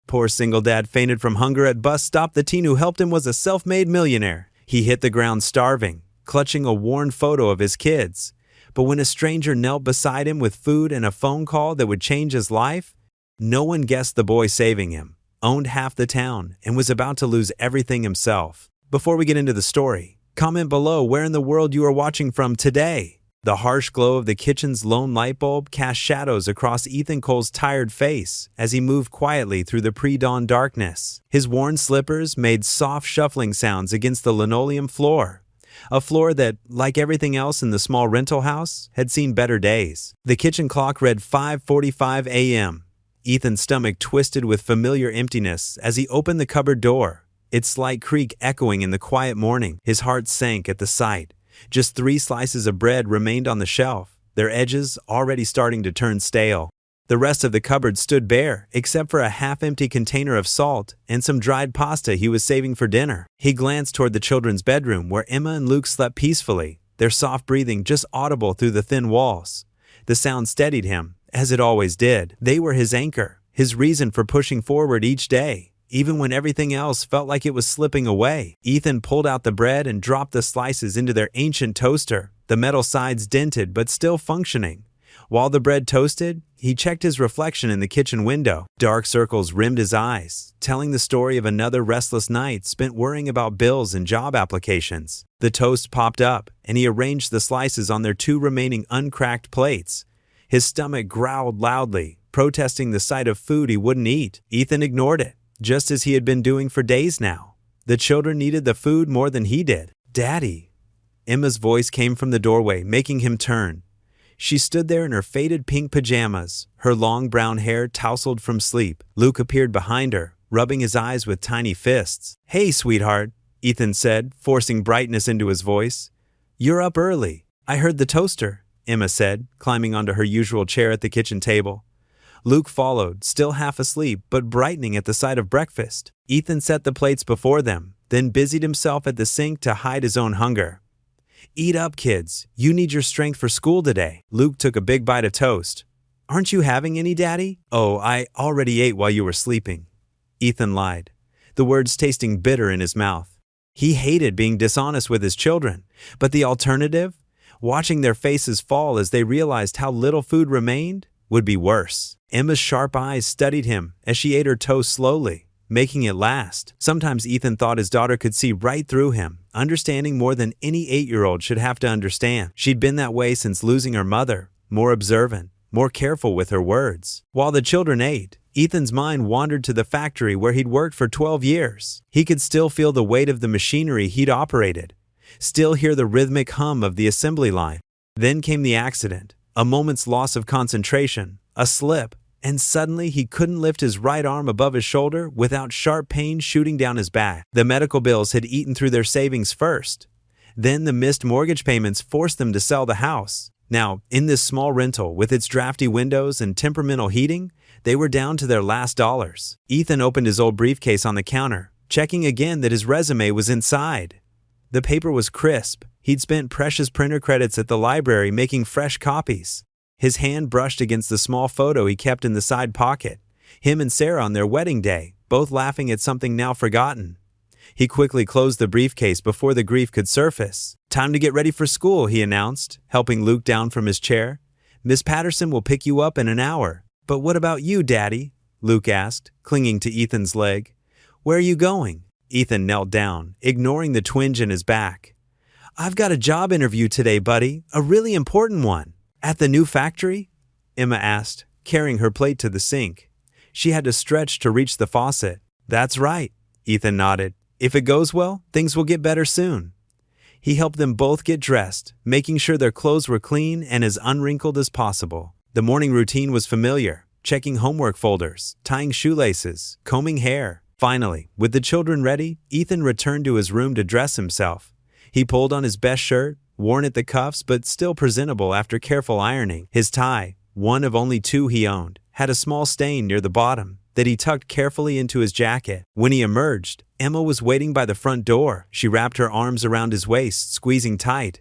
Poor single dad fainted from hunger at bus stop. The teen who helped him was a self-made millionaire. He hit the ground starving, clutching a worn photo of his kids. But when a stranger knelt beside him with food and a phone call that would change his life, no one guessed the boy saving him owned half the town and was about to lose everything himself. Before we get into the story, comment below where in the world you are watching from today. The harsh glow of the kitchen's lone light bulb cast shadows across Ethan Cole's tired face as he moved quietly through the pre-dawn darkness. His worn slippers made soft shuffling sounds against the linoleum floor, a floor that, like everything else in the small rental house, had seen better days. The kitchen clock read 5:45 a.m. Ethan's stomach twisted with familiar emptiness as he opened the cupboard door, its slight creak echoing in the quiet morning. His heart sank at the sight. Just 3 slices of bread remained on the shelf, their edges already starting to turn stale. The rest of the cupboard stood bare, except for a half-empty container of salt and some dried pasta he was saving for dinner. He glanced toward the children's bedroom where Emma and Luke slept peacefully, their soft breathing just audible through the thin walls. The sound steadied him, as it always did. They were his anchor, his reason for pushing forward each day, even when everything else felt like it was slipping away. Ethan pulled out the bread and dropped the slices into their ancient toaster, the metal sides dented but still functioning. While the bread toasted, he checked his reflection in the kitchen window. Dark circles rimmed his eyes, telling the story of another restless night spent worrying about bills and job applications. The toast popped up, and he arranged the slices on their 2 remaining uncracked plates. His stomach growled loudly, protesting the sight of food he wouldn't eat. Ethan ignored it, just as he had been doing for days now. The children needed the food more than he did. "Daddy." Emma's voice came from the doorway, making him turn. She stood there in her faded pink pajamas, her long brown hair tousled from sleep. Luke appeared behind her, rubbing his eyes with tiny fists. "Hey, sweetheart," Ethan said, forcing brightness into his voice. "You're up early." "I heard the toaster," Emma said, climbing onto her usual chair at the kitchen table. Luke followed, still half asleep but brightening at the sight of breakfast. Ethan set the plates before them, then busied himself at the sink to hide his own hunger. "Eat up, kids. You need your strength for school today." Luke took a big bite of toast. "Aren't you having any, Daddy?" "Oh, I already ate while you were sleeping," Ethan lied, the words tasting bitter in his mouth. He hated being dishonest with his children, but the alternative, watching their faces fall as they realized how little food remained, would be worse. Emma's sharp eyes studied him as she ate her toast slowly, making it last. Sometimes Ethan thought his daughter could see right through him, understanding more than any 8-year-old should have to understand. She'd been that way since losing her mother, more observant, more careful with her words. While the children ate, Ethan's mind wandered to the factory where he'd worked for 12 years. He could still feel the weight of the machinery he'd operated, still hear the rhythmic hum of the assembly line. Then came the accident, a moment's loss of concentration, a slip, and suddenly he couldn't lift his right arm above his shoulder without sharp pain shooting down his back. The medical bills had eaten through their savings first. Then the missed mortgage payments forced them to sell the house. Now, in this small rental with its drafty windows and temperamental heating, they were down to their last dollars. Ethan opened his old briefcase on the counter, checking again that his resume was inside. The paper was crisp. He'd spent precious printer credits at the library making fresh copies. His hand brushed against the small photo he kept in the side pocket, him and Sarah on their wedding day, both laughing at something now forgotten. He quickly closed the briefcase before the grief could surface. "Time to get ready for school," he announced, helping Luke down from his chair. "Miss Patterson will pick you up in an hour." "But what about you, Daddy?" Luke asked, clinging to Ethan's leg. "Where are you going?" Ethan knelt down, ignoring the twinge in his back. "I've got a job interview today, buddy, a really important one." "At the new factory?" Emma asked, carrying her plate to the sink. She had to stretch to reach the faucet. "That's right," Ethan nodded. "If it goes well, things will get better soon." He helped them both get dressed, making sure their clothes were clean and as unwrinkled as possible. The morning routine was familiar, checking homework folders, tying shoelaces, combing hair. Finally, with the children ready, Ethan returned to his room to dress himself. He pulled on his best shirt, worn at the cuffs but still presentable after careful ironing. His tie, one of only 2 he owned, had a small stain near the bottom that he tucked carefully into his jacket. When he emerged, Emma was waiting by the front door. She wrapped her arms around his waist, squeezing tight.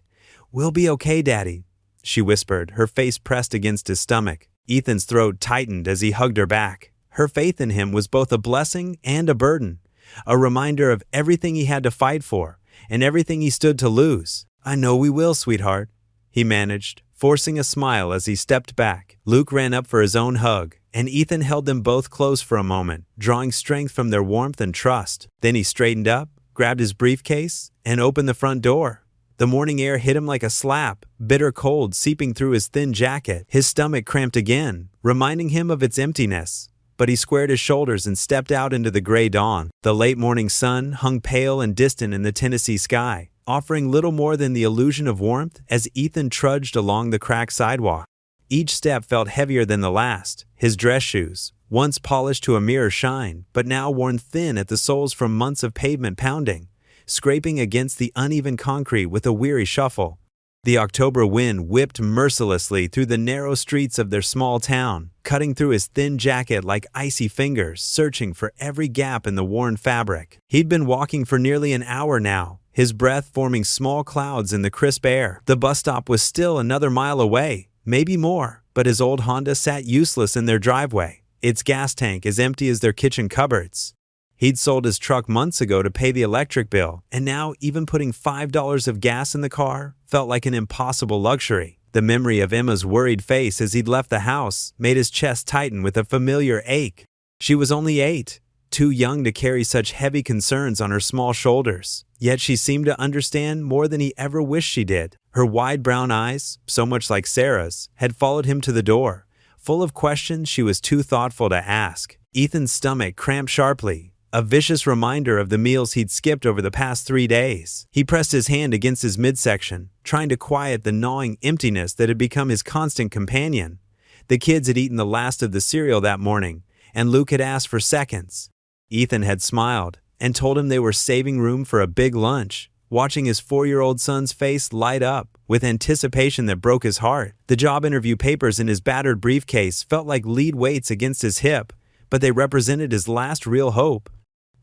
"We'll be okay, Daddy," she whispered, her face pressed against his stomach. Ethan's throat tightened as he hugged her back. Her faith in him was both a blessing and a burden, a reminder of everything he had to fight for and everything he stood to lose. "I know we will, sweetheart," he managed, forcing a smile as he stepped back. Luke ran up for his own hug, and Ethan held them both close for a moment, drawing strength from their warmth and trust. Then he straightened up, grabbed his briefcase, and opened the front door. The morning air hit him like a slap, bitter cold seeping through his thin jacket. His stomach cramped again, reminding him of its emptiness. But he squared his shoulders and stepped out into the gray dawn. The late morning sun hung pale and distant in the Tennessee sky, offering little more than the illusion of warmth as Ethan trudged along the cracked sidewalk. Each step felt heavier than the last. His dress shoes, once polished to a mirror shine, but now worn thin at the soles from months of pavement pounding, scraping against the uneven concrete with a weary shuffle. The October wind whipped mercilessly through the narrow streets of their small town, cutting through his thin jacket like icy fingers, searching for every gap in the worn fabric. He'd been walking for nearly an hour now, his breath forming small clouds in the crisp air. The bus stop was still another mile away, maybe more, but his old Honda sat useless in their driveway, its gas tank as empty as their kitchen cupboards. He'd sold his truck months ago to pay the electric bill, and now even putting $5 of gas in the car felt like an impossible luxury. The memory of Emma's worried face as he'd left the house made his chest tighten with a familiar ache. She was only 8, too young to carry such heavy concerns on her small shoulders. Yet she seemed to understand more than he ever wished she did. Her wide brown eyes, so much like Sarah's, had followed him to the door, full of questions she was too thoughtful to ask. Ethan's stomach cramped sharply, a vicious reminder of the meals he'd skipped over the past 3 days. He pressed his hand against his midsection, trying to quiet the gnawing emptiness that had become his constant companion. The kids had eaten the last of the cereal that morning, and Luke had asked for seconds. Ethan had smiled and told him they were saving room for a big lunch, watching his 4-year-old son's face light up with anticipation that broke his heart. The job interview papers in his battered briefcase felt like lead weights against his hip, but they represented his last real hope.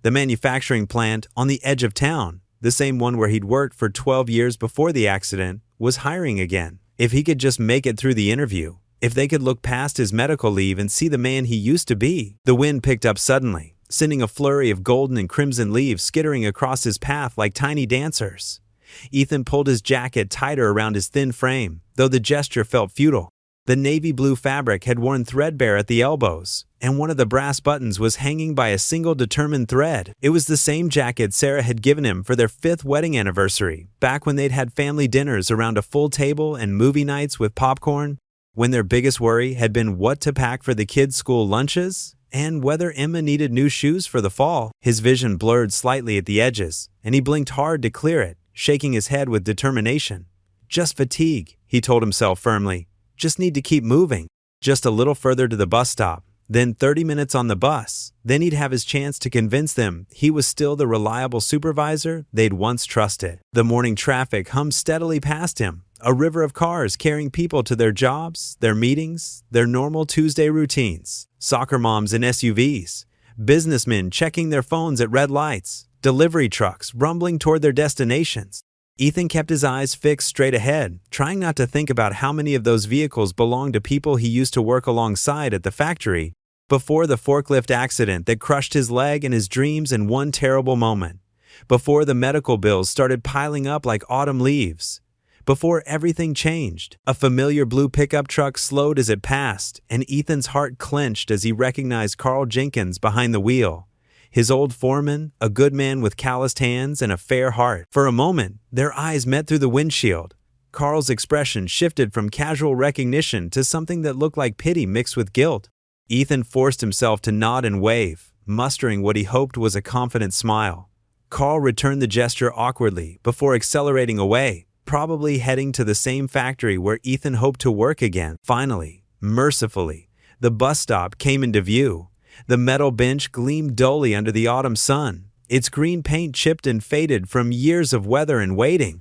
The manufacturing plant on the edge of town, the same one where he'd worked for 12 years before the accident, was hiring again. If he could just make it through the interview, if they could look past his medical leave and see the man he used to be. The wind picked up suddenly, sending a flurry of golden and crimson leaves skittering across his path like tiny dancers. Ethan pulled his jacket tighter around his thin frame, though the gesture felt futile. The navy blue fabric had worn threadbare at the elbows, and one of the brass buttons was hanging by a single determined thread. It was the same jacket Sarah had given him for their 5th wedding anniversary, back when they'd had family dinners around a full table and movie nights with popcorn, when their biggest worry had been what to pack for the kids' school lunches, and whether Emma needed new shoes for the fall. His vision blurred slightly at the edges, and he blinked hard to clear it, shaking his head with determination. "Just fatigue," he told himself firmly. "Just need to keep moving." Just a little further to the bus stop, then 30 minutes on the bus. Then he'd have his chance to convince them he was still the reliable supervisor they'd once trusted. The morning traffic hummed steadily past him, a river of cars carrying people to their jobs, their meetings, their normal Tuesday routines. Soccer moms in SUVs, businessmen checking their phones at red lights, delivery trucks rumbling toward their destinations. Ethan kept his eyes fixed straight ahead, trying not to think about how many of those vehicles belonged to people he used to work alongside at the factory before the forklift accident that crushed his leg and his dreams in one terrible moment, before the medical bills started piling up like autumn leaves, before everything changed. A familiar blue pickup truck slowed as it passed, and Ethan's heart clenched as he recognized Carl Jenkins behind the wheel. His old foreman, a good man with calloused hands and a fair heart. For a moment, their eyes met through the windshield. Carl's expression shifted from casual recognition to something that looked like pity mixed with guilt. Ethan forced himself to nod and wave, mustering what he hoped was a confident smile. Carl returned the gesture awkwardly before accelerating away, probably heading to the same factory where Ethan hoped to work again. Finally, mercifully, the bus stop came into view. The metal bench gleamed dully under the autumn sun, its green paint chipped and faded from years of weather and waiting.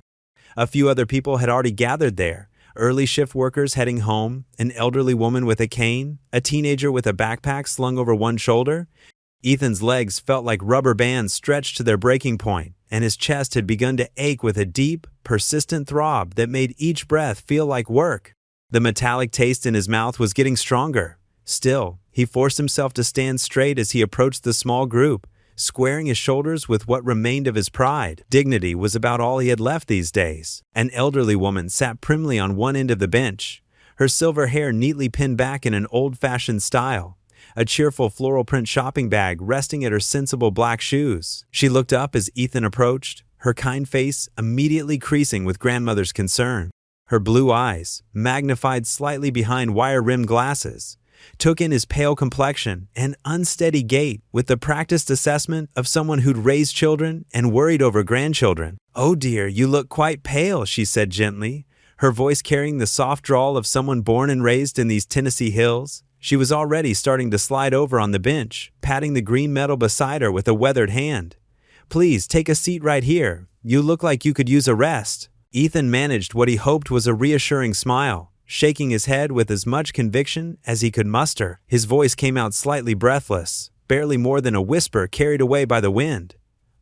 A few other people had already gathered there, early shift workers heading home, an elderly woman with a cane, a teenager with a backpack slung over one shoulder. Ethan's legs felt like rubber bands stretched to their breaking point, and his chest had begun to ache with a deep, persistent throb that made each breath feel like work. The metallic taste in his mouth was getting stronger, Still, he forced himself to stand straight as he approached the small group, squaring his shoulders with what remained of his pride. Dignity was about all he had left these days. An elderly woman sat primly on one end of the bench, her silver hair neatly pinned back in an old-fashioned style, a cheerful floral print shopping bag resting at her sensible black shoes. She looked up as Ethan approached, her kind face immediately creasing with grandmother's concern. Her blue eyes, magnified slightly behind wire-rimmed glasses, took in his pale complexion and unsteady gait with the practiced assessment of someone who'd raised children and worried over grandchildren. "Oh dear, you look quite pale," she said gently, her voice carrying the soft drawl of someone born and raised in these Tennessee hills. She was already starting to slide over on the bench, patting the green metal beside her with a weathered hand. "Please, take a seat right here. You look like you could use a rest." Ethan managed what he hoped was a reassuring smile, shaking his head with as much conviction as he could muster. His voice came out slightly breathless, barely more than a whisper carried away by the wind.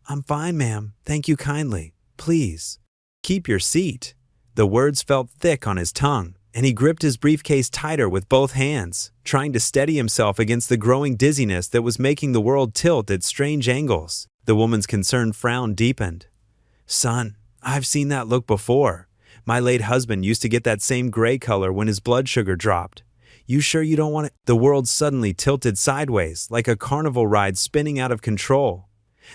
"I'm fine, ma'am. Thank you kindly. Please, keep your seat." The words felt thick on his tongue, and he gripped his briefcase tighter with both hands, trying to steady himself against the growing dizziness that was making the world tilt at strange angles. The woman's concerned frown deepened. "Son, I've seen that look before. My late husband used to get that same gray color when his blood sugar dropped. You sure you don't want it?" The world suddenly tilted sideways, like a carnival ride spinning out of control.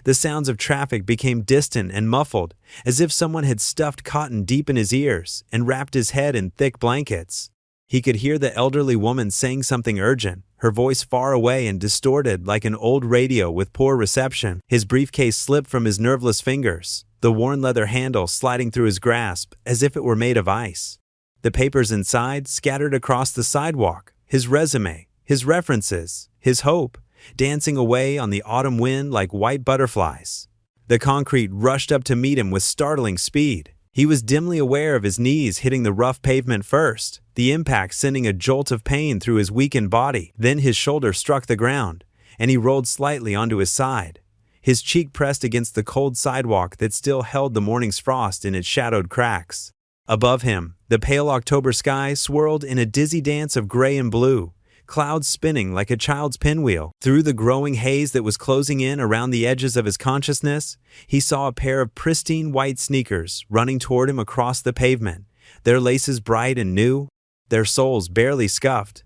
The sounds of traffic became distant and muffled, as if someone had stuffed cotton deep in his ears and wrapped his head in thick blankets. He could hear the elderly woman saying something urgent, her voice far away and distorted like an old radio with poor reception. His briefcase slipped from his nerveless fingers, the worn leather handle sliding through his grasp as if it were made of ice. The papers inside scattered across the sidewalk, his resume, his references, his hope, dancing away on the autumn wind like white butterflies. The concrete rushed up to meet him with startling speed. He was dimly aware of his knees hitting the rough pavement first, the impact sending a jolt of pain through his weakened body. Then his shoulder struck the ground, and he rolled slightly onto his side, his cheek pressed against the cold sidewalk that still held the morning's frost in its shadowed cracks. Above him, the pale October sky swirled in a dizzy dance of gray and blue, clouds spinning like a child's pinwheel. Through the growing haze that was closing in around the edges of his consciousness, he saw a pair of pristine white sneakers running toward him across the pavement, their laces bright and new, their soles barely scuffed.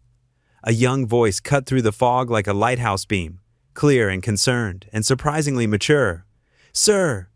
A young voice cut through the fog like a lighthouse beam, clear and concerned and surprisingly mature. Sir,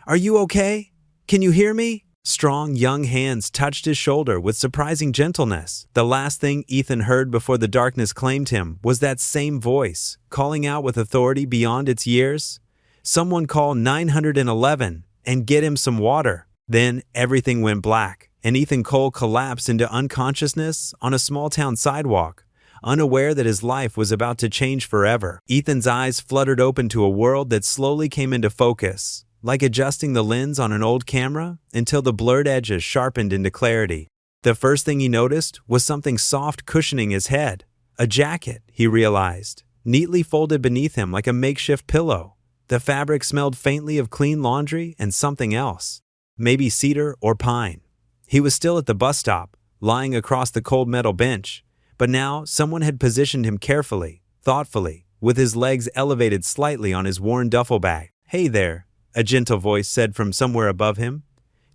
are you okay? Can you hear me?" Strong young hands touched his shoulder with surprising gentleness. The last thing Ethan heard before the darkness claimed him was that same voice, calling out with authority beyond its years. "Someone call 911 and get him some water." Then everything went black, and Ethan Cole collapsed into unconsciousness on a small-town sidewalk, unaware that his life was about to change forever. Ethan's eyes fluttered open to a world that slowly came into focus, like adjusting the lens on an old camera until the blurred edges sharpened into clarity. The first thing he noticed was something soft cushioning his head. A jacket, he realized, neatly folded beneath him like a makeshift pillow. The fabric smelled faintly of clean laundry and something else, maybe cedar or pine. He was still at the bus stop, lying across the cold metal bench, but now someone had positioned him carefully, thoughtfully, with his legs elevated slightly on his worn duffel bag. "Hey there," a gentle voice said from somewhere above him.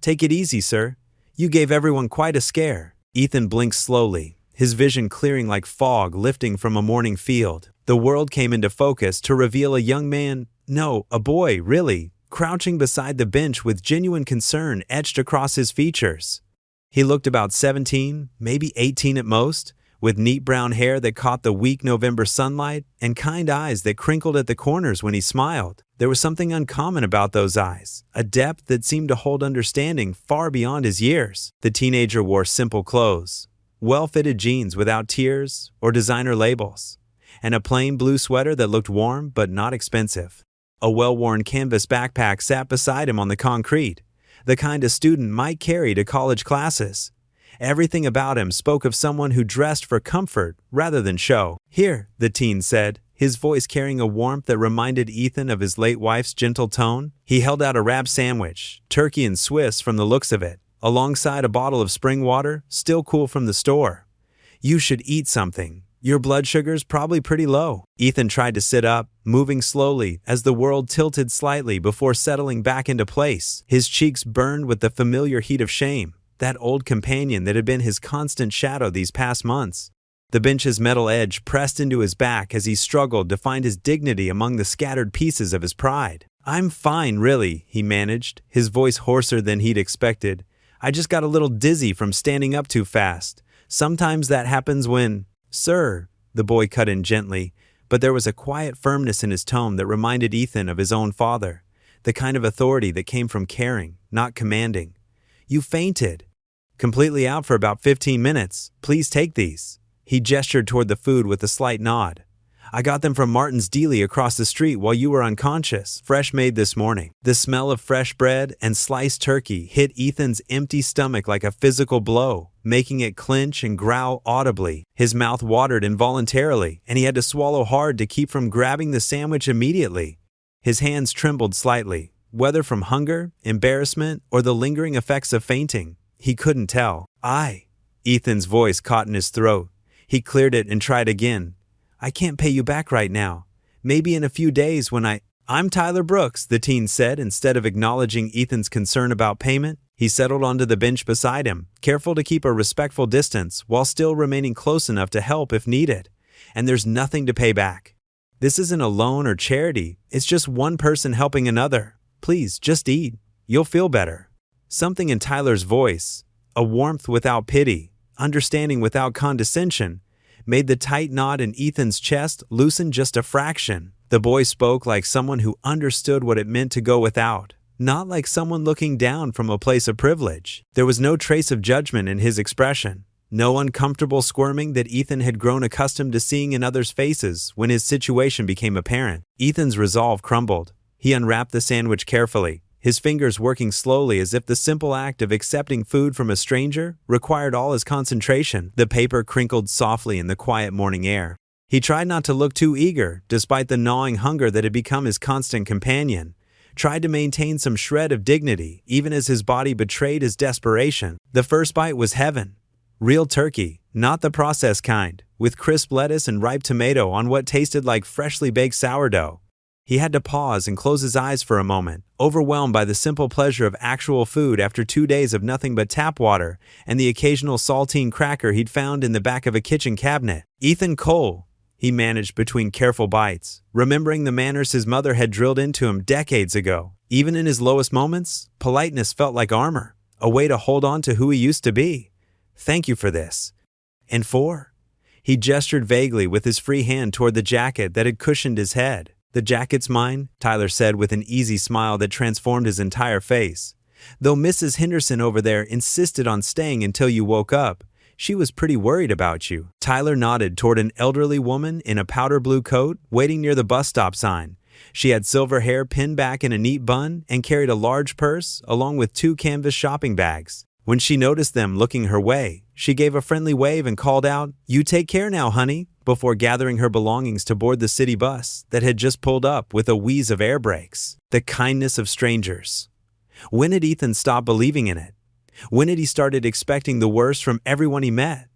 "Take it easy, sir. You gave everyone quite a scare." Ethan blinked slowly, his vision clearing like fog lifting from a morning field. The world came into focus to reveal a young man, no, a boy, really, crouching beside the bench with genuine concern etched across his features. He looked about 17, maybe 18 at most, with neat brown hair that caught the weak November sunlight and kind eyes that crinkled at the corners when he smiled. There was something uncommon about those eyes, a depth that seemed to hold understanding far beyond his years. The teenager wore simple clothes, well-fitted jeans without tears or designer labels, and a plain blue sweater that looked warm but not expensive. A well-worn canvas backpack sat beside him on the concrete, the kind a student might carry to college classes. Everything about him spoke of someone who dressed for comfort rather than show. "Here," the teen said, his voice carrying a warmth that reminded Ethan of his late wife's gentle tone. He held out a wrap sandwich, turkey and Swiss from the looks of it, alongside a bottle of spring water, still cool from the store. "You should eat something. Your blood sugar's probably pretty low. Ethan tried to sit up, moving slowly as the world tilted slightly before settling back into place. His cheeks burned with the familiar heat of shame, that old companion that had been his constant shadow these past months. The bench's metal edge pressed into his back as he struggled to find his dignity among the scattered pieces of his pride. "I'm fine, really," he managed, his voice hoarser than he'd expected. "I just got a little dizzy from standing up too fast. Sometimes that happens when—" "Sir," the boy cut in gently, but there was a quiet firmness in his tone that reminded Ethan of his own father, the kind of authority that came from caring, not commanding. "You fainted. Completely out for about 15 minutes. Please take these." He gestured toward the food with a slight nod. "I got them from Martin's Deli across the street while you were unconscious, fresh made this morning." The smell of fresh bread and sliced turkey hit Ethan's empty stomach like a physical blow, making it clench and growl audibly. His mouth watered involuntarily, and he had to swallow hard to keep from grabbing the sandwich immediately. His hands trembled slightly, whether from hunger, embarrassment, or the lingering effects of fainting. He couldn't tell. Ethan's voice caught in his throat. He cleared it and tried again. "I can't pay you back right now. Maybe in a few days when I'm Tyler Brooks," the teen said instead of acknowledging Ethan's concern about payment. He settled onto the bench beside him, careful to keep a respectful distance while still remaining close enough to help if needed. "And there's nothing to pay back. This isn't a loan or charity. It's just one person helping another. Please, just eat. You'll feel better." Something in Tyler's voice, a warmth without pity, understanding without condescension, made the tight knot in Ethan's chest loosen just a fraction. The boy spoke like someone who understood what it meant to go without, not like someone looking down from a place of privilege. There was no trace of judgment in his expression, no uncomfortable squirming that Ethan had grown accustomed to seeing in others' faces when his situation became apparent. Ethan's resolve crumbled. He unwrapped the sandwich carefully, his fingers working slowly as if the simple act of accepting food from a stranger required all his concentration. The paper crinkled softly in the quiet morning air. He tried not to look too eager, despite the gnawing hunger that had become his constant companion. Tried to maintain some shred of dignity, even as his body betrayed his desperation. The first bite was heaven. Real turkey, not the processed kind, with crisp lettuce and ripe tomato on what tasted like freshly baked sourdough. He had to pause and close his eyes for a moment, overwhelmed by the simple pleasure of actual food after 2 days of nothing but tap water and the occasional saltine cracker he'd found in the back of a kitchen cabinet. "Ethan Cole," he managed between careful bites, remembering the manners his mother had drilled into him decades ago. Even in his lowest moments, politeness felt like armor, a way to hold on to who he used to be. "Thank you for this." "And for?" He gestured vaguely with his free hand toward the jacket that had cushioned his head. "The jacket's mine," Tyler said with an easy smile that transformed his entire face. "Though Mrs. Henderson over there insisted on staying until you woke up, she was pretty worried about you." Tyler nodded toward an elderly woman in a powder blue coat waiting near the bus stop sign. She had silver hair pinned back in a neat bun and carried a large purse along with 2 canvas shopping bags. When she noticed them looking her way, she gave a friendly wave and called out, "You take care now, honey," before gathering her belongings to board the city bus that had just pulled up with a wheeze of air brakes. The kindness of strangers. When had Ethan stopped believing in it? When had he started expecting the worst from everyone he met?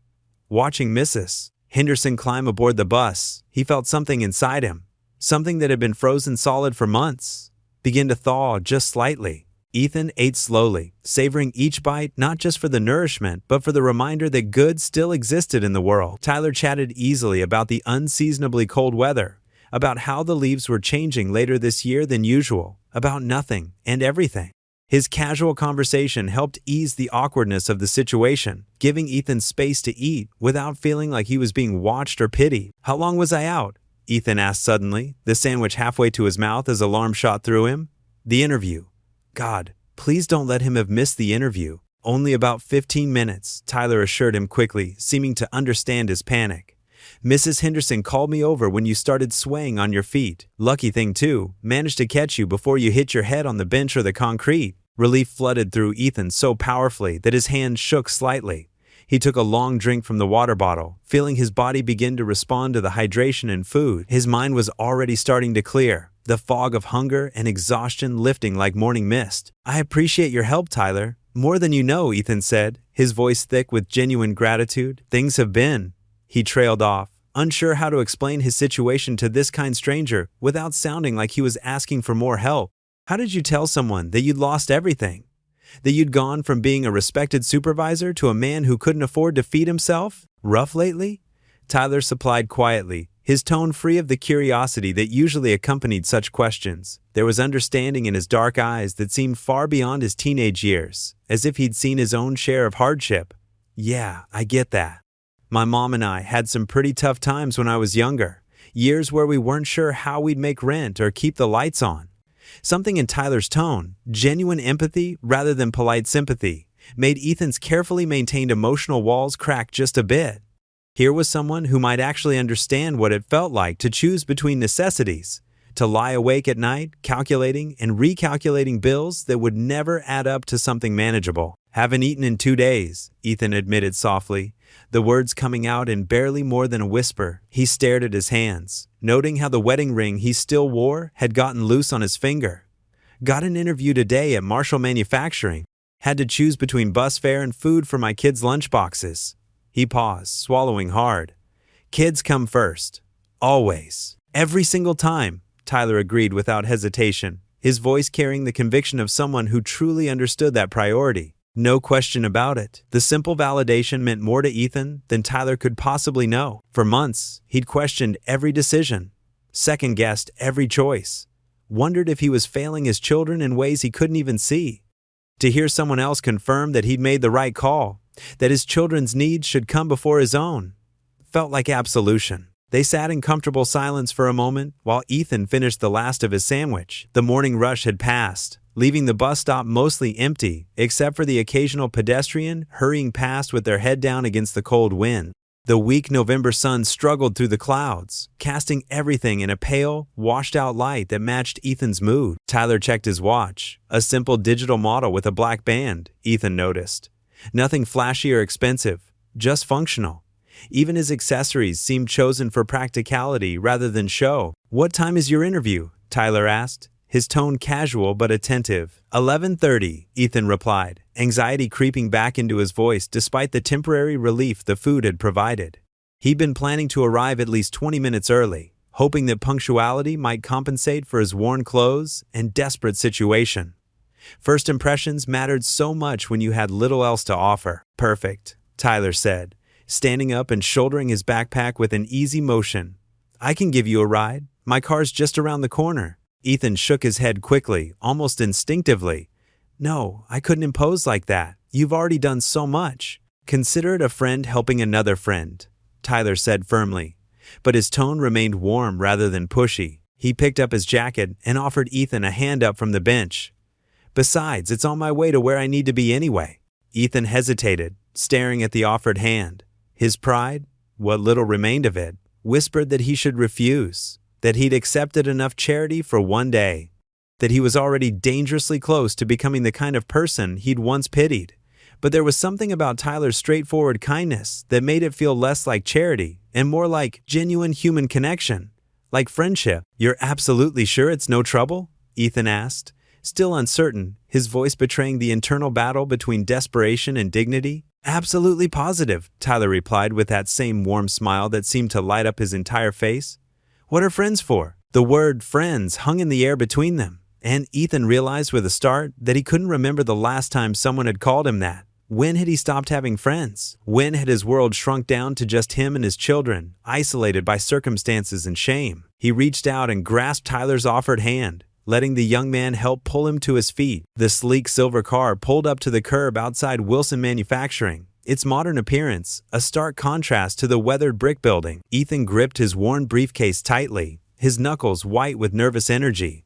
Watching Mrs. Henderson climb aboard the bus, he felt something inside him, something that had been frozen solid for months, begin to thaw just slightly. Ethan ate slowly, savoring each bite not just for the nourishment, but for the reminder that good still existed in the world. Tyler chatted easily about the unseasonably cold weather, about how the leaves were changing later this year than usual, about nothing and everything. His casual conversation helped ease the awkwardness of the situation, giving Ethan space to eat without feeling like he was being watched or pitied. "How long was I out?" Ethan asked suddenly, the sandwich halfway to his mouth as alarm shot through him. "The interview. God, please don't let him have missed the interview." "Only about 15 minutes, Tyler assured him quickly, seeming to understand his panic. "Mrs. Henderson called me over when you started swaying on your feet. Lucky thing too, managed to catch you before you hit your head on the bench or the concrete." Relief flooded through Ethan so powerfully that his hand shook slightly. He took a long drink from the water bottle, feeling his body begin to respond to the hydration and food. His mind was already starting to clear, the fog of hunger and exhaustion lifting like morning mist. "I appreciate your help, Tyler. More than you know," Ethan said, his voice thick with genuine gratitude. "Things have been—" He trailed off, unsure how to explain his situation to this kind stranger without sounding like he was asking for more help. How did you tell someone that you'd lost everything? That you'd gone from being a respected supervisor to a man who couldn't afford to feed himself? Rough lately? Tyler supplied quietly, his tone free of the curiosity that usually accompanied such questions. There was understanding in his dark eyes that seemed far beyond his teenage years, as if he'd seen his own share of hardship. Yeah, I get that. My mom and I had some pretty tough times when I was younger, years where we weren't sure how we'd make rent or keep the lights on. Something in Tyler's tone, genuine empathy rather than polite sympathy, made Ethan's carefully maintained emotional walls crack just a bit. Here was someone who might actually understand what it felt like to choose between necessities, to lie awake at night, calculating and recalculating bills that would never add up to something manageable. "Haven't eaten in 2 days," Ethan admitted softly, the words coming out in barely more than a whisper. He stared at his hands, noting how the wedding ring he still wore had gotten loose on his finger. "Got an interview today at Marshall Manufacturing. Had to choose between bus fare and food for my kids' lunchboxes." He paused, swallowing hard. "Kids come first. Always. Every single time," Tyler agreed without hesitation, his voice carrying the conviction of someone who truly understood that priority. No question about it. The simple validation meant more to Ethan than Tyler could possibly know. For months, he'd questioned every decision, second-guessed every choice, wondered if he was failing his children in ways he couldn't even see. To hear someone else confirm that he'd made the right call, that his children's needs should come before his own, felt like absolution. They sat in comfortable silence for a moment while Ethan finished the last of his sandwich. The morning rush had passed, leaving the bus stop mostly empty, except for the occasional pedestrian hurrying past with their head down against the cold wind. The weak November sun struggled through the clouds, casting everything in a pale, washed-out light that matched Ethan's mood. Tyler checked his watch, a simple digital model with a black band, Ethan noticed. Nothing flashy or expensive, just functional. Even his accessories seemed chosen for practicality rather than show. "What time is your interview?" Tyler asked, his tone casual but attentive. 11:30, Ethan replied, anxiety creeping back into his voice despite the temporary relief the food had provided. He'd been planning to arrive at least 20 minutes early, hoping that punctuality might compensate for his worn clothes and desperate situation. First impressions mattered so much when you had little else to offer. "Perfect," Tyler said, standing up and shouldering his backpack with an easy motion. "I can give you a ride. My car's just around the corner." Ethan shook his head quickly, almost instinctively. "No, I couldn't impose like that. You've already done so much." "Consider it a friend helping another friend," Tyler said firmly, but his tone remained warm rather than pushy. He picked up his jacket and offered Ethan a hand up from the bench. "Besides, it's on my way to where I need to be anyway." Ethan hesitated, staring at the offered hand. His pride, what little remained of it, whispered that he should refuse, that he'd accepted enough charity for one day, that he was already dangerously close to becoming the kind of person he'd once pitied. But there was something about Tyler's straightforward kindness that made it feel less like charity and more like genuine human connection, like friendship. "You're absolutely sure it's no trouble?" Ethan asked, still uncertain, his voice betraying the internal battle between desperation and dignity. "Absolutely positive," Tyler replied with that same warm smile that seemed to light up his entire face. "What are friends for?" The word friends hung in the air between them, and Ethan realized with a start that he couldn't remember the last time someone had called him that. When had he stopped having friends? When had his world shrunk down to just him and his children, isolated by circumstances and shame? He reached out and grasped Tyler's offered hand, letting the young man help pull him to his feet. The sleek silver car pulled up to the curb outside Wilson Manufacturing, its modern appearance a stark contrast to the weathered brick building. Ethan gripped his worn briefcase tightly, his knuckles white with nervous energy.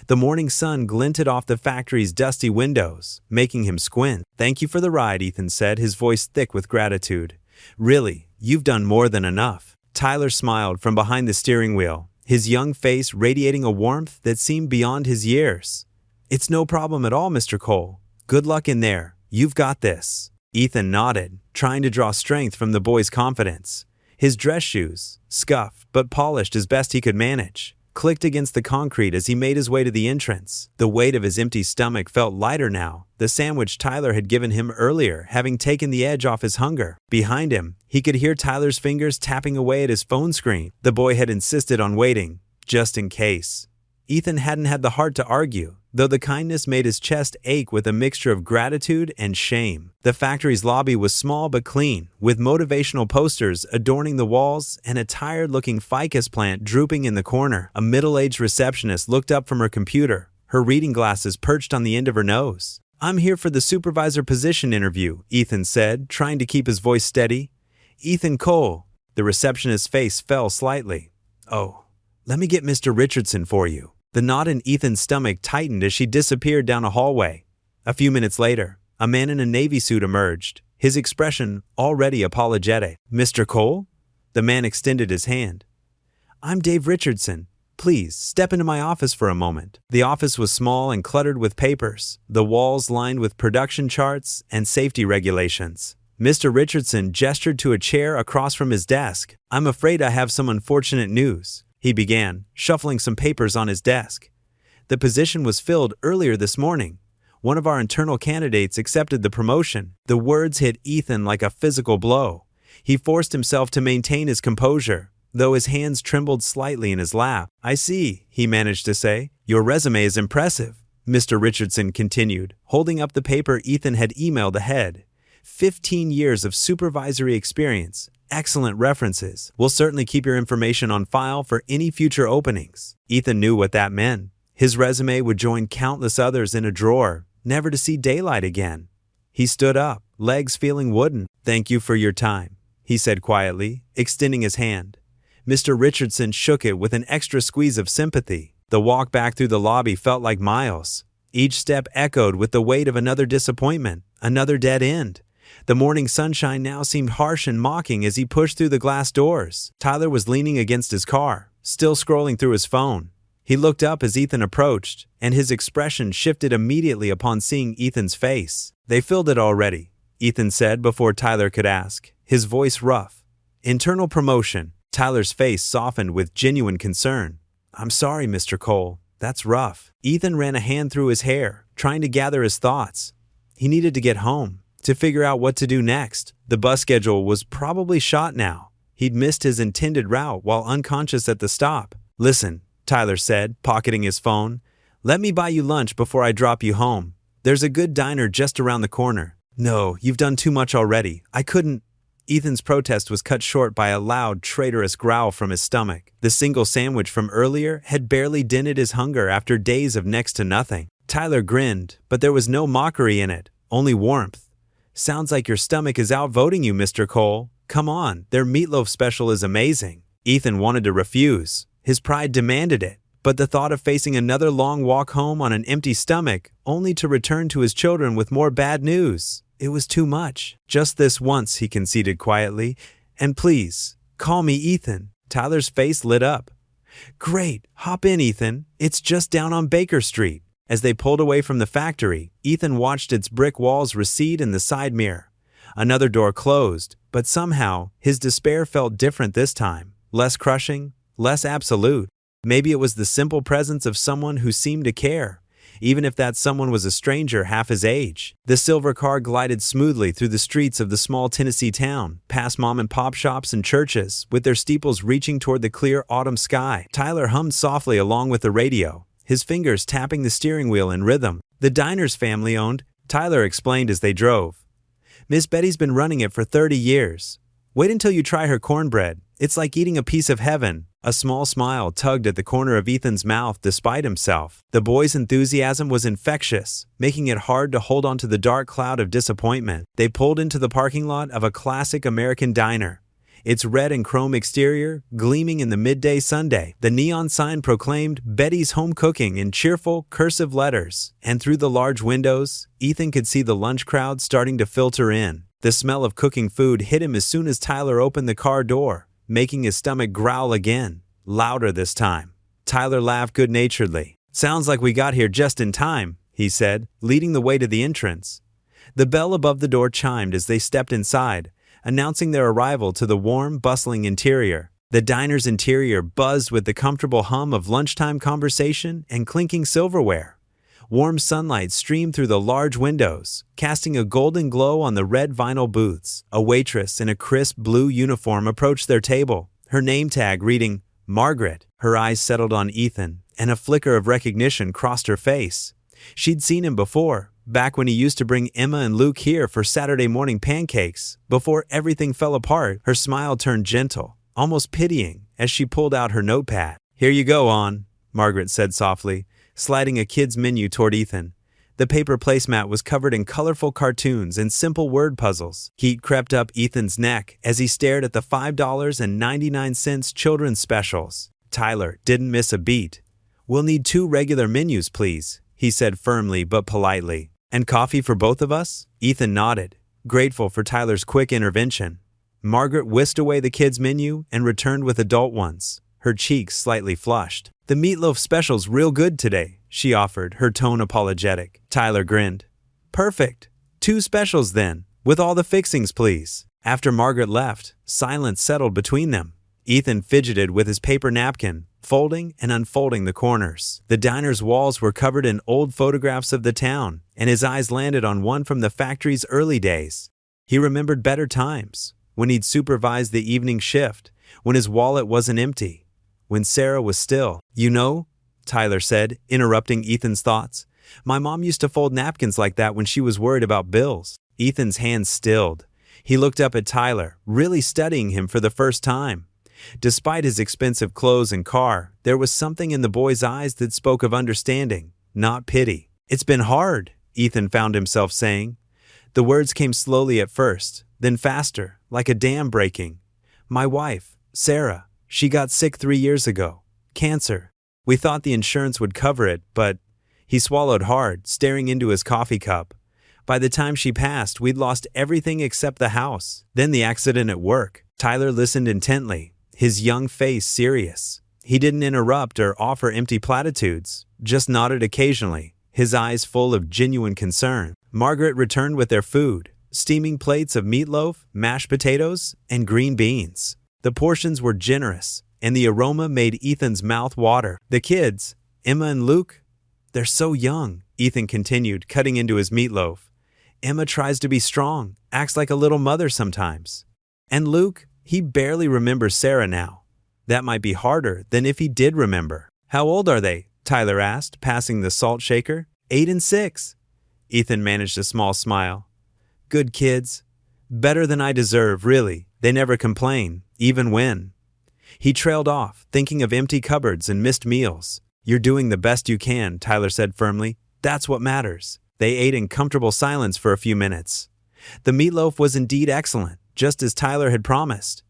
The morning sun glinted off the factory's dusty windows, making him squint. "Thank you for the ride," Ethan said, his voice thick with gratitude. "Really, you've done more than enough." Tyler smiled from behind the steering wheel, his young face radiating a warmth that seemed beyond his years. "It's no problem at all, Mr. Cole. Good luck in there. You've got this." Ethan nodded, trying to draw strength from the boy's confidence. His dress shoes, scuffed but polished as best he could manage, clicked against the concrete as he made his way to the entrance. The weight of his empty stomach felt lighter now, the sandwich Tyler had given him earlier having taken the edge off his hunger. Behind him, he could hear Tyler's fingers tapping away at his phone screen. The boy had insisted on waiting, just in case. Ethan hadn't had the heart to argue, though the kindness made his chest ache with a mixture of gratitude and shame. The factory's lobby was small but clean, with motivational posters adorning the walls and a tired-looking ficus plant drooping in the corner. A middle-aged receptionist looked up from her computer, her reading glasses perched on the end of her nose. "I'm here for the supervisor position interview," Ethan said, trying to keep his voice steady. "Ethan Cole." The receptionist's face fell slightly. "Oh, let me get Mr. Richardson for you." The knot in Ethan's stomach tightened as she disappeared down a hallway. A few minutes later, a man in a navy suit emerged, his expression already apologetic. "Mr. Cole?" The man extended his hand. "I'm Dave Richardson. Please, step into my office for a moment." The office was small and cluttered with papers, the walls lined with production charts and safety regulations. Mr. Richardson gestured to a chair across from his desk. "I'm afraid I have some unfortunate news," he began, shuffling some papers on his desk. "The position was filled earlier this morning. One of our internal candidates accepted the promotion." The words hit Ethan like a physical blow. He forced himself to maintain his composure, though his hands trembled slightly in his lap. "I see," he managed to say. "Your resume is impressive," Mr. Richardson continued, holding up the paper Ethan had emailed ahead. 15 years of supervisory experience. Excellent references. We'll certainly keep your information on file for any future openings." Ethan knew what that meant. His resume would join countless others in a drawer, never to see daylight again. He stood up, legs feeling wooden. "Thank you for your time," he said quietly, extending his hand. Mr. Richardson shook it with an extra squeeze of sympathy. The walk back through the lobby felt like miles. Each step echoed with the weight of another disappointment, another dead end. The morning sunshine now seemed harsh and mocking as he pushed through the glass doors. Tyler was leaning against his car, still scrolling through his phone. He looked up as Ethan approached, and his expression shifted immediately upon seeing Ethan's face. "They filled it already," Ethan said before Tyler could ask, his voice rough. "Internal promotion." Tyler's face softened with genuine concern. "I'm sorry, Mr. Cole. That's rough." Ethan ran a hand through his hair, trying to gather his thoughts. He needed to get home, to figure out what to do next. The bus schedule was probably shot now. He'd missed his intended route while unconscious at the stop. "Listen," Tyler said, pocketing his phone. "Let me buy you lunch before I drop you home. There's a good diner just around the corner." "No, you've done too much already. I couldn't." Ethan's protest was cut short by a loud, traitorous growl from his stomach. The single sandwich from earlier had barely dented his hunger after days of next to nothing. Tyler grinned, but there was no mockery in it, only warmth. "Sounds like your stomach is outvoting you, Mr. Cole. Come on, their meatloaf special is amazing." Ethan wanted to refuse. His pride demanded it, but the thought of facing another long walk home on an empty stomach, only to return to his children with more bad news, it was too much. "Just this once," he conceded quietly. "And please, call me Ethan." Tyler's face lit up. "Great, hop in, Ethan. It's just down on Baker Street." As they pulled away from the factory, Ethan watched its brick walls recede in the side mirror. Another door closed, but somehow his despair felt different this time, less crushing, less absolute. Maybe it was the simple presence of someone who seemed to care, even if that someone was a stranger half his age. The silver car glided smoothly through the streets of the small Tennessee town, past mom-and-pop shops and churches, with their steeples reaching toward the clear autumn sky. Tyler hummed softly along with the radio, his fingers tapping the steering wheel in rhythm. "The diner's family owned," Tyler explained as they drove. "Miss Betty's been running it for 30 years. Wait until you try her cornbread. It's like eating a piece of heaven." A small smile tugged at the corner of Ethan's mouth despite himself. The boy's enthusiasm was infectious, making it hard to hold on to the dark cloud of disappointment. They pulled into the parking lot of a classic American diner, its red and chrome exterior gleaming in the midday sunday. The neon sign proclaimed Betty's Home Cooking in cheerful, cursive letters, and through the large windows, Ethan could see the lunch crowd starting to filter in. The smell of cooking food hit him as soon as Tyler opened the car door, making his stomach growl again, louder this time. Tyler laughed good-naturedly. "Sounds like we got here just in time," he said, leading the way to the entrance. The bell above the door chimed as they stepped inside, announcing their arrival to the warm, bustling interior. The diner's interior buzzed with the comfortable hum of lunchtime conversation and clinking silverware. Warm sunlight streamed through the large windows, casting a golden glow on the red vinyl booths. A waitress in a crisp blue uniform approached their table, her name tag reading, Margaret. Her eyes settled on Ethan, and a flicker of recognition crossed her face. She'd seen him before, back when he used to bring Emma and Luke here for Saturday morning pancakes. Before everything fell apart, her smile turned gentle, almost pitying, as she pulled out her notepad. "Here you go, Ann," Margaret said softly, sliding a kid's menu toward Ethan. The paper placemat was covered in colorful cartoons and simple word puzzles. Heat crept up Ethan's neck as he stared at the $5.99 children's specials. Tyler didn't miss a beat. "We'll need 2 regular menus, please," he said firmly but politely. "And coffee for both of us?" Ethan nodded, grateful for Tyler's quick intervention. Margaret whisked away the kids' menu and returned with adult ones, her cheeks slightly flushed. "The meatloaf special's real good today," she offered, her tone apologetic. Tyler grinned. "Perfect. 2 specials then, with all the fixings, please." After Margaret left, silence settled between them. Ethan fidgeted with his paper napkin, folding and unfolding the corners. The diner's walls were covered in old photographs of the town, and his eyes landed on one from the factory's early days. He remembered better times, when he'd supervised the evening shift, when his wallet wasn't empty, when Sarah was still. "You know," Tyler said, interrupting Ethan's thoughts, "my mom used to fold napkins like that when she was worried about bills." Ethan's hands stilled. He looked up at Tyler, really studying him for the first time. Despite his expensive clothes and car, there was something in the boy's eyes that spoke of understanding, not pity. "It's been hard," Ethan found himself saying. The words came slowly at first, then faster, like a dam breaking. "My wife, Sarah, she got sick 3 years ago. Cancer. We thought the insurance would cover it, but..." He swallowed hard, staring into his coffee cup. "By the time she passed, we'd lost everything except the house. Then the accident at work." Tyler listened intently, his young face serious. He didn't interrupt or offer empty platitudes, just nodded occasionally, his eyes full of genuine concern. Margaret returned with their food, steaming plates of meatloaf, mashed potatoes, and green beans. The portions were generous, and the aroma made Ethan's mouth water. "The kids, Emma and Luke, they're so young," Ethan continued, cutting into his meatloaf. "Emma tries to be strong, acts like a little mother sometimes. And Luke, he barely remembers Sarah now. That might be harder than if he did remember." "How old are they?" Tyler asked, passing the salt shaker. 8 and 6. Ethan managed a small smile. "Good kids. Better than I deserve, really. They never complain, even when..." He trailed off, thinking of empty cupboards and missed meals. "You're doing the best you can," Tyler said firmly. "That's what matters." They ate in comfortable silence for a few minutes. The meatloaf was indeed excellent, just as Tyler had promised.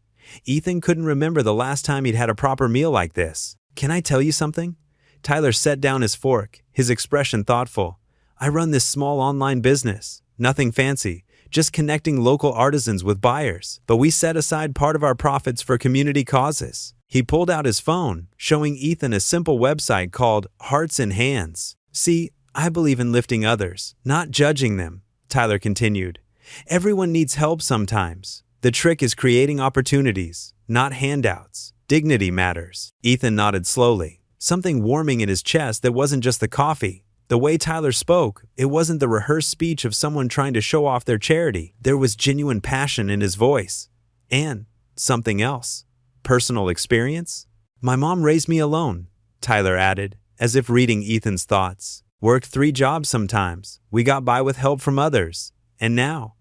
Ethan couldn't remember the last time he'd had a proper meal like this. "Can I tell you something?" Tyler set down his fork, his expression thoughtful. "I run this small online business. Nothing fancy, just connecting local artisans with buyers. But we set aside part of our profits for community causes." He pulled out his phone, showing Ethan a simple website called Hearts in Hands. "See, I believe in lifting others, not judging them," Tyler continued. "Everyone needs help sometimes. The trick is creating opportunities, not handouts. Dignity matters." Ethan nodded slowly, something warming in his chest that wasn't just the coffee. The way Tyler spoke, it wasn't the rehearsed speech of someone trying to show off their charity. There was genuine passion in his voice. And something else. Personal experience? "My mom raised me alone," Tyler added, as if reading Ethan's thoughts. "Worked 3 jobs sometimes. We got by with help from others. And now..."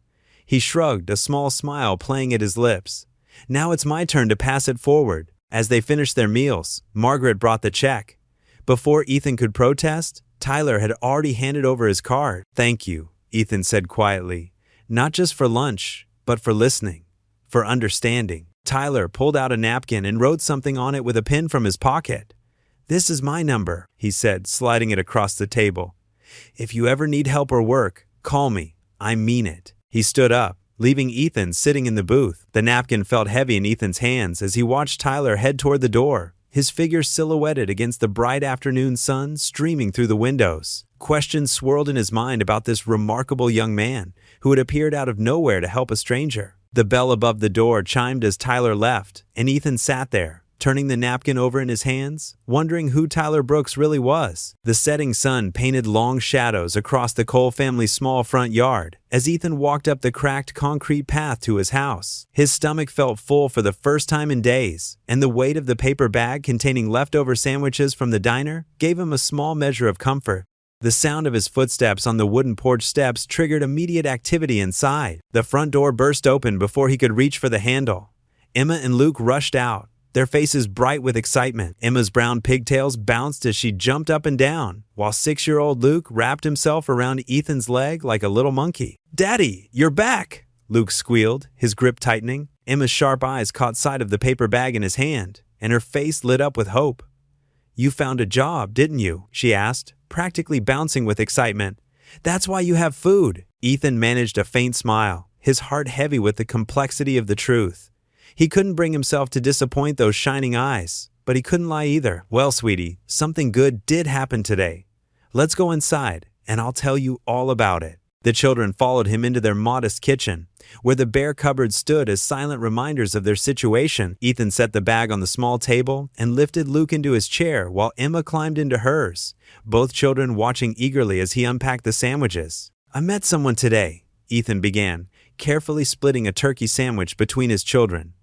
He shrugged, a small smile playing at his lips. "Now it's my turn to pass it forward." As they finished their meals, Margaret brought the check. Before Ethan could protest, Tyler had already handed over his card. "Thank you," Ethan said quietly. "Not just for lunch, but for listening, for understanding." Tyler pulled out a napkin and wrote something on it with a pen from his pocket. "This is my number," he said, sliding it across the table. "If you ever need help or work, call me. I mean it." He stood up, leaving Ethan sitting in the booth. The napkin felt heavy in Ethan's hands as he watched Tyler head toward the door, his figure silhouetted against the bright afternoon sun streaming through the windows. Questions swirled in his mind about this remarkable young man who had appeared out of nowhere to help a stranger. The bell above the door chimed as Tyler left, and Ethan sat there, turning the napkin over in his hands, wondering who Tyler Brooks really was. The setting sun painted long shadows across the Cole family's small front yard as Ethan walked up the cracked concrete path to his house. His stomach felt full for the first time in days, and the weight of the paper bag containing leftover sandwiches from the diner gave him a small measure of comfort. The sound of his footsteps on the wooden porch steps triggered immediate activity inside. The front door burst open before he could reach for the handle. Emma and Luke rushed out, their faces bright with excitement. Emma's brown pigtails bounced as she jumped up and down, while 6-year-old Luke wrapped himself around Ethan's leg like a little monkey. "Daddy, you're back!" Luke squealed, his grip tightening. Emma's sharp eyes caught sight of the paper bag in his hand, and her face lit up with hope. "You found a job, didn't you?" she asked, practically bouncing with excitement. "That's why you have food." Ethan managed a faint smile, his heart heavy with the complexity of the truth. He couldn't bring himself to disappoint those shining eyes, but he couldn't lie either. "Well, sweetie, something good did happen today. Let's go inside, and I'll tell you all about it." The children followed him into their modest kitchen, where the bare cupboards stood as silent reminders of their situation. Ethan set the bag on the small table and lifted Luke into his chair while Emma climbed into hers, both children watching eagerly as he unpacked the sandwiches. "I met someone today," Ethan began, carefully splitting a turkey sandwich between his children.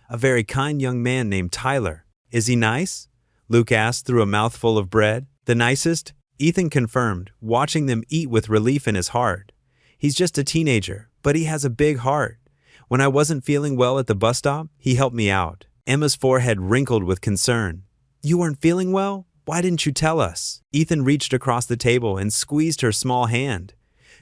"A very kind young man named Tyler. Is he nice?" Luke asked through a mouthful of bread. "The nicest?" Ethan confirmed, watching them eat with relief in his heart. "He's just a teenager, but he has a big heart. When I wasn't feeling well at the bus stop, he helped me out." Emma's forehead wrinkled with concern. "You weren't feeling well? Why didn't you tell us?" Ethan reached across the table and squeezed her small hand.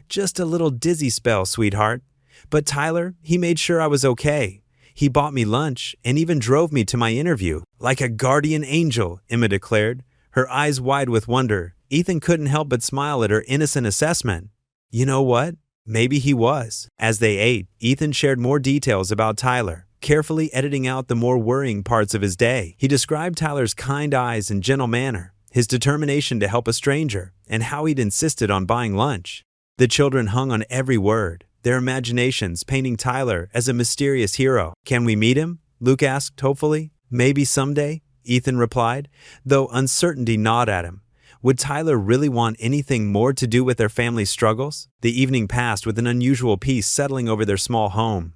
"Just a little dizzy spell, sweetheart. But Tyler, he made sure I was okay. He bought me lunch and even drove me to my interview." "Like a guardian angel," Emma declared, her eyes wide with wonder. Ethan couldn't help but smile at her innocent assessment. "You know what? Maybe he was." As they ate, Ethan shared more details about Tyler, carefully editing out the more worrying parts of his day. He described Tyler's kind eyes and gentle manner, his determination to help a stranger, and how he'd insisted on buying lunch. The children hung on every word, their imaginations painting Tyler as a mysterious hero. "Can we meet him?" Luke asked hopefully. "Maybe someday," Ethan replied, though uncertainty gnawed at him. Would Tyler really want anything more to do with their family's struggles? The evening passed with an unusual peace settling over their small home.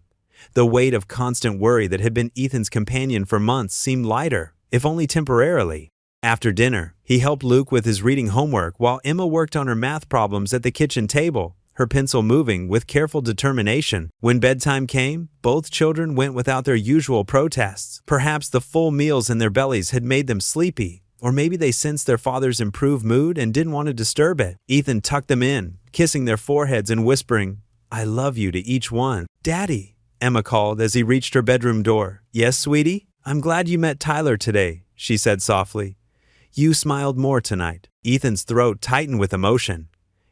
The weight of constant worry that had been Ethan's companion for months seemed lighter, if only temporarily. After dinner, he helped Luke with his reading homework while Emma worked on her math problems at the kitchen table, her pencil moving with careful determination. When bedtime came, both children went without their usual protests. Perhaps the full meals in their bellies had made them sleepy, or maybe they sensed their father's improved mood and didn't want to disturb it. Ethan tucked them in, kissing their foreheads and whispering, "I love you," to each one. "Daddy," Emma called as he reached her bedroom door. "Yes, sweetie? I'm glad you met Tyler today," she said softly. "You smiled more tonight." Ethan's throat tightened with emotion.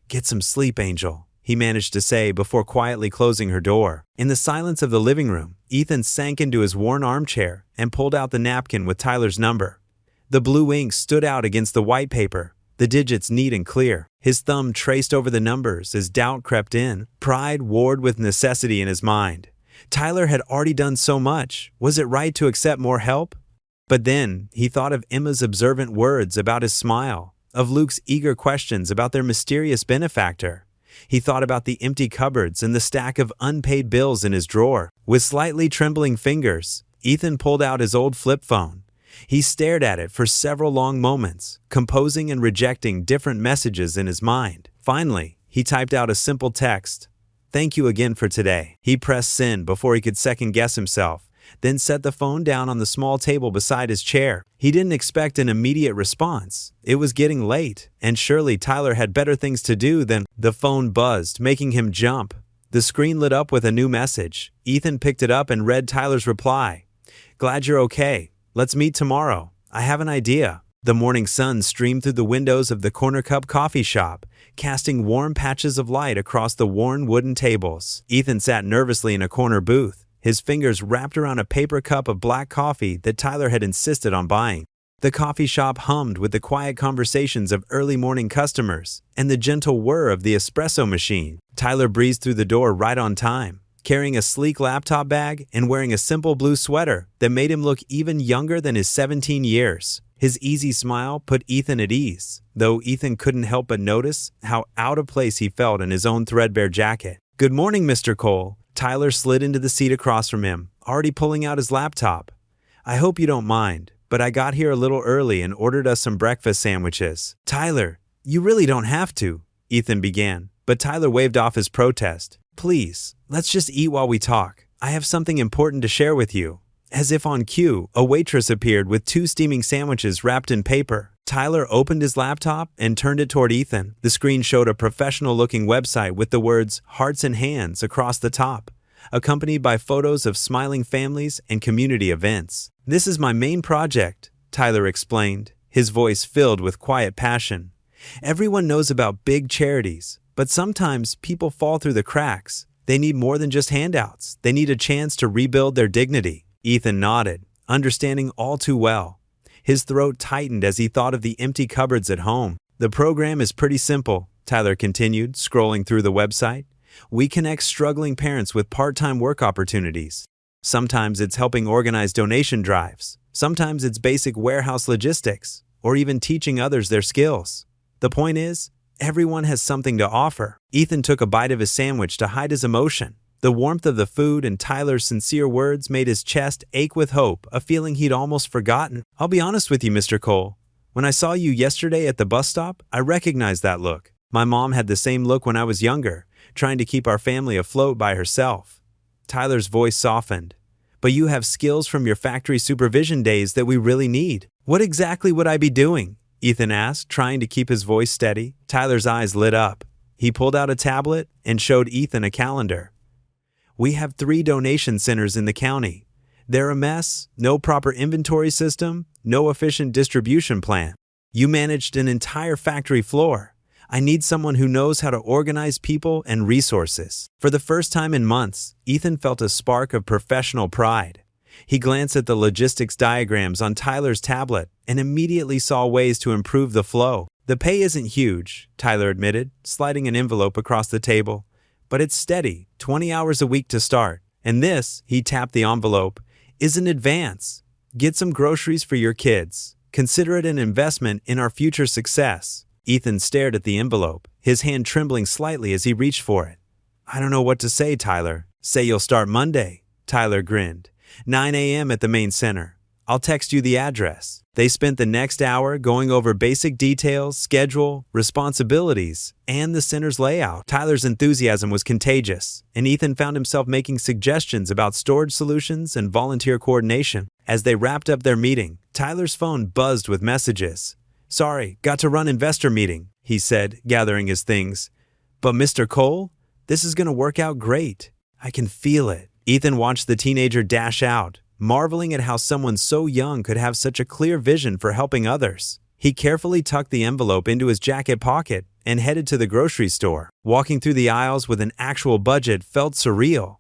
"Get some sleep, Angel," he managed to say before quietly closing her door. In the silence of the living room, Ethan sank into his worn armchair and pulled out the napkin with Tyler's number. The blue ink stood out against the white paper, the digits neat and clear. His thumb traced over the numbers as doubt crept in. Pride warred with necessity in his mind. Tyler had already done so much. Was it right to accept more help? But then he thought of Emma's observant words about his smile, of Luke's eager questions about their mysterious benefactor. He thought about the empty cupboards and the stack of unpaid bills in his drawer. With slightly trembling fingers, Ethan pulled out his old flip phone. He stared at it for several long moments, composing and rejecting different messages in his mind. Finally, he typed out a simple text. "Thank you again for today." He pressed send before he could second-guess himself, then set the phone down on the small table beside his chair. He didn't expect an immediate response. It was getting late, and surely Tyler had better things to do than... The phone buzzed, making him jump. The screen lit up with a new message. Ethan picked it up and read Tyler's reply. "Glad you're okay. Let's meet tomorrow. I have an idea." The morning sun streamed through the windows of the Corner Cup coffee shop, casting warm patches of light across the worn wooden tables. Ethan sat nervously in a corner booth, his fingers wrapped around a paper cup of black coffee that Tyler had insisted on buying. The coffee shop hummed with the quiet conversations of early morning customers and the gentle whir of the espresso machine. Tyler breezed through the door right on time, carrying a sleek laptop bag and wearing a simple blue sweater that made him look even younger than his 17 years. His easy smile put Ethan at ease, though Ethan couldn't help but notice how out of place he felt in his own threadbare jacket. "Good morning, Mr. Cole." Tyler slid into the seat across from him, already pulling out his laptop. "I hope you don't mind, but I got here a little early and ordered us some breakfast sandwiches." "Tyler, you really don't have to," Ethan began, but Tyler waved off his protest. "Please, let's just eat while we talk. I have something important to share with you." As if on cue, a waitress appeared with 2 steaming sandwiches wrapped in paper. Tyler opened his laptop and turned it toward Ethan. The screen showed a professional-looking website with the words "Hearts and Hands" across the top, accompanied by photos of smiling families and community events. "This is my main project," Tyler explained, his voice filled with quiet passion. "Everyone knows about big charities, but sometimes people fall through the cracks. They need more than just handouts. They need a chance to rebuild their dignity." Ethan nodded, understanding all too well. His throat tightened as he thought of the empty cupboards at home. "The program is pretty simple," Tyler continued, scrolling through the website. "We connect struggling parents with part-time work opportunities. Sometimes it's helping organize donation drives. Sometimes it's basic warehouse logistics, or even teaching others their skills. The point is, everyone has something to offer." Ethan took a bite of his sandwich to hide his emotion. The warmth of the food and Tyler's sincere words made his chest ache with hope, a feeling he'd almost forgotten. "I'll be honest with you, Mr. Cole. When I saw you yesterday at the bus stop, I recognized that look. My mom had the same look when I was younger, trying to keep our family afloat by herself." Tyler's voice softened. "But you have skills from your factory supervision days that we really need." "What exactly would I be doing?" Ethan asked, trying to keep his voice steady. Tyler's eyes lit up. He pulled out a tablet and showed Ethan a calendar. "We have 3 donation centers in the county. They're a mess, no proper inventory system, no efficient distribution plan. You managed an entire factory floor. I need someone who knows how to organize people and resources." For the first time in months, Ethan felt a spark of professional pride. He glanced at the logistics diagrams on Tyler's tablet and immediately saw ways to improve the flow. "The pay isn't huge," Tyler admitted, sliding an envelope across the table. "But it's steady, 20 hours a week to start. And this," he tapped the envelope, "is an advance. Get some groceries for your kids. Consider it an investment in our future success." Ethan stared at the envelope, his hand trembling slightly as he reached for it. "I don't know what to say, Tyler." "Say you'll start Monday," Tyler grinned. 9 a.m. at the main center. I'll text you the address." They spent the next hour going over basic details, schedule, responsibilities, and the center's layout. Tyler's enthusiasm was contagious, and Ethan found himself making suggestions about storage solutions and volunteer coordination. As they wrapped up their meeting, Tyler's phone buzzed with messages. "Sorry, got to run investor meeting," he said, gathering his things. "But Mr. Cole, this is going to work out great. I can feel it." Ethan watched the teenager dash out, marveling at how someone so young could have such a clear vision for helping others. He carefully tucked the envelope into his jacket pocket and headed to the grocery store. Walking through the aisles with an actual budget felt surreal.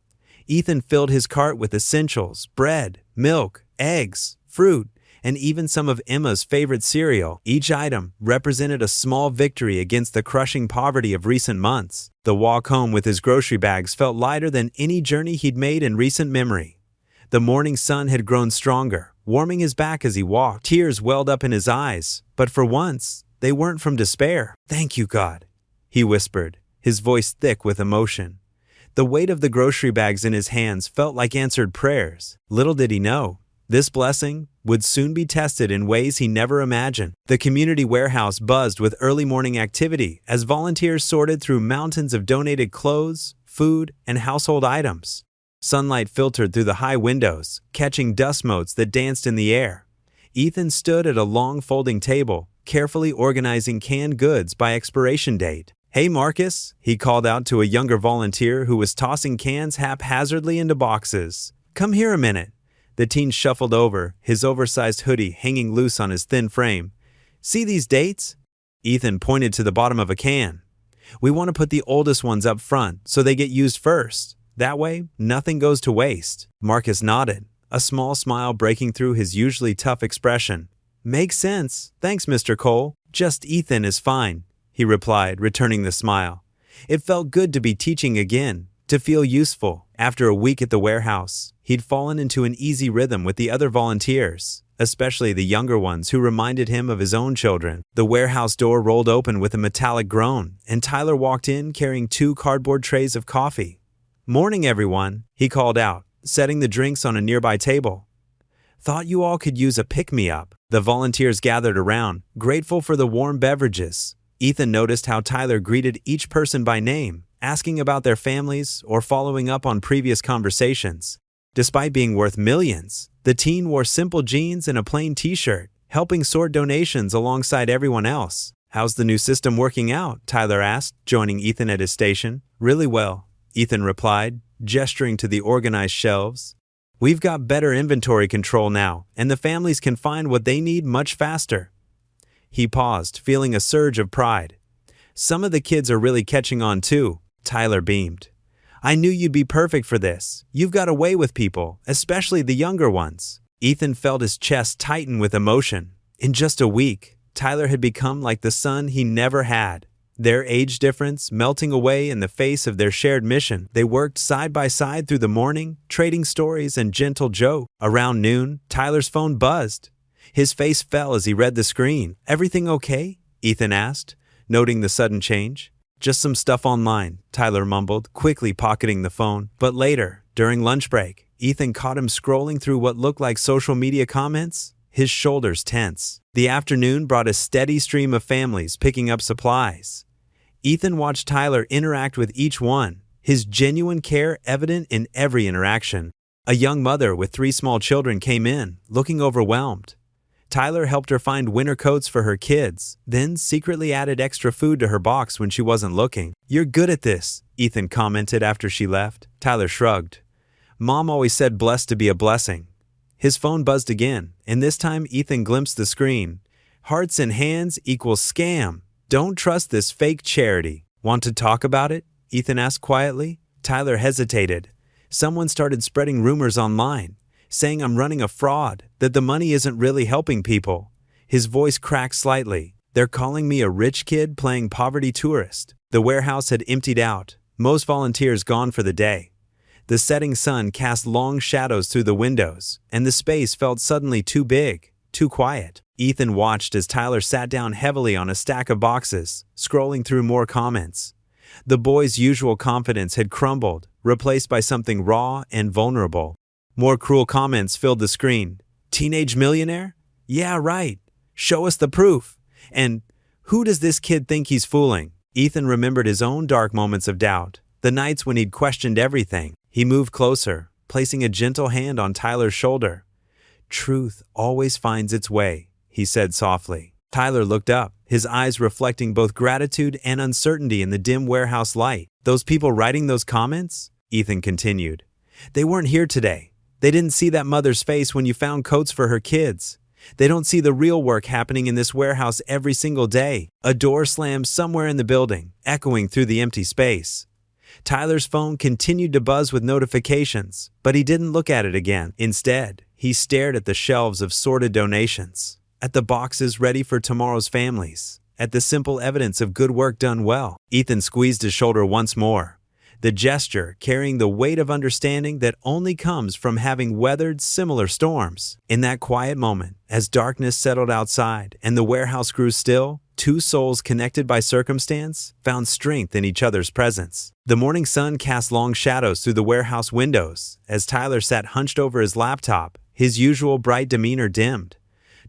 Ethan filled his cart with essentials, bread, milk, eggs, fruit, and even some of Emma's favorite cereal. Each item represented a small victory against the crushing poverty of recent months. The walk home with his grocery bags felt lighter than any journey he'd made in recent memory. The morning sun had grown stronger, warming his back as he walked. Tears welled up in his eyes, but for once, they weren't from despair. "Thank you, God," he whispered, his voice thick with emotion. The weight of the grocery bags in his hands felt like answered prayers. Little did he know, this blessing would soon be tested in ways he never imagined. The community warehouse buzzed with early morning activity as volunteers sorted through mountains of donated clothes, food, and household items. Sunlight filtered through the high windows, catching dust motes that danced in the air. Ethan stood at a long folding table, carefully organizing canned goods by expiration date. "Hey Marcus," he called out to a younger volunteer who was tossing cans haphazardly into boxes. "Come here a minute." The teen shuffled over, his oversized hoodie hanging loose on his thin frame. "See these dates?" Ethan pointed to the bottom of a can. "We want to put the oldest ones up front so they get used first. That way, nothing goes to waste." Marcus nodded, a small smile breaking through his usually tough expression. "Makes sense. Thanks, Mr. Cole. Just Ethan is fine," he replied, returning the smile. It felt good to be teaching again, to feel useful. After a week at the warehouse, he'd fallen into an easy rhythm with the other volunteers, especially the younger ones who reminded him of his own children. The warehouse door rolled open with a metallic groan, and Tyler walked in carrying 2 cardboard trays of coffee. "Morning, everyone," he called out, setting the drinks on a nearby table. "Thought you all could use a pick-me-up." The volunteers gathered around, grateful for the warm beverages. Ethan noticed how Tyler greeted each person by name, asking about their families or following up on previous conversations. Despite being worth millions, the teen wore simple jeans and a plain t-shirt, helping sort donations alongside everyone else. "How's the new system working out?" Tyler asked, joining Ethan at his station. "Really well," Ethan replied, gesturing to the organized shelves. "We've got better inventory control now, and the families can find what they need much faster." He paused, feeling a surge of pride. "Some of the kids are really catching on too," Tyler beamed. "I knew you'd be perfect for this. You've got a way with people, especially the younger ones." Ethan felt his chest tighten with emotion. In just a week, Tyler had become like the son he never had. Their age difference melting away in the face of their shared mission. They worked side by side through the morning, trading stories and gentle jokes. Around noon, Tyler's phone buzzed. His face fell as he read the screen. "Everything okay?" Ethan asked, noting the sudden change. "Just some stuff online," Tyler mumbled, quickly pocketing the phone. But later, during lunch break, Ethan caught him scrolling through what looked like social media comments, his shoulders tense. The afternoon brought a steady stream of families picking up supplies. Ethan watched Tyler interact with each one, his genuine care evident in every interaction. A young mother with 3 small children came in, looking overwhelmed. Tyler helped her find winter coats for her kids, then secretly added extra food to her box when she wasn't looking. "You're good at this," Ethan commented after she left. Tyler shrugged. "Mom always said blessed to be a blessing." His phone buzzed again, and this time Ethan glimpsed the screen. "Hearts and hands equals scam. Don't trust this fake charity." "Want to talk about it?" Ethan asked quietly. Tyler hesitated. Someone started spreading rumors online, saying I'm running a fraud, that the money isn't really helping people. His voice cracked slightly. "They're calling me a rich kid playing poverty tourist." The warehouse had emptied out, most volunteers gone for the day. The setting sun cast long shadows through the windows, and the space felt suddenly too big, too quiet. Ethan watched as Tyler sat down heavily on a stack of boxes, scrolling through more comments. The boy's usual confidence had crumbled, replaced by something raw and vulnerable. More cruel comments filled the screen. "Teenage millionaire? Yeah, right. Show us the proof." And "Who does this kid think he's fooling?" Ethan remembered his own dark moments of doubt, the nights when he'd questioned everything. He moved closer, placing a gentle hand on Tyler's shoulder. "Truth always finds its way," he said softly. Tyler looked up, his eyes reflecting both gratitude and uncertainty in the dim warehouse light. "Those people writing those comments?" Ethan continued. "They weren't here today. They didn't see that mother's face when you found coats for her kids. They don't see the real work happening in this warehouse every single day." A door slammed somewhere in the building, echoing through the empty space. Tyler's phone continued to buzz with notifications, but he didn't look at it again. Instead, he stared at the shelves of sorted donations, at the boxes ready for tomorrow's families, at the simple evidence of good work done well. Ethan squeezed his shoulder once more, the gesture carrying the weight of understanding that only comes from having weathered similar storms. In that quiet moment, as darkness settled outside and the warehouse grew still, 2 souls connected by circumstance found strength in each other's presence. The morning sun cast long shadows through the warehouse windows as Tyler sat hunched over his laptop, his usual bright demeanor dimmed.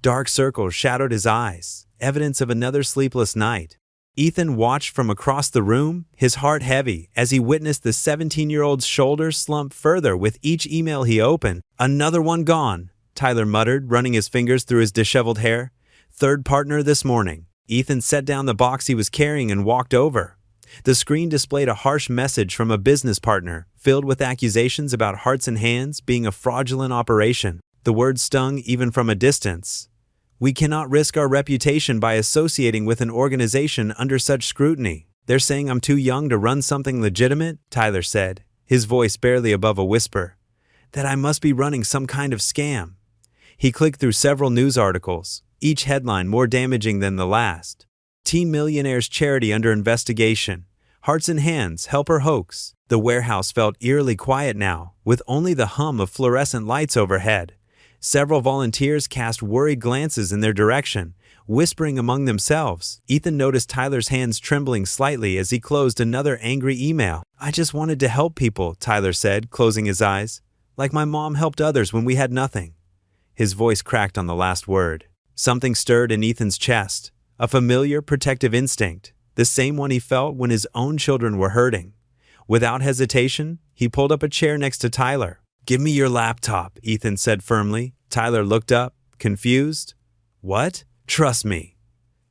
Dark circles shadowed his eyes, evidence of another sleepless night. Ethan watched from across the room, his heart heavy, as he witnessed the 17-year-old's shoulders slump further with each email he opened. "Another one gone," Tyler muttered, running his fingers through his disheveled hair. "Third partner this morning." Ethan set down the box he was carrying and walked over. The screen displayed a harsh message from a business partner, filled with accusations about Hearts and Hands being a fraudulent operation. The words stung even from a distance. "We cannot risk our reputation by associating with an organization under such scrutiny. They're saying I'm too young to run something legitimate," Tyler said, his voice barely above a whisper. "That I must be running some kind of scam." He clicked through several news articles, each headline more damaging than the last. "Teen Millionaire's charity under investigation. Hearts and Hands helper hoax." The warehouse felt eerily quiet now, with only the hum of fluorescent lights overhead. Several volunteers cast worried glances in their direction, whispering among themselves. Ethan noticed Tyler's hands trembling slightly as he closed another angry email. "I just wanted to help people," Tyler said, closing his eyes. "Like my mom helped others when we had nothing." His voice cracked on the last word. Something stirred in Ethan's chest. A familiar, protective instinct. The same one he felt when his own children were hurting. Without hesitation, he pulled up a chair next to Tyler. "Give me your laptop," Ethan said firmly. Tyler looked up, confused. "What?" "Trust me."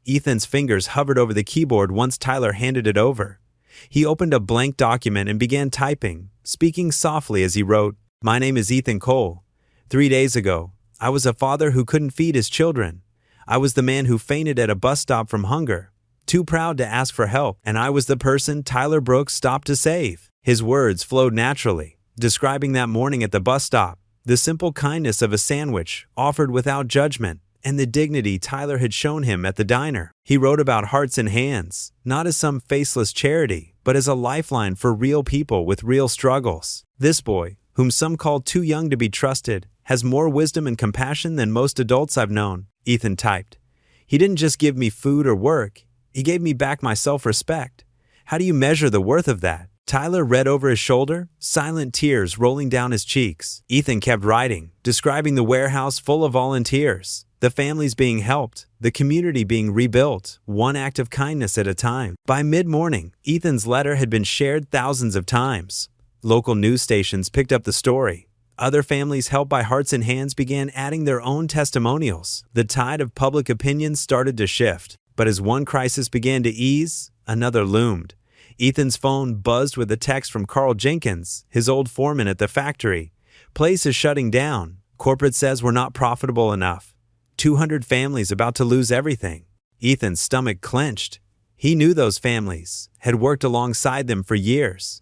Ethan's fingers hovered over the keyboard once Tyler handed it over. He opened a blank document and began typing, speaking softly as he wrote, "My name is Ethan Cole. 3 days ago, I was a father who couldn't feed his children. I was the man who fainted at a bus stop from hunger, too proud to ask for help, and I was the person Tyler Brooks stopped to save." His words flowed naturally, describing that morning at the bus stop, the simple kindness of a sandwich offered without judgment, and the dignity Tyler had shown him at the diner. He wrote about Hearts and Hands, not as some faceless charity, but as a lifeline for real people with real struggles. "This boy, whom some call too young to be trusted, has more wisdom and compassion than most adults I've known," Ethan typed. "He didn't just give me food or work, he gave me back my self-respect. How do you measure the worth of that?" Tyler read over his shoulder, silent tears rolling down his cheeks. Ethan kept writing, describing the warehouse full of volunteers, the families being helped, the community being rebuilt, one act of kindness at a time. By mid-morning, Ethan's letter had been shared thousands of times. Local news stations picked up the story. Other families helped by Hearts and Hands began adding their own testimonials. The tide of public opinion started to shift, but as one crisis began to ease, another loomed. Ethan's phone buzzed with a text from Carl Jenkins, his old foreman at the factory. "Place is shutting down. Corporate says we're not profitable enough. 200 families about to lose everything." Ethan's stomach clenched. He knew those families, had worked alongside them for years.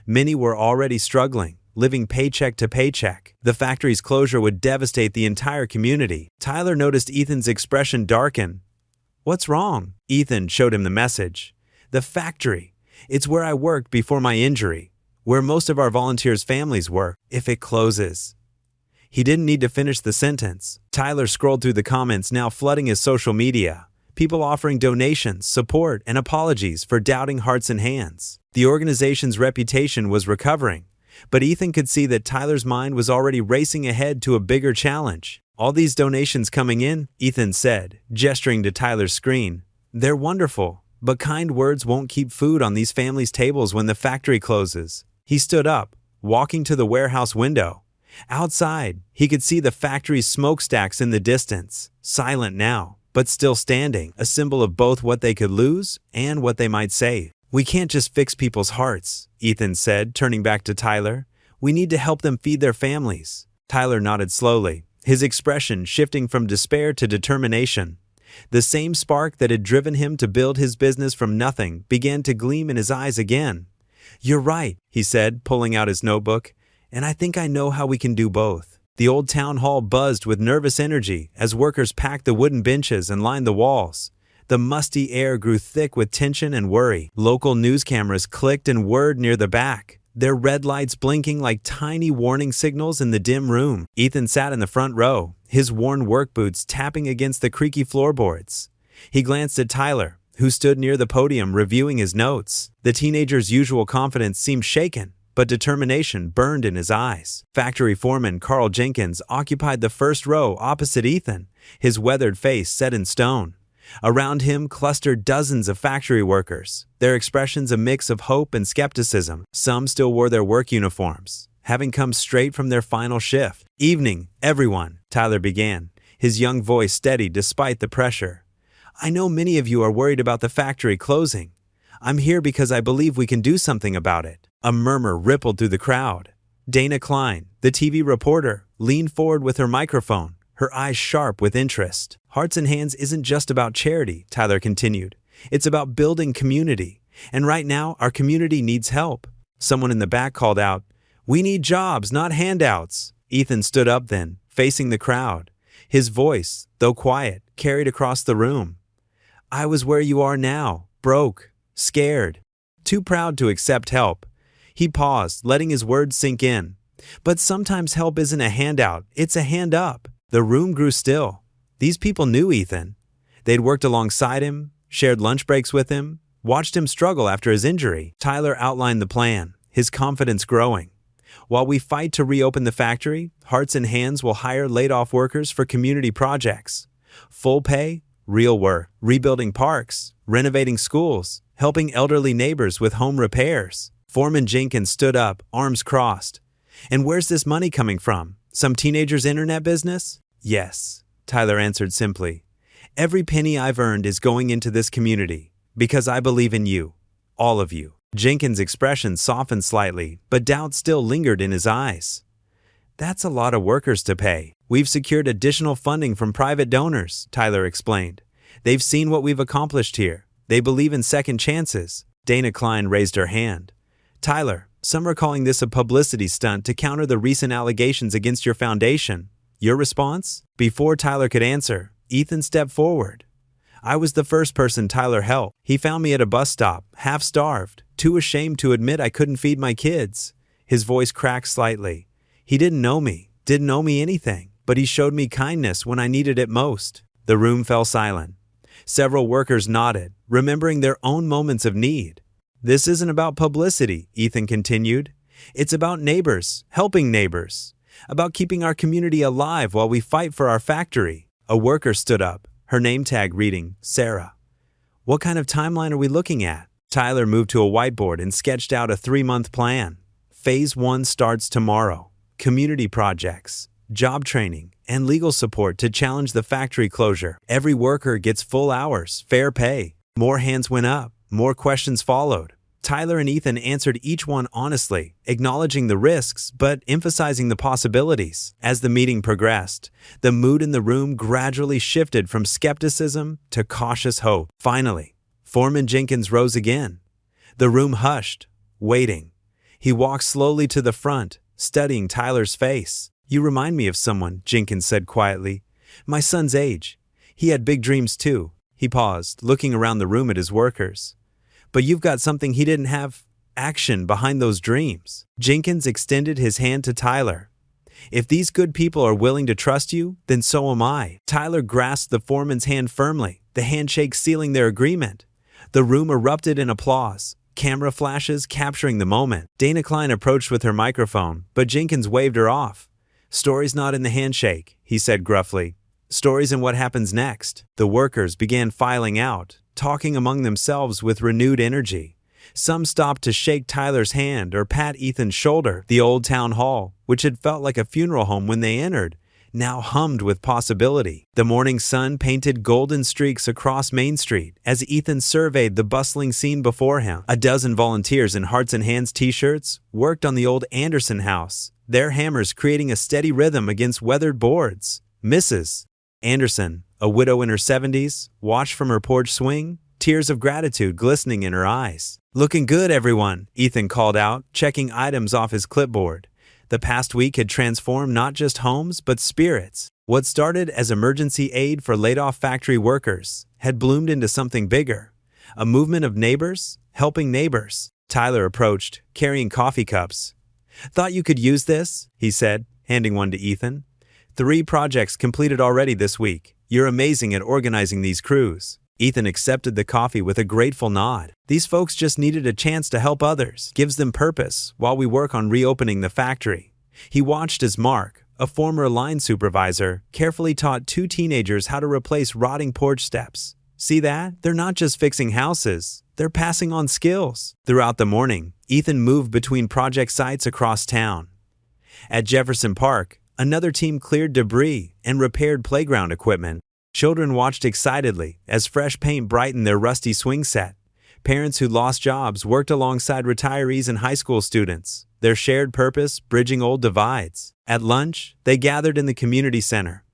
Many were already struggling, living paycheck to paycheck. The factory's closure would devastate the entire community. Tyler noticed Ethan's expression darken. "What's wrong?" Ethan showed him the message. "The factory. It's where I worked before my injury, where most of our volunteers' families work. If it closes." He didn't need to finish the sentence. Tyler scrolled through the comments now flooding his social media. People offering donations, support, and apologies for doubting Hearts and Hands. The organization's reputation was recovering, but Ethan could see that Tyler's mind was already racing ahead to a bigger challenge. "All these donations coming in," Ethan said, gesturing to Tyler's screen. "They're wonderful, but kind words won't keep food on these families' tables when the factory closes." He stood up, walking to the warehouse window. Outside, he could see the factory's smokestacks in the distance, silent now, but still standing, a symbol of both what they could lose and what they might save. "We can't just fix people's hearts," Ethan said, turning back to Tyler. "We need to help them feed their families." Tyler nodded slowly, his expression shifting from despair to determination. The same spark that had driven him to build his business from nothing began to gleam in his eyes again. "You're right," he said, pulling out his notebook, "and I think I know how we can do both." The old town hall buzzed with nervous energy as workers packed the wooden benches and lined the walls. The musty air grew thick with tension and worry. Local news cameras clicked and whirred near the back, their red lights blinking like tiny warning signals in the dim room. Ethan sat in the front row, his worn work boots tapping against the creaky floorboards. He glanced at Tyler, who stood near the podium reviewing his notes. The teenager's usual confidence seemed shaken, but determination burned in his eyes. Factory foreman Carl Jenkins occupied the first row opposite Ethan, his weathered face set in stone. Around him clustered dozens of factory workers, their expressions a mix of hope and skepticism. Some still wore their work uniforms, having come straight from their final shift. "Evening, everyone," Tyler began, his young voice steady despite the pressure. "I know many of you are worried about the factory closing. I'm here because I believe we can do something about it." A murmur rippled through the crowd. Dana Klein, the TV reporter, leaned forward with her microphone, her eyes sharp with interest. "Hearts and Hands isn't just about charity," Tyler continued. "It's about building community. And right now, our community needs help." Someone in the back called out, "We need jobs, not handouts." Ethan stood up then, facing the crowd. His voice, though quiet, carried across the room. "I was where you are now, broke, scared, too proud to accept help. He paused, letting his words sink in. But sometimes help isn't a handout, it's a hand up. The room grew still. These people knew Ethan. They'd worked alongside him, shared lunch breaks with him, watched him struggle after his injury. Tyler outlined the plan, his confidence growing. While we fight to reopen the factory, Hearts and Hands will hire laid-off workers for community projects. Full pay, real work, rebuilding parks, renovating schools, helping elderly neighbors with home repairs. Foreman Jenkins stood up, arms crossed. And where's this money coming from? Some teenager's internet business? Yes, Tyler answered simply. Every penny I've earned is going into this community, because I believe in you, all of you. Jenkins' expression softened slightly, but doubt still lingered in his eyes. That's a lot of workers to pay. We've secured additional funding from private donors, Tyler explained. They've seen what we've accomplished here. They believe in second chances. Dana Klein raised her hand. Tyler, some are calling this a publicity stunt to counter the recent allegations against your foundation. Your response? Before Tyler could answer, Ethan stepped forward. I was the first person Tyler helped. He found me at a bus stop, half-starved, too ashamed to admit I couldn't feed my kids. His voice cracked slightly. He didn't know me anything, but he showed me kindness when I needed it most. The room fell silent. Several workers nodded, remembering their own moments of need. This isn't about publicity, Ethan continued. It's about neighbors, helping neighbors, about keeping our community alive while we fight for our factory. A worker stood up, her name tag reading, Sarah. What kind of timeline are we looking at? Tyler moved to a whiteboard and sketched out a 3-month plan. Phase 1 starts tomorrow. Community projects, job training, and legal support to challenge the factory closure. Every worker gets full hours, fair pay. More hands went up, more questions followed. Tyler and Ethan answered each one honestly, acknowledging the risks but emphasizing the possibilities. As the meeting progressed, the mood in the room gradually shifted from skepticism to cautious hope. Finally, Foreman Jenkins rose again. The room hushed, waiting. He walked slowly to the front, studying Tyler's face. You remind me of someone, Jenkins said quietly. My son's age. He had big dreams too. He paused, looking around the room at his workers. But you've got something he didn't have. Action behind those dreams. Jenkins extended his hand to Tyler. If these good people are willing to trust you, then so am I. Tyler grasped the foreman's hand firmly, the handshake sealing their agreement. The room erupted in applause, camera flashes capturing the moment. Dana Klein approached with her microphone, but Jenkins waved her off. Story's not in the handshake, he said gruffly. Story's in what happens next. The workers began filing out, talking among themselves with renewed energy. Some stopped to shake Tyler's hand or pat Ethan's shoulder. The old town hall, which had felt like a funeral home when they entered, now hummed with possibility. The morning sun painted golden streaks across Main Street as Ethan surveyed the bustling scene before him. A dozen volunteers in Hearts and Hands t-shirts worked on the old Anderson house, their hammers creating a steady rhythm against weathered boards. Mrs. Anderson, a widow in her 70s, watched from her porch swing, tears of gratitude glistening in her eyes. Looking good, everyone, Ethan called out, checking items off his clipboard. The past week had transformed not just homes, but spirits. What started as emergency aid for laid-off factory workers had bloomed into something bigger. A movement of neighbors, helping neighbors. Tyler approached, carrying coffee cups. Thought you could use this, he said, handing one to Ethan. 3 projects completed already this week. You're amazing at organizing these crews. Ethan accepted the coffee with a grateful nod. These folks just needed a chance to help others. Gives them purpose while we work on reopening the factory. He watched as Mark, a former line supervisor, carefully taught 2 teenagers how to replace rotting porch steps. See that? They're not just fixing houses. They're passing on skills. Throughout the morning, Ethan moved between project sites across town. At Jefferson Park, another team cleared debris and repaired playground equipment. Children watched excitedly as fresh paint brightened their rusty swing set. Parents who lost jobs worked alongside retirees and high school students, their shared purpose bridging old divides. At lunch, they gathered in the community center.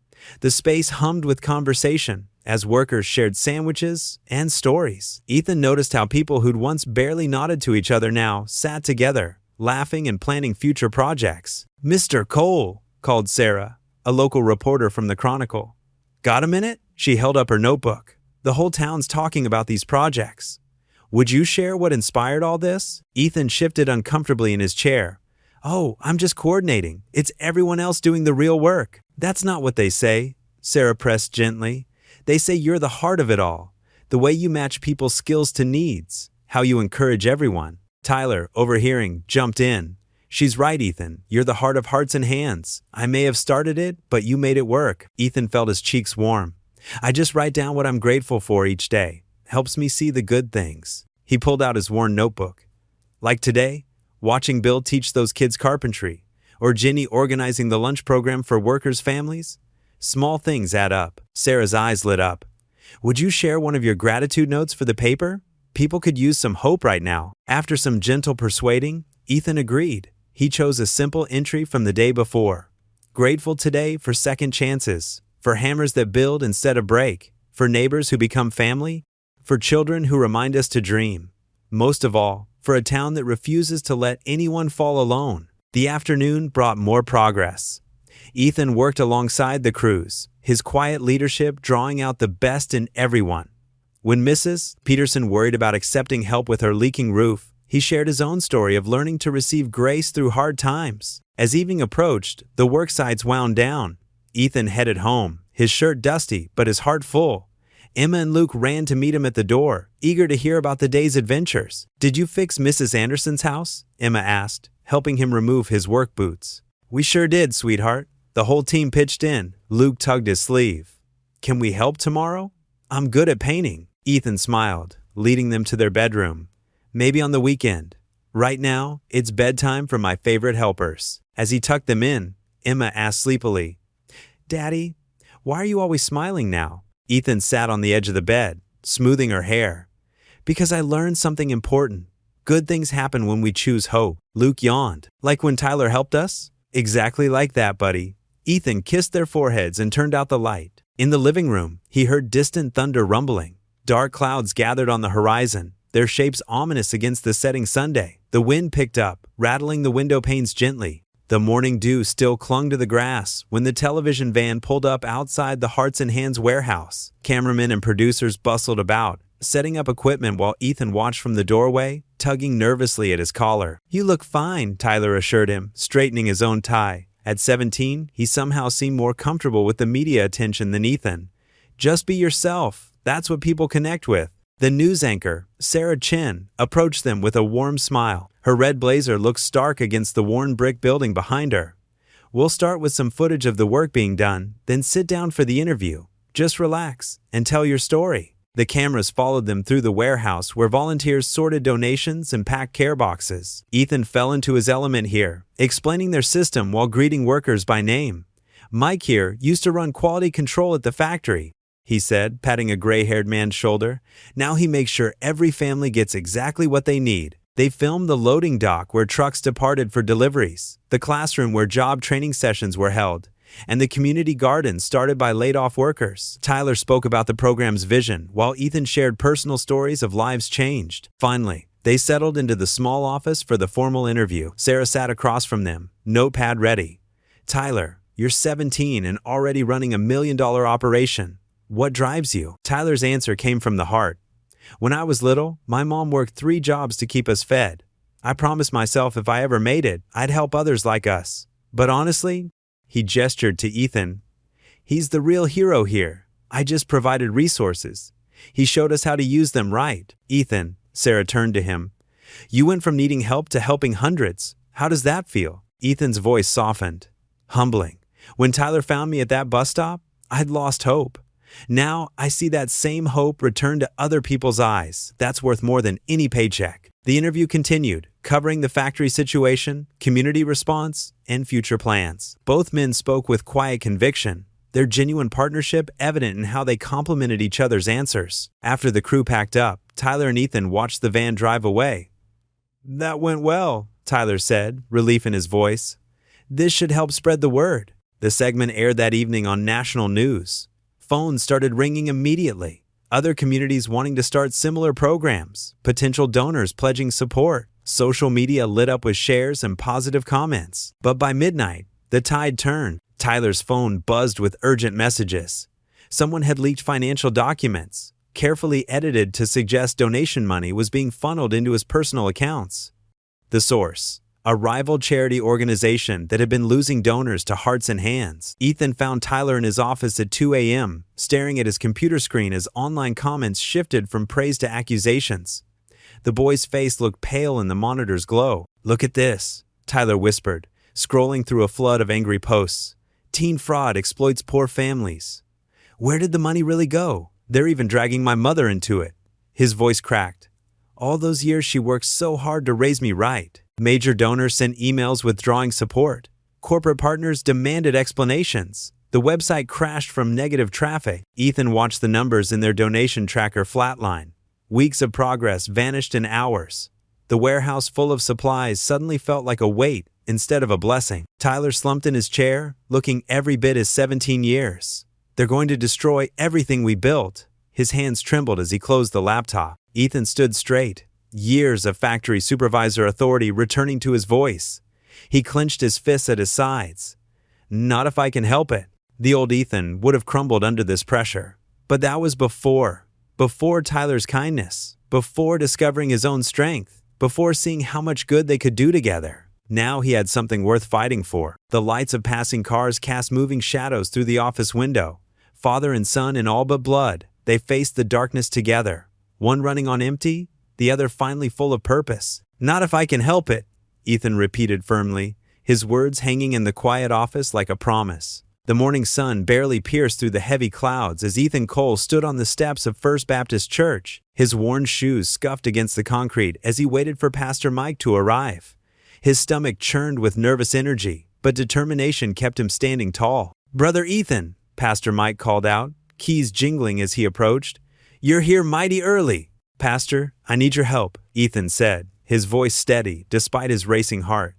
The space hummed with conversation as workers shared sandwiches and stories. Ethan noticed how people who'd once barely nodded to each other now sat together, laughing and planning future projects. Mr. Cole, called Sarah, a local reporter from the Chronicle. Got a minute? She held up her notebook. The whole town's talking about these projects. Would you share what inspired all this? Ethan shifted uncomfortably in his chair. Oh, I'm just coordinating. It's everyone else doing the real work. That's not what they say, Sarah pressed gently. They say you're the heart of it all. The way you match people's skills to needs. How you encourage everyone. Tyler, overhearing, jumped in. She's right, Ethan. You're the heart of hearts and hands. I may have started it, but you made it work. Ethan felt his cheeks warm. I just write down what I'm grateful for each day. Helps me see the good things. He pulled out his worn notebook. Like today, watching Bill teach those kids carpentry, or Jenny organizing the lunch program for workers' families. Small things add up. Sarah's eyes lit up. Would you share one of your gratitude notes for the paper? People could use some hope right now. After some gentle persuading, Ethan agreed. He chose a simple entry from the day before. Grateful today for second chances, for hammers that build instead of break, for neighbors who become family, for children who remind us to dream. Most of all, for a town that refuses to let anyone fall alone. The afternoon brought more progress. Ethan worked alongside the crews, his quiet leadership drawing out the best in everyone. When Mrs. Peterson worried about accepting help with her leaking roof, he shared his own story of learning to receive grace through hard times. As evening approached, the work sites wound down. Ethan headed home, his shirt dusty but his heart full. Emma and Luke ran to meet him at the door, eager to hear about the day's adventures. Did you fix Mrs. Anderson's house? Emma asked, helping him remove his work boots. We sure did, sweetheart. The whole team pitched in. Luke tugged his sleeve. Can we help tomorrow? I'm good at painting. Ethan smiled, leading them to their bedroom. Maybe on the weekend. Right now, it's bedtime for my favorite helpers. As he tucked them in, Emma asked sleepily, Daddy, why are you always smiling now? Ethan sat on the edge of the bed, smoothing her hair. Because I learned something important. Good things happen when we choose hope. Luke yawned. Like when Tyler helped us? Exactly like that, buddy. Ethan kissed their foreheads and turned out the light. In the living room, he heard distant thunder rumbling. Dark clouds gathered on the horizon, their shapes ominous against the setting Sunday. The wind picked up, rattling the window panes gently. The morning dew still clung to the grass when the television van pulled up outside the Hearts and Hands warehouse. Cameramen and producers bustled about, setting up equipment while Ethan watched from the doorway, tugging nervously at his collar. You look fine, Tyler assured him, straightening his own tie. At 17, he somehow seemed more comfortable with the media attention than Ethan. Just be yourself. That's what people connect with. The news anchor, Sarah Chin, approached them with a warm smile. Her red blazer looked stark against the worn brick building behind her. We'll start with some footage of the work being done, then sit down for the interview. Just relax and tell your story. The cameras followed them through the warehouse where volunteers sorted donations and packed care boxes. Ethan fell into his element here, explaining their system while greeting workers by name. Mike here used to run quality control at the factory, he said, patting a gray-haired man's shoulder. Now he makes sure every family gets exactly what they need. They filmed the loading dock where trucks departed for deliveries, the classroom where job training sessions were held, and the community garden started by laid-off workers. Tyler spoke about the program's vision, while Ethan shared personal stories of lives changed. Finally, they settled into the small office for the formal interview. Sarah sat across from them, notepad ready. Tyler, you're 17 and already running $1 million operation. What drives you? Tyler's answer came from the heart. When I was little, my mom worked 3 jobs to keep us fed. I promised myself if I ever made it, I'd help others like us. But honestly, he gestured to Ethan. He's the real hero here. I just provided resources. He showed us how to use them right. Ethan, Sarah turned to him. You went from needing help to helping hundreds. How does that feel? Ethan's voice softened. Humbling. When Tyler found me at that bus stop, I'd lost hope. Now I see that same hope return to other people's eyes. That's worth more than any paycheck. The interview continued, covering the factory situation, community response, and future plans. Both men spoke with quiet conviction, their genuine partnership evident in how they complemented each other's answers. After the crew packed up, Tyler and Ethan watched the van drive away. That went well, Tyler said, relief in his voice. This should help spread the word. The segment aired that evening on national news. Phones started ringing immediately. Other communities wanting to start similar programs, potential donors pledging support. Social media lit up with shares and positive comments. But by midnight, the tide turned. Tyler's phone buzzed with urgent messages. Someone had leaked financial documents. carefully edited to suggest donation money was being funneled into his personal accounts. The source: a rival charity organization that had been losing donors to Hearts and Hands. Ethan found Tyler in his office at 2 a.m., staring at his computer screen as online comments shifted from praise to accusations. The boy's face looked pale in the monitor's glow. "Look at this," Tyler whispered, scrolling through a flood of angry posts. "Teen fraud exploits poor families. Where did the money really go? They're even dragging my mother into it." His voice cracked. "All those years she worked so hard to raise me right." Major donors sent emails withdrawing support. Corporate partners demanded explanations. The website crashed from negative traffic. Ethan watched the numbers in their donation tracker flatline. Weeks of progress vanished in hours. The warehouse full of supplies suddenly felt like a weight instead of a blessing. Tyler slumped in his chair, looking every bit his 17 years. "They're going to destroy everything we built." His hands trembled as he closed the laptop. Ethan stood straight, years of factory supervisor authority returning to his voice. He clenched his fists at his sides. "Not if I can help it." The old Ethan would have crumbled under this pressure. But that was before Tyler's kindness, before discovering his own strength, before seeing how much good they could do together. Now he had something worth fighting for. The lights of passing cars cast moving shadows through the office window. Father and son in all but blood, they faced the darkness together. One running on empty, the other finally full of purpose. "Not if I can help it," Ethan repeated firmly, his words hanging in the quiet office like a promise. The morning sun barely pierced through the heavy clouds as Ethan Cole stood on the steps of First Baptist Church. His worn shoes scuffed against the concrete as he waited for Pastor Mike to arrive. His stomach churned with nervous energy, but determination kept him standing tall. "Brother Ethan," Pastor Mike called out, keys jingling as he approached. "You're here mighty early." "Pastor, I need your help," Ethan said, his voice steady despite his racing heart.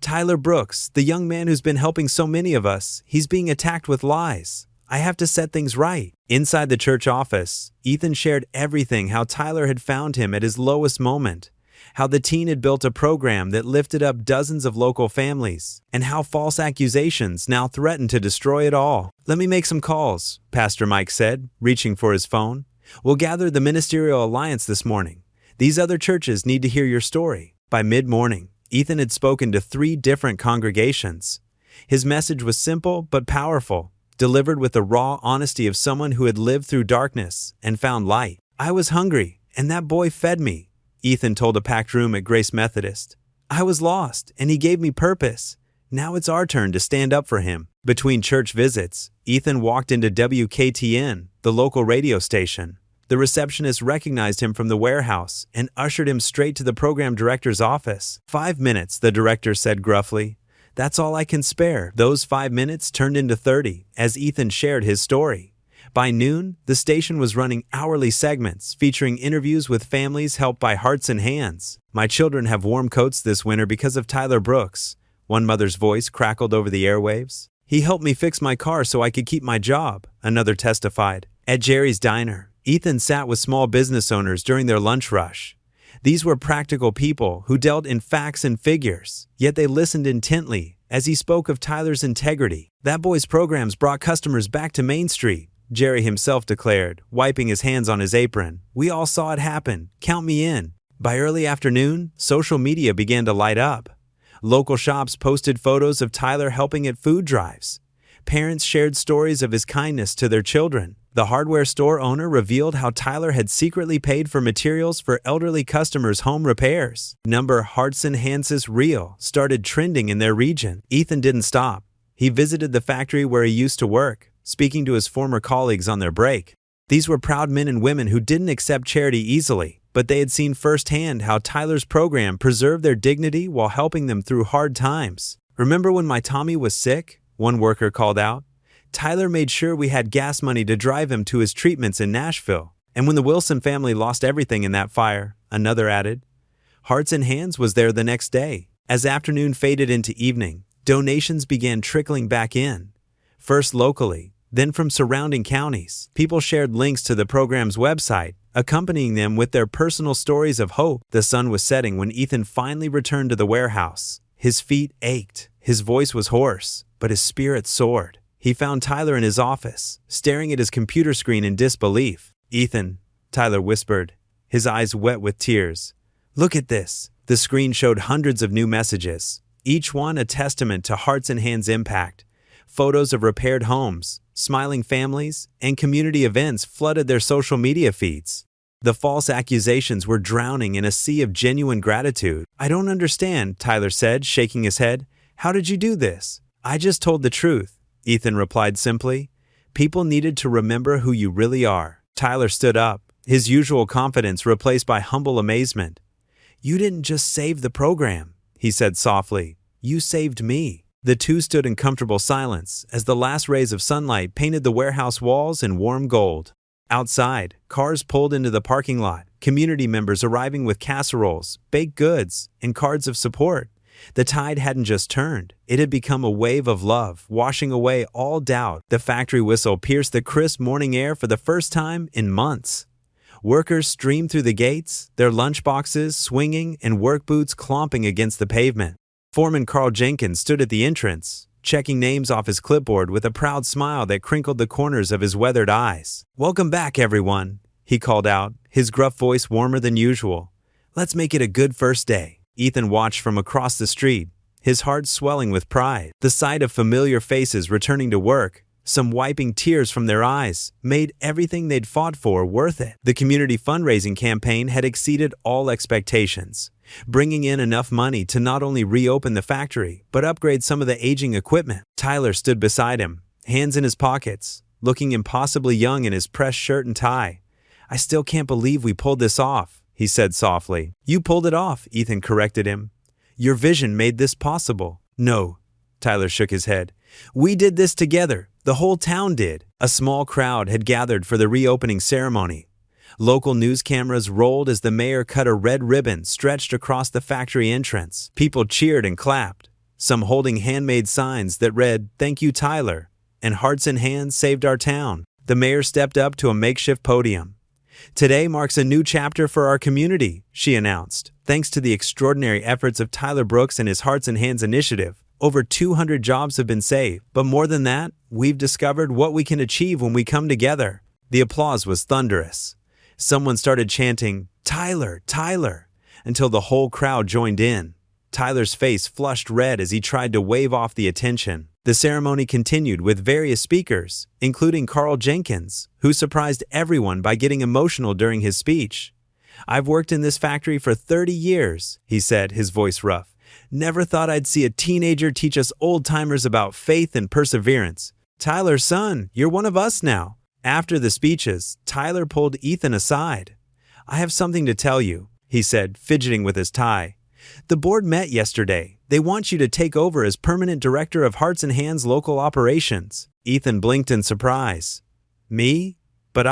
"Tyler Brooks, the young man who's been helping so many of us, he's being attacked with lies. I have to set things right." Inside the church office, Ethan shared everything: how Tyler had found him at his lowest moment, how the teen had built a program that lifted up dozens of local families, and how false accusations now threatened to destroy it all. "Let me make some calls," Pastor Mike said, reaching for his phone. "We'll gather the Ministerial Alliance this morning. These other churches need to hear your story." By mid-morning, Ethan had spoken to 3 different congregations. His message was simple but powerful, delivered with the raw honesty of someone who had lived through darkness and found light. "I was hungry, and that boy fed me," Ethan told a packed room at Grace Methodist. "I was lost, and he gave me purpose. Now it's our turn to stand up for him." Between church visits, Ethan walked into WKTN, the local radio station. The receptionist recognized him from the warehouse and ushered him straight to the program director's office. "5 minutes, the director said gruffly. "That's all I can spare." Those 5 minutes turned into 30 as Ethan shared his story. By noon, the station was running hourly segments featuring interviews with families helped by Hearts and Hands. "My children have warm coats this winter because of Tyler Brooks," one mother's voice crackled over the airwaves. "He helped me fix my car so I could keep my job," another testified. At Jerry's Diner, Ethan sat with small business owners during their lunch rush. These were practical people who dealt in facts and figures, yet they listened intently as he spoke of Tyler's integrity. "That boy's programs brought customers back to Main Street," Jerry himself declared, wiping his hands on his apron. "We all saw it happen. Count me in." By early afternoon, social media began to light up. Local shops posted photos of Tyler helping at food drives. Parents shared stories of his kindness to their children. The hardware store owner revealed how Tyler had secretly paid for materials for elderly customers' home repairs. Number Hearts and Hands' reel started trending in their region. Ethan didn't stop. He visited the factory where he used to work, speaking to his former colleagues on their break. These were proud men and women who didn't accept charity easily, but they had seen firsthand how Tyler's program preserved their dignity while helping them through hard times. "Remember when my Tommy was sick?" one worker called out. "Tyler made sure we had gas money to drive him to his treatments in Nashville. And when the Wilson family lost everything in that fire," another added. Hearts and Hands was there the next day. As afternoon faded into evening, donations began trickling back in. First locally, then from surrounding counties. People shared links to the program's website, accompanying them with their personal stories of hope. The sun was setting when Ethan finally returned to the warehouse. His feet ached, his voice was hoarse, but his spirit soared. He found Tyler in his office, staring at his computer screen in disbelief. "Ethan," Tyler whispered, his eyes wet with tears. "Look at this." The screen showed hundreds of new messages, each one a testament to Hearts and Hands' impact. Photos of repaired homes, smiling families, and community events flooded their social media feeds. The false accusations were drowning in a sea of genuine gratitude. "I don't understand," Tyler said, shaking his head. "How did you do this?" "I just told the truth," Ethan replied simply. "People needed to remember who you really are." Tyler stood up, his usual confidence replaced by humble amazement. "You didn't just save the program," he said softly. "You saved me." The two stood in comfortable silence as the last rays of sunlight painted the warehouse walls in warm gold. Outside, cars pulled into the parking lot, community members arriving with casseroles, baked goods, and cards of support. The tide hadn't just turned. It had become a wave of love, washing away all doubt. The factory whistle pierced the crisp morning air for the first time in months. Workers streamed through the gates, their lunchboxes swinging and work boots clomping against the pavement. Foreman Carl Jenkins stood at the entrance, checking names off his clipboard with a proud smile that crinkled the corners of his weathered eyes. "Welcome back, everyone," he called out, his gruff voice warmer than usual. "Let's make it a good first day." Ethan watched from across the street, his heart swelling with pride. The sight of familiar faces returning to work, some wiping tears from their eyes, made everything they'd fought for worth it. The community fundraising campaign had exceeded all expectations, bringing in enough money to not only reopen the factory, but upgrade some of the aging equipment. Tyler stood beside him, hands in his pockets, looking impossibly young in his pressed shirt and tie. "I still can't believe we pulled this off," he said softly. "You pulled it off," Ethan corrected him. "Your vision made this possible." "No," Tyler shook his head. "We did this together. The whole town did." A small crowd had gathered for the reopening ceremony. Local news cameras rolled as the mayor cut a red ribbon stretched across the factory entrance. People cheered and clapped, some holding handmade signs that read, "Thank you, Tyler," and "Hearts and Hands saved our town." The mayor stepped up to a makeshift podium. "Today marks a new chapter for our community," she announced. "Thanks to the extraordinary efforts of Tyler Brooks and his Hearts and Hands initiative, over 200 jobs have been saved. But more than that, we've discovered what we can achieve when we come together." The applause was thunderous. Someone started chanting, "Tyler, Tyler," until the whole crowd joined in. Tyler's face flushed red as he tried to wave off the attention. The ceremony continued with various speakers, including Carl Jenkins, who surprised everyone by getting emotional during his speech. "I've worked in this factory for 30 years, he said, his voice rough. "Never thought I'd see a teenager teach us old-timers about faith and perseverance. Tyler, son, you're one of us now." After the speeches, Tyler pulled Ethan aside. "I have something to tell you," he said, fidgeting with his tie. "The board met yesterday. They want you to take over as permanent director of Hearts and Hands local operations." Ethan blinked in surprise. "Me? But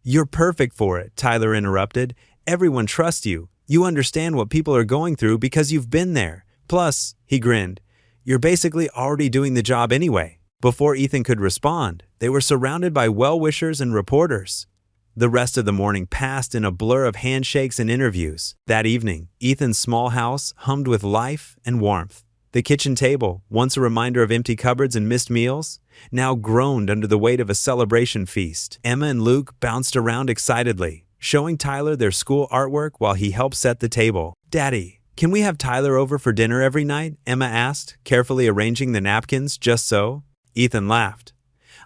You're perfect for it," Tyler interrupted. "Everyone trusts you. You understand what people are going through because you've been there. Plus," he grinned, "you're basically already doing the job anyway." Before Ethan could respond, they were surrounded by well-wishers and reporters. The rest of the morning passed in a blur of handshakes and interviews. That evening, Ethan's small house hummed with life and warmth. The kitchen table, once a reminder of empty cupboards and missed meals, now groaned under the weight of a celebration feast. Emma and Luke bounced around excitedly, showing Tyler their school artwork while he helped set the table. "Daddy, can we have Tyler over for dinner every night?" Emma asked, carefully arranging the napkins just so. Ethan laughed.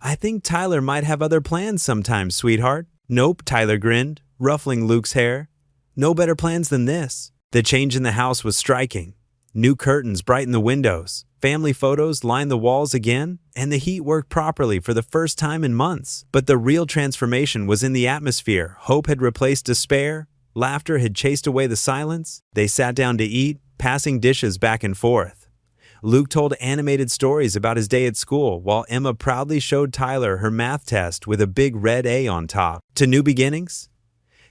"I think Tyler might have other plans sometimes, sweetheart." "Nope," Tyler grinned, ruffling Luke's hair. "No better plans than this." The change in the house was striking. New curtains brightened the windows, family photos lined the walls again, and the heat worked properly for the first time in months. But the real transformation was in the atmosphere. Hope had replaced despair. Laughter had chased away the silence. They sat down to eat, passing dishes back and forth. Luke told animated stories about his day at school, while Emma proudly showed Tyler her math test with a big red A on top. To new beginnings?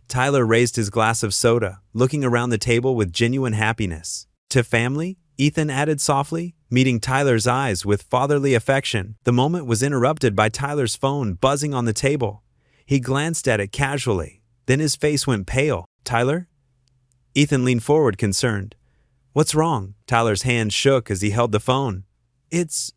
Tyler raised his glass of soda, looking around the table with genuine happiness. To family? Ethan added softly, meeting Tyler's eyes with fatherly affection. The moment was interrupted by Tyler's phone buzzing on the table. He glanced at it casually, then his face went pale. "Tyler?" Ethan leaned forward, concerned. "What's wrong?" Tyler's hand shook as he held the phone. It's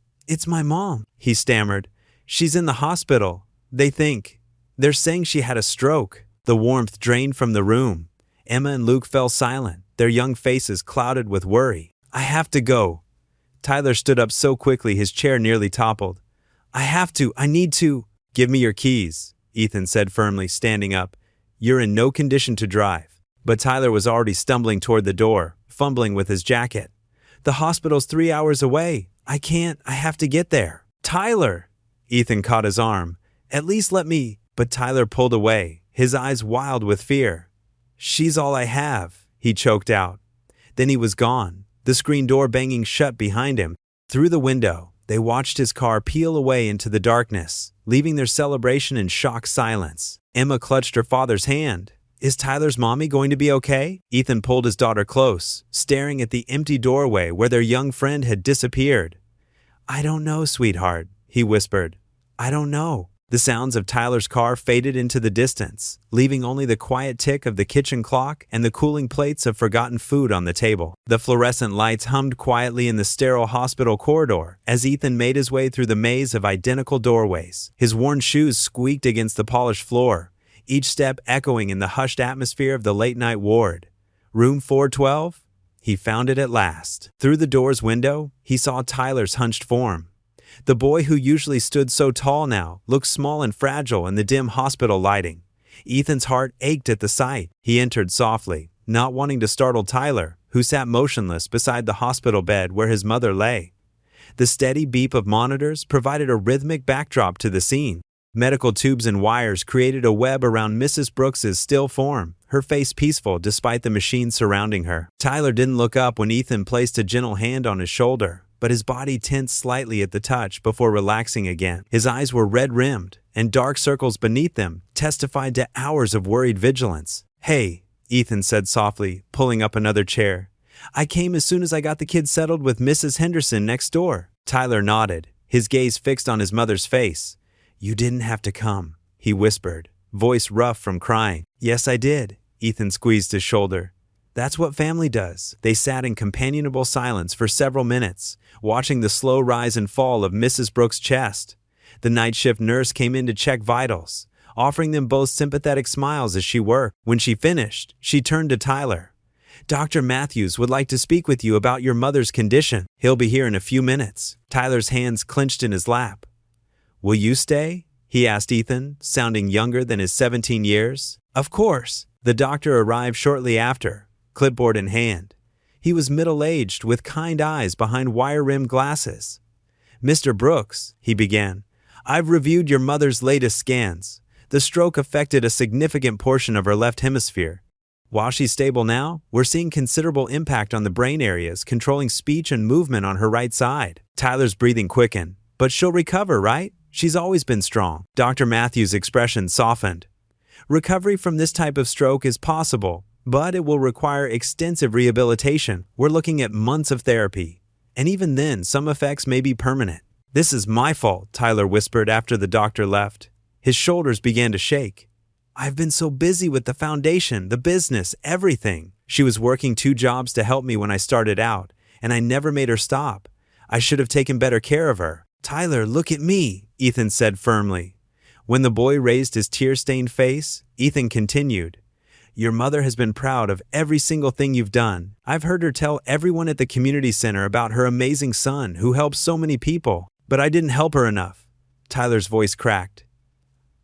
my mom," he stammered. "She's in the hospital. They think." They're saying she had a stroke. The warmth drained from the room. Emma and Luke fell silent, their young faces clouded with worry. I have to go. Tyler stood up so quickly his chair nearly toppled. I need to. Give me your keys, Ethan said firmly, standing up. You're in no condition to drive. But Tyler was already stumbling toward the door, fumbling with his jacket. The hospital's 3 hours away. I have to get there. Tyler! Ethan caught his arm. At least let me. But Tyler pulled away, his eyes wild with fear. She's all I have, he choked out. Then he was gone, the screen door banging shut behind him. Through the window, they watched his car peel away into the darkness, leaving their celebration in shocked silence. Emma clutched her father's hand. Is Tyler's mommy going to be okay? Ethan pulled his daughter close, staring at the empty doorway where their young friend had disappeared. I don't know, sweetheart, he whispered. I don't know. The sounds of Tyler's car faded into the distance, leaving only the quiet tick of the kitchen clock and the cooling plates of forgotten food on the table. The fluorescent lights hummed quietly in the sterile hospital corridor as Ethan made his way through the maze of identical doorways. His worn shoes squeaked against the polished floor, each step echoing in the hushed atmosphere of the late-night ward. Room 412? He found it at last. Through the door's window, he saw Tyler's hunched form. The boy who usually stood so tall now looked small and fragile in the dim hospital lighting. Ethan's heart ached at the sight. He entered softly, not wanting to startle Tyler, who sat motionless beside the hospital bed where his mother lay. The steady beep of monitors provided a rhythmic backdrop to the scene. Medical tubes and wires created a web around Mrs. Brooks's still form, her face peaceful despite the machines surrounding her. Tyler didn't look up when Ethan placed a gentle hand on his shoulder, but his body tensed slightly at the touch before relaxing again. His eyes were red-rimmed, and dark circles beneath them testified to hours of worried vigilance. Hey, Ethan said softly, pulling up another chair. I came as soon as I got the kids settled with Mrs. Henderson next door. Tyler nodded, his gaze fixed on his mother's face. You didn't have to come, he whispered, voice rough from crying. Yes, I did. Ethan squeezed his shoulder. That's what family does. They sat in companionable silence for several minutes, watching the slow rise and fall of Mrs. Brooks' chest. The night shift nurse came in to check vitals, offering them both sympathetic smiles as she worked. When she finished, she turned to Tyler. Dr. Matthews would like to speak with you about your mother's condition. He'll be here in a few minutes. Tyler's hands clenched in his lap. Will you stay? He asked Ethan, sounding younger than his 17 years. Of course. The doctor arrived shortly after, clipboard in hand. He was middle-aged with kind eyes behind wire-rimmed glasses. Mr. Brooks, he began, I've reviewed your mother's latest scans. The stroke affected a significant portion of her left hemisphere. While she's stable now, we're seeing considerable impact on the brain areas controlling speech and movement on her right side. Tyler's breathing quickened. But she'll recover, right? She's always been strong. Dr. Matthews' expression softened. Recovery from this type of stroke is possible, but it will require extensive rehabilitation. We're looking at months of therapy. And even then, some effects may be permanent. This is my fault, Tyler whispered after the doctor left. His shoulders began to shake. I've been so busy with the foundation, the business, everything. She was working 2 jobs to help me when I started out, and I never made her stop. I should have taken better care of her. Tyler, look at me, Ethan said firmly. When the boy raised his tear-stained face, Ethan continued. Your mother has been proud of every single thing you've done. I've heard her tell everyone at the community center about her amazing son who helps so many people. But I didn't help her enough. Tyler's voice cracked.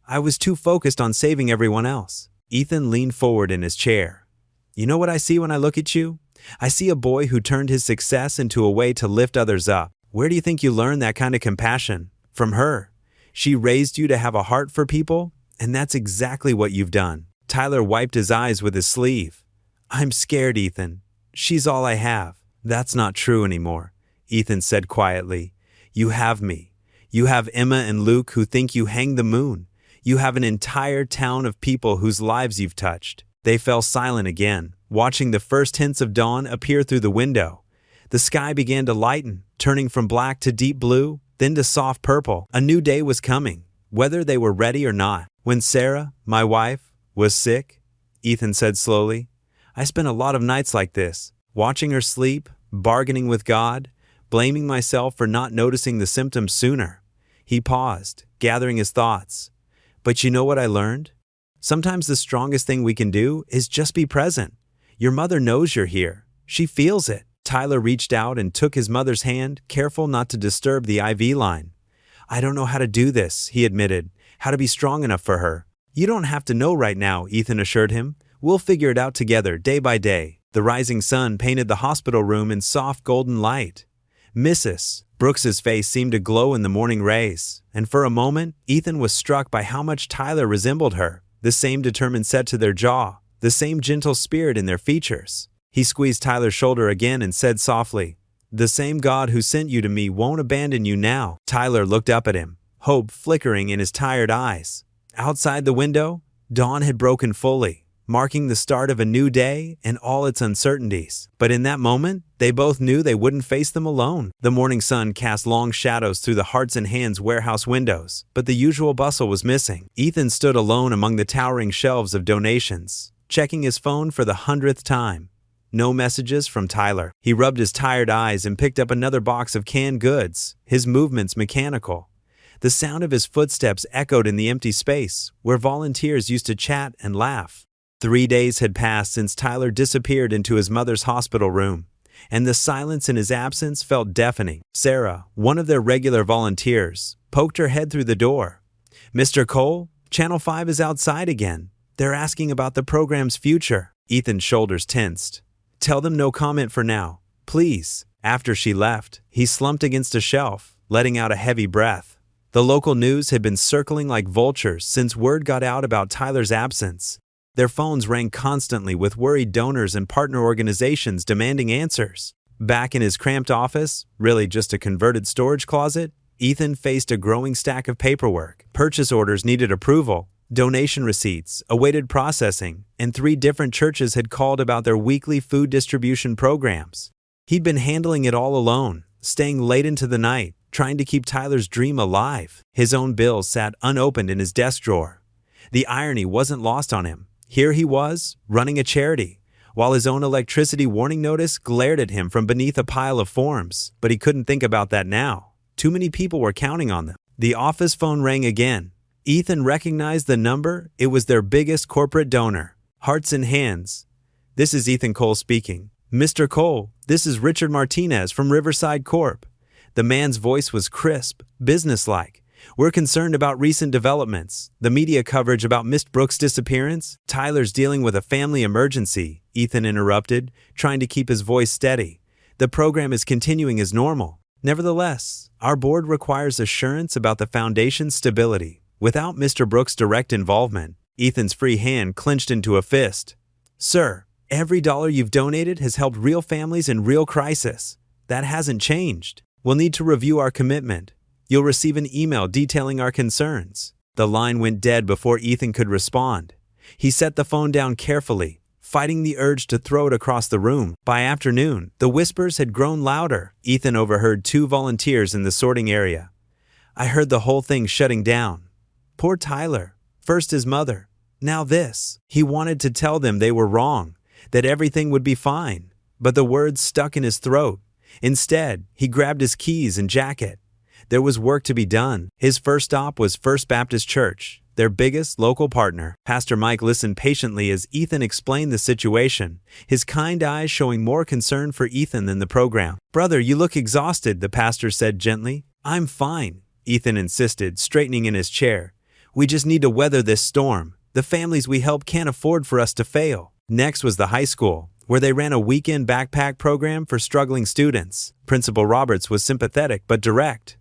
I was too focused on saving everyone else. Ethan leaned forward in his chair. You know what I see when I look at you? I see a boy who turned his success into a way to lift others up. Where do you think you learned that kind of compassion? From her. She raised you to have a heart for people, and that's exactly what you've done. Tyler wiped his eyes with his sleeve. I'm scared, Ethan. She's all I have. That's not true anymore, Ethan said quietly. You have me. You have Emma and Luke who think you hang the moon. You have an entire town of people whose lives you've touched. They fell silent again, watching the first hints of dawn appear through the window. The sky began to lighten, turning from black to deep blue, then to soft purple. A new day was coming, whether they were ready or not. When Sarah, my wife, was sick, Ethan said slowly, I spent a lot of nights like this, watching her sleep, bargaining with God, blaming myself for not noticing the symptoms sooner. He paused, gathering his thoughts. But you know what I learned? Sometimes the strongest thing we can do is just be present. Your mother knows you're here. She feels it. Tyler reached out and took his mother's hand, careful not to disturb the IV line. I don't know how to do this, he admitted, how to be strong enough for her. You don't have to know right now, Ethan assured him. We'll figure it out together, day by day. The rising sun painted the hospital room in soft golden light. Mrs. Brooks's face seemed to glow in the morning rays, and for a moment, Ethan was struck by how much Tyler resembled her. The same determined set to their jaw, the same gentle spirit in their features. He squeezed Tyler's shoulder again and said softly, "The same God who sent you to me won't abandon you now." Tyler looked up at him, hope flickering in his tired eyes. Outside the window, dawn had broken fully, marking the start of a new day and all its uncertainties. But in that moment, they both knew they wouldn't face them alone. The morning sun cast long shadows through the Hearts and Hands warehouse windows, but the usual bustle was missing. Ethan stood alone among the towering shelves of donations, checking his phone for the 100th time. No messages from Tyler. He rubbed his tired eyes and picked up another box of canned goods, his movements mechanical. The sound of his footsteps echoed in the empty space, where volunteers used to chat and laugh. 3 days had passed since Tyler disappeared into his mother's hospital room, and the silence in his absence felt deafening. Sarah, one of their regular volunteers, poked her head through the door. "Mr. Cole, Channel 5 is outside again. They're asking about the program's future." Ethan's shoulders tensed. "Tell them no comment for now, please." After she left, he slumped against a shelf, letting out a heavy breath. The local news had been circling like vultures since word got out about Tyler's absence. Their phones rang constantly with worried donors and partner organizations demanding answers. Back in his cramped office, really just a converted storage closet, Ethan faced a growing stack of paperwork. Purchase orders needed approval, donation receipts awaited processing, and 3 different churches had called about their weekly food distribution programs. He'd been handling it all alone, staying late into the night, trying to keep Tyler's dream alive. His own bills sat unopened in his desk drawer. The irony wasn't lost on him. Here he was, running a charity, while his own electricity warning notice glared at him from beneath a pile of forms. But he couldn't think about that now. Too many people were counting on them. The office phone rang again. Ethan recognized the number. It was their biggest corporate donor, Hearts and Hands. "This is Ethan Cole speaking." "Mr. Cole, this is Richard Martinez from Riverside Corp." The man's voice was crisp, businesslike. "We're concerned about recent developments. The media coverage about Miss Brooks' disappearance." "Tyler's dealing with a family emergency," Ethan interrupted, trying to keep his voice steady. "The program is continuing as normal. Nevertheless, our board requires assurance about the foundation's stability. Without Mr. Brooks' direct involvement." Ethan's free hand clenched into a fist. "Sir, every dollar you've donated has helped real families in real crisis. That hasn't changed. We'll need to review our commitment. You'll receive an email detailing our concerns." The line went dead before Ethan could respond. He set the phone down carefully, fighting the urge to throw it across the room. By afternoon, the whispers had grown louder. Ethan overheard 2 volunteers in the sorting area. "I heard the whole thing shutting down. Poor Tyler. First his mother, now this." He wanted to tell them they were wrong, that everything would be fine, but the words stuck in his throat. Instead, he grabbed his keys and jacket. There was work to be done. His first stop was First Baptist Church, their biggest local partner. Pastor Mike listened patiently as Ethan explained the situation, his kind eyes showing more concern for Ethan than the program. "Brother, you look exhausted," the pastor said gently. "I'm fine," Ethan insisted, straightening in his chair. "We just need to weather this storm. The families we help can't afford for us to fail." Next was the high school, where they ran a weekend backpack program for struggling students. Principal Roberts was sympathetic but direct.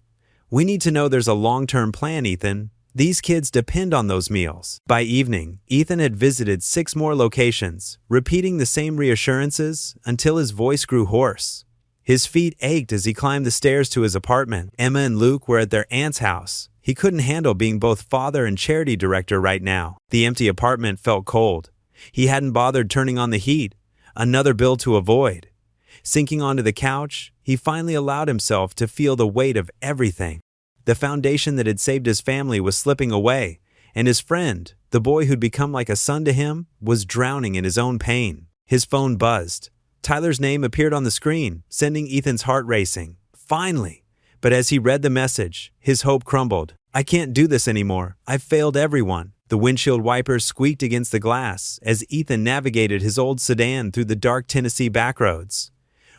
"We need to know there's a long-term plan, Ethan. These kids depend on those meals." By evening, Ethan had visited 6 more locations, repeating the same reassurances until his voice grew hoarse. His feet ached as he climbed the stairs to his apartment. Emma and Luke were at their aunt's house. He couldn't handle being both father and charity director right now. The empty apartment felt cold. He hadn't bothered turning on the heat, another bill to avoid. Sinking onto the couch, he finally allowed himself to feel the weight of everything. The foundation that had saved his family was slipping away, and his friend, the boy who'd become like a son to him, was drowning in his own pain. His phone buzzed. Tyler's name appeared on the screen, sending Ethan's heart racing. Finally! But as he read the message, his hope crumbled. I can't do this anymore. I've failed everyone. The windshield wipers squeaked against the glass as Ethan navigated his old sedan through the dark Tennessee backroads.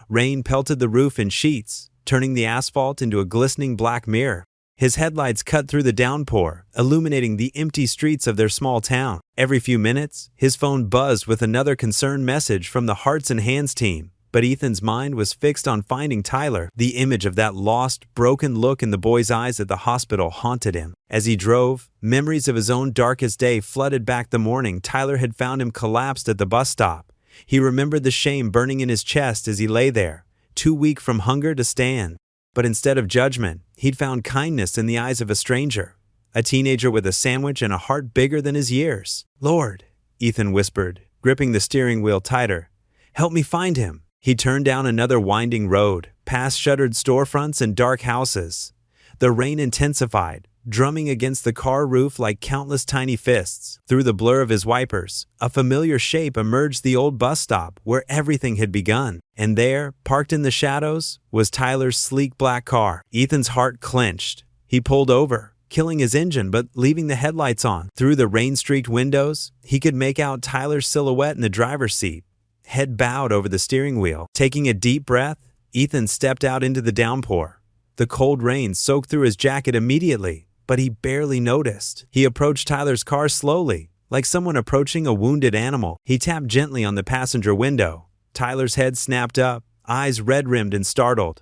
Rain pelted the roof in sheets, turning the asphalt into a glistening black mirror. His headlights cut through the downpour, illuminating the empty streets of their small town. Every few minutes, his phone buzzed with another concerned message from the Hearts and Hands team. But Ethan's mind was fixed on finding Tyler. The image of that lost, broken look in the boy's eyes at the hospital haunted him. As he drove, memories of his own darkest day flooded back the morning Tyler had found him collapsed at the bus stop. He remembered the shame burning in his chest as he lay there, too weak from hunger to stand. But instead of judgment, he'd found kindness in the eyes of a stranger, a teenager with a sandwich and a heart bigger than his years. "Lord," Ethan whispered, gripping the steering wheel tighter, "help me find him." He turned down another winding road, past shuttered storefronts and dark houses. The rain intensified, drumming against the car roof like countless tiny fists. Through the blur of his wipers, a familiar shape emerged, the old bus stop where everything had begun. And there, parked in the shadows, was Tyler's sleek black car. Ethan's heart clenched. He pulled over, killing his engine but leaving the headlights on. Through the rain-streaked windows, he could make out Tyler's silhouette in the driver's seat, head bowed over the steering wheel. Taking a deep breath, Ethan stepped out into the downpour. The cold rain soaked through his jacket immediately, but he barely noticed. He approached Tyler's car slowly, like someone approaching a wounded animal. He tapped gently on the passenger window. Tyler's head snapped up, eyes red-rimmed and startled.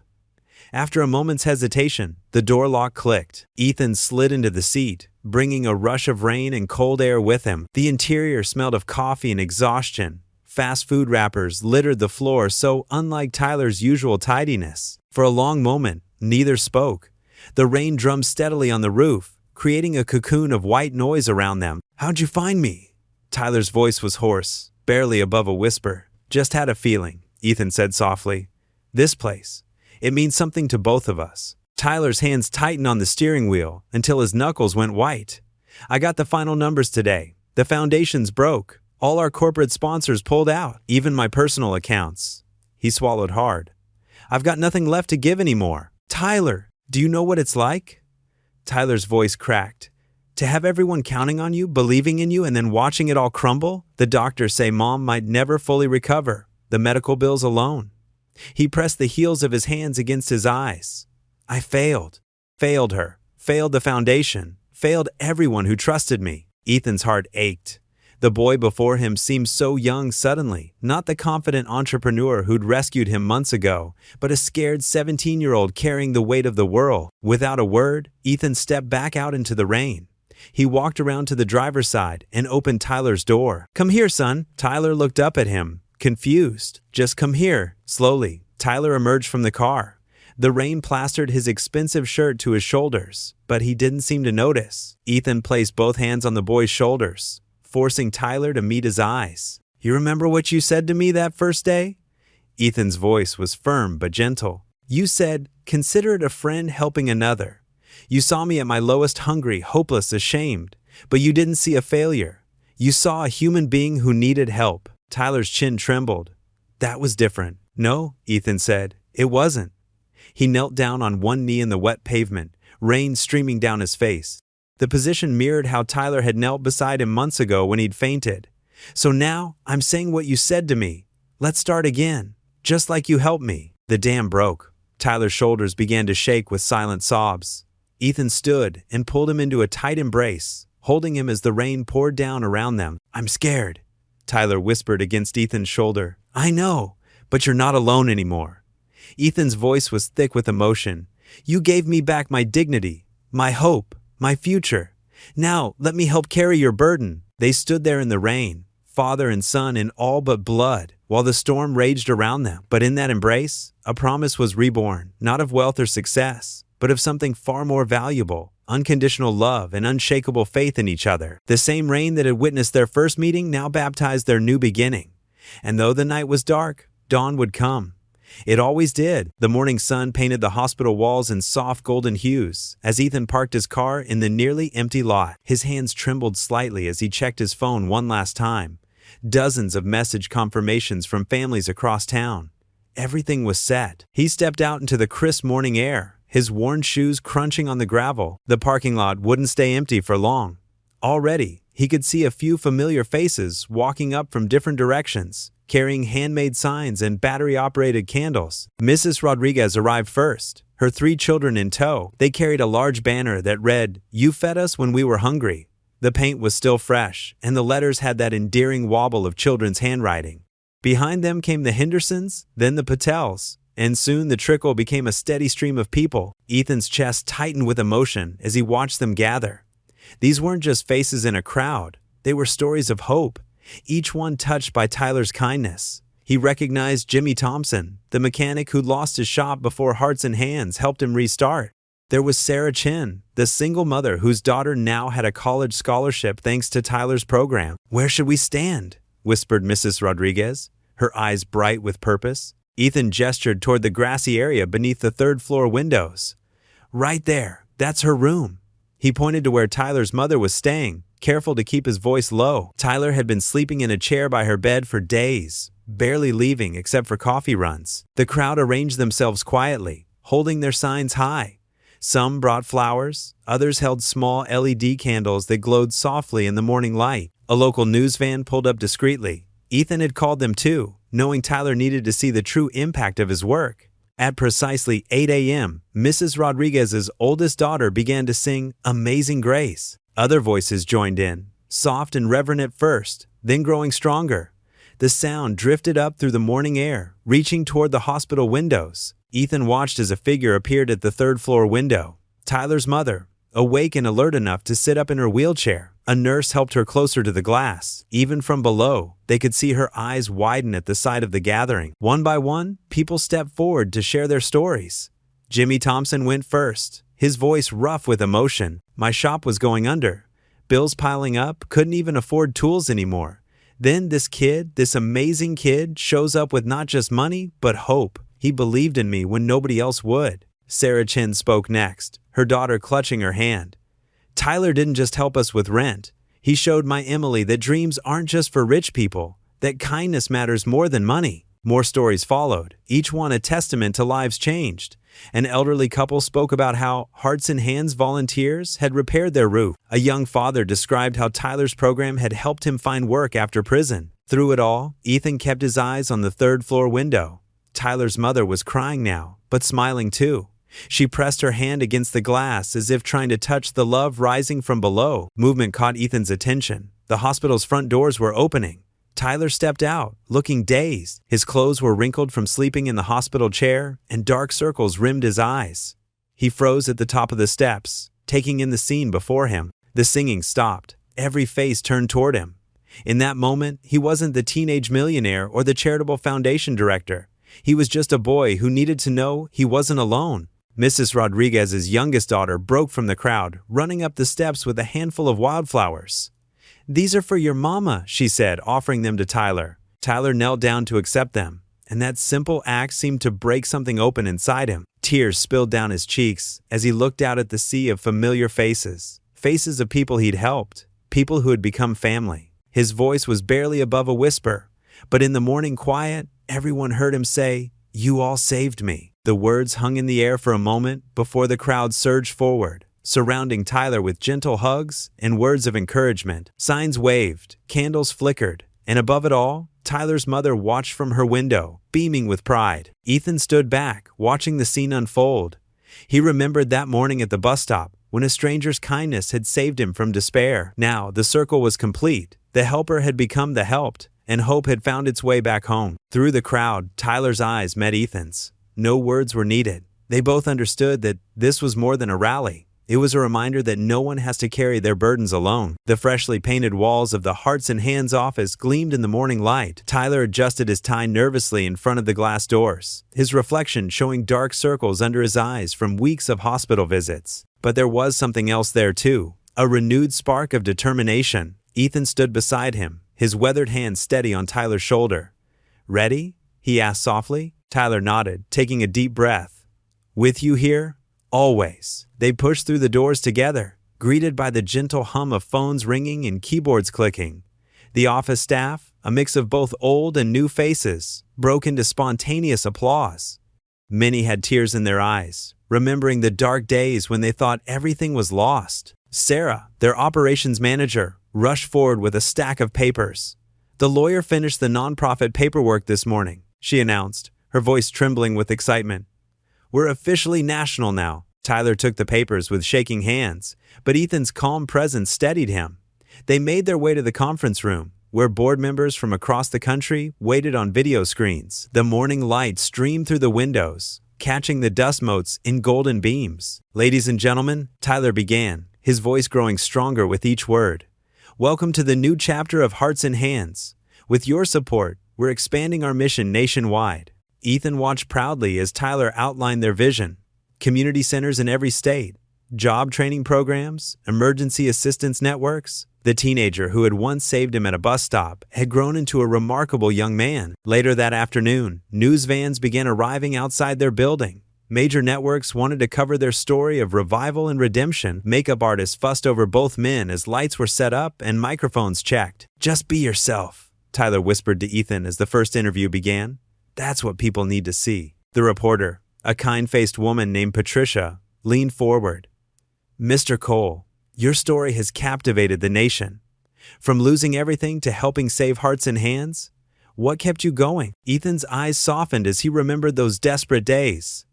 After a moment's hesitation, the door lock clicked. Ethan slid into the seat, bringing a rush of rain and cold air with him. The interior smelled of coffee and exhaustion. Fast food wrappers littered the floor, so unlike Tyler's usual tidiness. For a long moment, neither spoke. The rain drummed steadily on the roof, creating a cocoon of white noise around them. "How'd you find me?" Tyler's voice was hoarse, barely above a whisper. "Just had a feeling," Ethan said softly. "This place, it means something to both of us." Tyler's hands tightened on the steering wheel until his knuckles went white. "I got the final numbers today. The foundation's broke. All our corporate sponsors pulled out, even my personal accounts." He swallowed hard. "I've got nothing left to give anymore." "Tyler, do you know what it's like?" Tyler's voice cracked. "To have everyone counting on you, believing in you, and then watching it all crumble? The doctors say Mom might never fully recover, the medical bills alone." He pressed the heels of his hands against his eyes. "I failed. Failed her. Failed the foundation. Failed everyone who trusted me." Ethan's heart ached. The boy before him seemed so young suddenly, not the confident entrepreneur who'd rescued him months ago, but a scared 17-year-old carrying the weight of the world. Without a word, Ethan stepped back out into the rain. He walked around to the driver's side and opened Tyler's door. "Come here, son." Tyler looked up at him, confused. "Just come here." Slowly, Tyler emerged from the car. The rain plastered his expensive shirt to his shoulders, but he didn't seem to notice. Ethan placed both hands on the boy's shoulders, forcing Tyler to meet his eyes. "You remember what you said to me that first day?" Ethan's voice was firm but gentle. "You said, 'Consider it a friend helping another.' You saw me at my lowest, hungry, hopeless, ashamed, but you didn't see a failure. You saw a human being who needed help." Tyler's chin trembled. "That was different." "No," Ethan said, "it wasn't." He knelt down on one knee in the wet pavement, rain streaming down his face. The position mirrored how Tyler had knelt beside him months ago when he'd fainted. "So now, I'm saying what you said to me. Let's start again, just like you helped me." The dam broke. Tyler's shoulders began to shake with silent sobs. Ethan stood and pulled him into a tight embrace, holding him as the rain poured down around them. "I'm scared," Tyler whispered against Ethan's shoulder. "I know, but you're not alone anymore." Ethan's voice was thick with emotion. "You gave me back my dignity, my hope, my future. Now, let me help carry your burden." They stood there in the rain, father and son in all but blood, while the storm raged around them. But in that embrace, a promise was reborn, not of wealth or success, but of something far more valuable: unconditional love and unshakable faith in each other. The same rain that had witnessed their first meeting now baptized their new beginning. And though the night was dark, dawn would come. It always did. The morning sun painted the hospital walls in soft golden hues as Ethan parked his car in the nearly empty lot. His hands trembled slightly as he checked his phone one last time. Dozens of message confirmations from families across town. Everything was set. He stepped out into the crisp morning air, his worn shoes crunching on the gravel. The parking lot wouldn't stay empty for long. Already, he could see a few familiar faces walking up from different directions, carrying handmade signs and battery-operated candles. Mrs. Rodriguez arrived first, her 3 children in tow. They carried a large banner that read, "You fed us when we were hungry." The paint was still fresh, and the letters had that endearing wobble of children's handwriting. Behind them came the Hendersons, then the Patels, and soon the trickle became a steady stream of people. Ethan's chest tightened with emotion as he watched them gather. These weren't just faces in a crowd, they were stories of hope, each one touched by Tyler's kindness. He recognized Jimmy Thompson, the mechanic who lost his shop before Hearts and Hands helped him restart. There was Sarah Chin, the single mother whose daughter now had a college scholarship thanks to Tyler's program. "Where should we stand?" whispered Mrs. Rodriguez, her eyes bright with purpose. Ethan gestured toward the grassy area beneath the third-floor windows. "Right there, that's her room." He pointed to where Tyler's mother was staying, careful to keep his voice low. Tyler had been sleeping in a chair by her bed for days, barely leaving except for coffee runs. The crowd arranged themselves quietly, holding their signs high. Some brought flowers, others held small LED candles that glowed softly in the morning light. A local news van pulled up discreetly. Ethan had called them too, knowing Tyler needed to see the true impact of his work. At precisely 8 a.m., Mrs. Rodriguez's oldest daughter began to sing Amazing Grace. Other voices joined in, soft and reverent at first, then growing stronger. The sound drifted up through the morning air, reaching toward the hospital windows. Ethan watched as a figure appeared at the third-floor window. Tyler's mother, awake and alert enough to sit up in her wheelchair. A nurse helped her closer to the glass. Even from below, they could see her eyes widen at the sight of the gathering. One by one, people stepped forward to share their stories. Jimmy Thompson went first, his voice rough with emotion. "My shop was going under. Bills piling up, couldn't even afford tools anymore. Then this kid, this amazing kid, shows up with not just money, but hope. He believed in me when nobody else would." Sarah Chin spoke next, her daughter clutching her hand. "Tyler didn't just help us with rent. He showed my Emily that dreams aren't just for rich people, that kindness matters more than money." More stories followed, each one a testament to lives changed. An elderly couple spoke about how Hearts and Hands volunteers had repaired their roof. A young father described how Tyler's program had helped him find work after prison. Through it all, Ethan kept his eyes on the third-floor window. Tyler's mother was crying now, but smiling too. She pressed her hand against the glass as if trying to touch the love rising from below. Movement caught Ethan's attention. The hospital's front doors were opening. Tyler stepped out, looking dazed. His clothes were wrinkled from sleeping in the hospital chair, and dark circles rimmed his eyes. He froze at the top of the steps, taking in the scene before him. The singing stopped. Every face turned toward him. In that moment, he wasn't the teenage millionaire or the charitable foundation director. He was just a boy who needed to know he wasn't alone. Mrs. Rodriguez's youngest daughter broke from the crowd, running up the steps with a handful of wildflowers. "These are for your mama," she said, offering them to Tyler. Tyler knelt down to accept them, and that simple act seemed to break something open inside him. Tears spilled down his cheeks as he looked out at the sea of familiar faces. Faces of people he'd helped, people who had become family. His voice was barely above a whisper, but in the morning quiet, everyone heard him say, "You all saved me." The words hung in the air for a moment before the crowd surged forward, surrounding Tyler with gentle hugs and words of encouragement. Signs waved, candles flickered, and above it all, Tyler's mother watched from her window, beaming with pride. Ethan stood back, watching the scene unfold. He remembered that morning at the bus stop, when a stranger's kindness had saved him from despair. Now, the circle was complete. The helper had become the helped, and hope had found its way back home. Through the crowd, Tyler's eyes met Ethan's. No words were needed. They both understood that this was more than a rally. It was a reminder that no one has to carry their burdens alone. The freshly painted walls of the Hearts and Hands office gleamed in the morning light. Tyler adjusted his tie nervously in front of the glass doors, his reflection showing dark circles under his eyes from weeks of hospital visits. But there was something else there too, a renewed spark of determination. Ethan stood beside him, his weathered hand steady on Tyler's shoulder. "Ready?" he asked softly. Tyler nodded, taking a deep breath. "With you here? Always." They pushed through the doors together, greeted by the gentle hum of phones ringing and keyboards clicking. The office staff, a mix of both old and new faces, broke into spontaneous applause. Many had tears in their eyes, remembering the dark days when they thought everything was lost. Sarah, their operations manager, rushed forward with a stack of papers. "The lawyer finished the nonprofit paperwork this morning," she announced, her voice trembling with excitement. "We're officially national now." Tyler took the papers with shaking hands, but Ethan's calm presence steadied him. They made their way to the conference room, where board members from across the country waited on video screens. The morning light streamed through the windows, catching the dust motes in golden beams. "Ladies and gentlemen," Tyler began, his voice growing stronger with each word. "Welcome to the new chapter of Hearts and Hands. With your support, we're expanding our mission nationwide." Ethan watched proudly as Tyler outlined their vision. Community centers in every state, job training programs, emergency assistance networks. The teenager who had once saved him at a bus stop had grown into a remarkable young man. Later that afternoon, news vans began arriving outside their building. Major networks wanted to cover their story of revival and redemption. Makeup artists fussed over both men as lights were set up and microphones checked. "Just be yourself," Tyler whispered to Ethan as the first interview began. "That's what people need to see." The reporter, a kind-faced woman named Patricia, leaned forward. "Mr. Cole, your story has captivated the nation. From losing everything to helping save hearts and hands, what kept you going?" Ethan's eyes softened as he remembered those desperate days.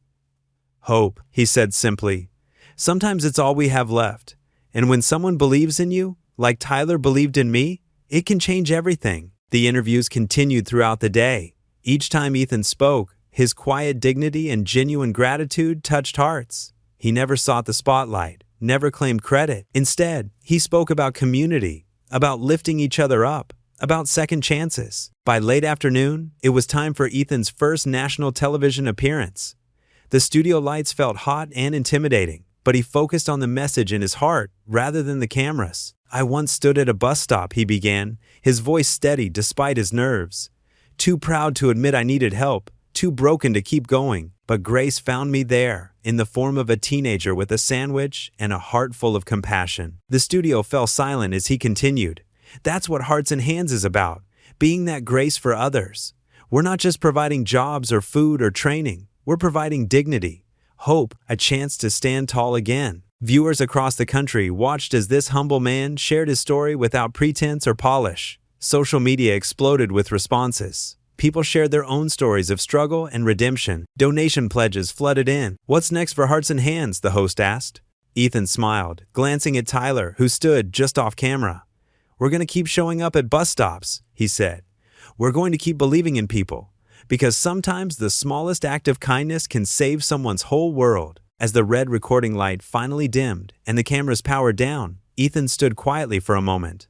"Hope," he said simply. "Sometimes it's all we have left. And when someone believes in you, like Tyler believed in me, it can change everything." The interviews continued throughout the day. Each time Ethan spoke, his quiet dignity and genuine gratitude touched hearts. He never sought the spotlight, never claimed credit. Instead, he spoke about community, about lifting each other up, about second chances. By late afternoon, it was time for Ethan's first national television appearance. The studio lights felt hot and intimidating, but he focused on the message in his heart rather than the cameras. "I once stood at a bus stop," he began, his voice steady despite his nerves. "Too proud to admit I needed help, too broken to keep going. But grace found me there, in the form of a teenager with a sandwich and a heart full of compassion." The studio fell silent as he continued. "That's what Hearts and Hands is about, being that grace for others. We're not just providing jobs or food or training. We're providing dignity, hope, a chance to stand tall again." Viewers across the country watched as this humble man shared his story without pretense or polish. Social media exploded with responses. People shared their own stories of struggle and redemption. Donation pledges flooded in. "What's next for Hearts and Hands?" the host asked. Ethan smiled, glancing at Tyler, who stood just off camera. "We're going to keep showing up at bus stops," he said. "We're going to keep believing in people, because sometimes the smallest act of kindness can save someone's whole world." As the red recording light finally dimmed and the cameras powered down, Ethan stood quietly for a moment.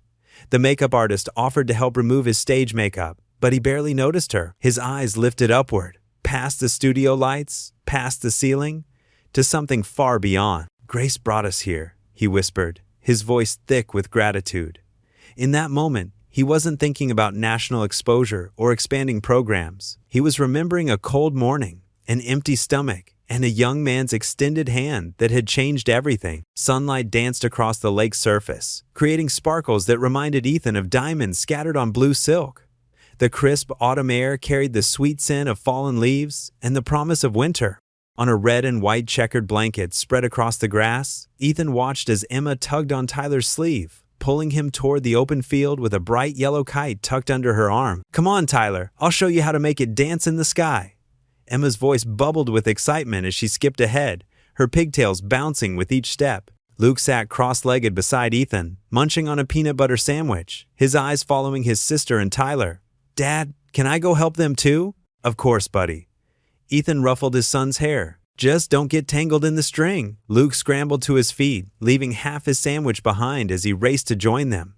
The makeup artist offered to help remove his stage makeup, but he barely noticed her. His eyes lifted upward, past the studio lights, past the ceiling, to something far beyond. "Grace brought us here," he whispered, his voice thick with gratitude. In that moment, he wasn't thinking about national exposure or expanding programs. He was remembering a cold morning, an empty stomach, and a young man's extended hand that had changed everything. Sunlight danced across the lake's surface, creating sparkles that reminded Ethan of diamonds scattered on blue silk. The crisp autumn air carried the sweet scent of fallen leaves and the promise of winter. On a red and white checkered blanket spread across the grass, Ethan watched as Emma tugged on Tyler's sleeve, pulling him toward the open field with a bright yellow kite tucked under her arm. "Come on, Tyler, I'll show you how to make it dance in the sky." Emma's voice bubbled with excitement as she skipped ahead, her pigtails bouncing with each step. Luke sat cross-legged beside Ethan, munching on a peanut butter sandwich, his eyes following his sister and Tyler. "Dad, can I go help them too?" "Of course, buddy." Ethan ruffled his son's hair. "Just don't get tangled in the string." Luke scrambled to his feet, leaving half his sandwich behind as he raced to join them.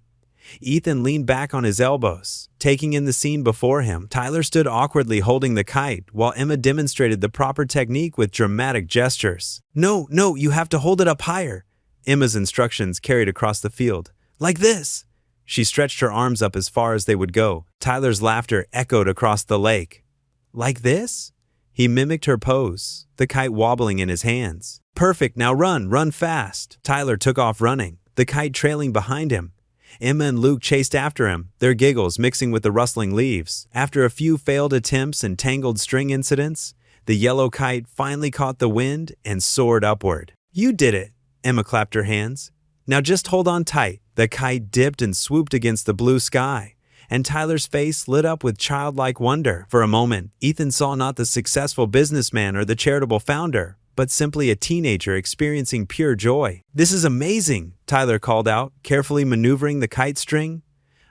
Ethan leaned back on his elbows, taking in the scene before him. Tyler stood awkwardly holding the kite, while Emma demonstrated the proper technique with dramatic gestures. No, you have to hold it up higher." Emma's instructions carried across the field. "Like this." She stretched her arms up as far as they would go. Tyler's laughter echoed across the lake. "Like this?" He mimicked her pose, the kite wobbling in his hands. "Perfect, now run fast." Tyler took off running, the kite trailing behind him. Emma and Luke chased after him, their giggles mixing with the rustling leaves. After a few failed attempts and tangled string incidents, The yellow kite finally caught the wind and soared upward. "You did it!" Emma clapped her hands. "Now just hold on tight." The kite dipped and swooped against the blue sky, and Tyler's face lit up with childlike wonder. For a moment, Ethan saw not the successful businessman or the charitable founder, but simply a teenager experiencing pure joy. "This is amazing," Tyler called out, carefully maneuvering the kite string.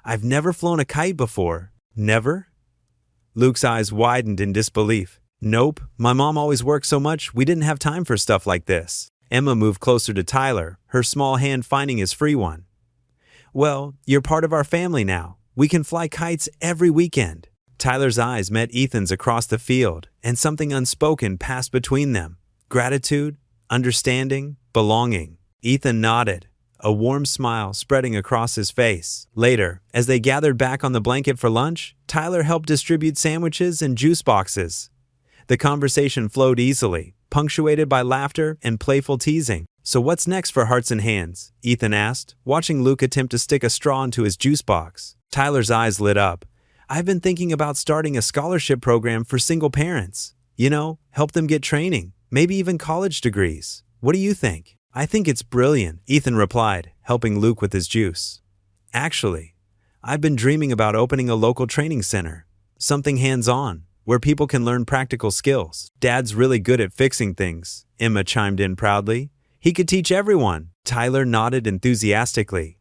"I've never flown a kite before." "Never?" Luke's eyes widened in disbelief. "Nope, my mom always worked so much we didn't have time for stuff like this." Emma moved closer to Tyler, her small hand finding his free one. "Well, you're part of our family now. We can fly kites every weekend." Tyler's eyes met Ethan's across the field, and something unspoken passed between them. Gratitude, understanding, belonging. Ethan nodded, a warm smile spreading across his face. Later, as they gathered back on the blanket for lunch, Tyler helped distribute sandwiches and juice boxes. The conversation flowed easily, punctuated by laughter and playful teasing. "So what's next for Hearts and Hands?" Ethan asked, watching Luke attempt to stick a straw into his juice box. Tyler's eyes lit up. "I've been thinking about starting a scholarship program for single parents. Help them get training, maybe even college degrees. What do you think?" "I think it's brilliant," Ethan replied, helping Luke with his juice. "Actually, I've been dreaming about opening a local training center, something hands-on, where people can learn practical skills." "Dad's really good at fixing things," Emma chimed in proudly. "He could teach everyone." Tyler nodded enthusiastically.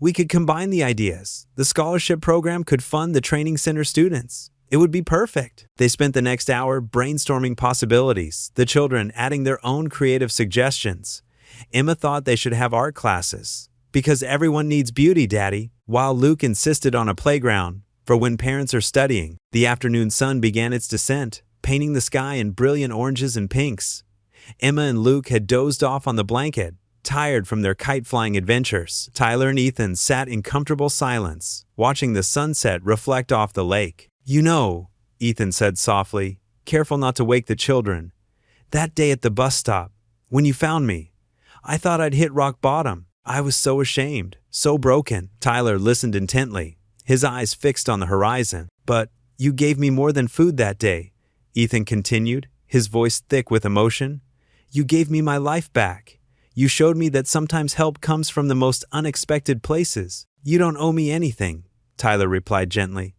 "We could combine the ideas. The scholarship program could fund the training center students. It would be perfect." They spent the next hour brainstorming possibilities, the children adding their own creative suggestions. Emma thought they should have art classes, because everyone needs beauty, Daddy, while Luke insisted on a playground for when parents are studying. The afternoon sun began its descent, painting the sky in brilliant oranges and pinks. Emma and Luke had dozed off on the blanket, tired from their kite-flying adventures. Tyler and Ethan sat in comfortable silence, watching the sunset reflect off the lake. Ethan said softly, careful not to wake the children, "that day at the bus stop, when you found me, I thought I'd hit rock bottom. I was so ashamed, so broken." Tyler listened intently, his eyes fixed on the horizon. "But you gave me more than food that day," Ethan continued, his voice thick with emotion. "You gave me my life back. You showed me that sometimes help comes from the most unexpected places." "You don't owe me anything," Tyler replied gently.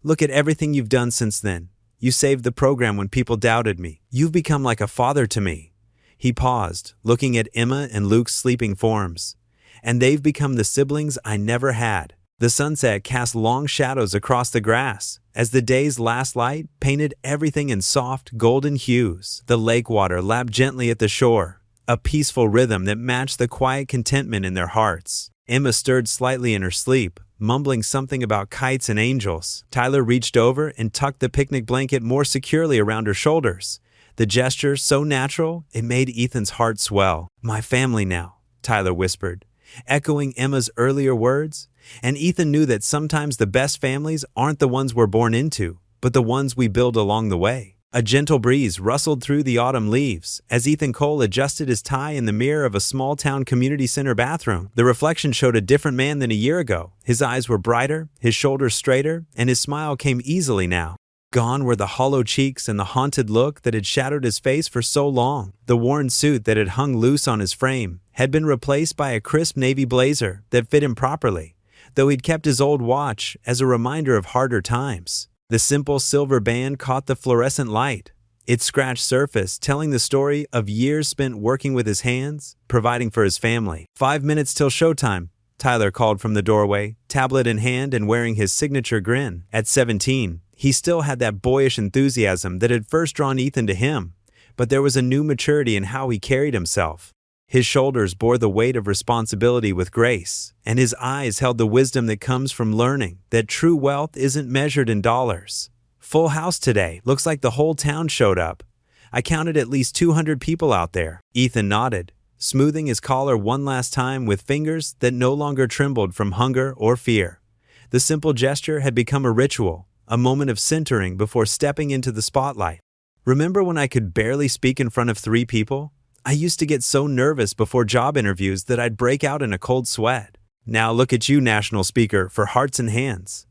"Look at everything you've done since then. You saved the program when people doubted me. You've become like a father to me." He paused, looking at Emma and Luke's sleeping forms. "And they've become the siblings I never had." The sunset cast long shadows across the grass, as the day's last light painted everything in soft, golden hues. The lake water lapped gently at the shore, a peaceful rhythm that matched the quiet contentment in their hearts. Emma stirred slightly in her sleep, mumbling something about kites and angels. Tyler reached over and tucked the picnic blanket more securely around her shoulders. The gesture, so natural, it made Ethan's heart swell. "My family now," Tyler whispered, echoing Emma's earlier words. And Ethan knew that sometimes the best families aren't the ones we're born into, but the ones we build along the way. A gentle breeze rustled through the autumn leaves as Ethan Cole adjusted his tie in the mirror of a small-town community center bathroom. The reflection showed a different man than a year ago. His eyes were brighter, his shoulders straighter, and his smile came easily now. Gone were the hollow cheeks and the haunted look that had shadowed his face for so long. The worn suit that had hung loose on his frame had been replaced by a crisp navy blazer that fit him properly, though he'd kept his old watch as a reminder of harder times. The simple silver band caught the fluorescent light, its scratched surface telling the story of years spent working with his hands, providing for his family. 5 minutes till showtime, Tyler called from the doorway, tablet in hand and wearing his signature grin. At 17, he still had that boyish enthusiasm that had first drawn Ethan to him, but there was a new maturity in how he carried himself. His shoulders bore the weight of responsibility with grace, and his eyes held the wisdom that comes from learning that true wealth isn't measured in dollars. "Full house today. Looks like the whole town showed up. I counted at least 200 people out there." Ethan nodded, smoothing his collar one last time with fingers that no longer trembled from hunger or fear. The simple gesture had become a ritual, a moment of centering before stepping into the spotlight. "Remember when I could barely speak in front of 3 people? I used to get so nervous before job interviews that I'd break out in a cold sweat. Now look at you, national speaker for Hearts and Hands.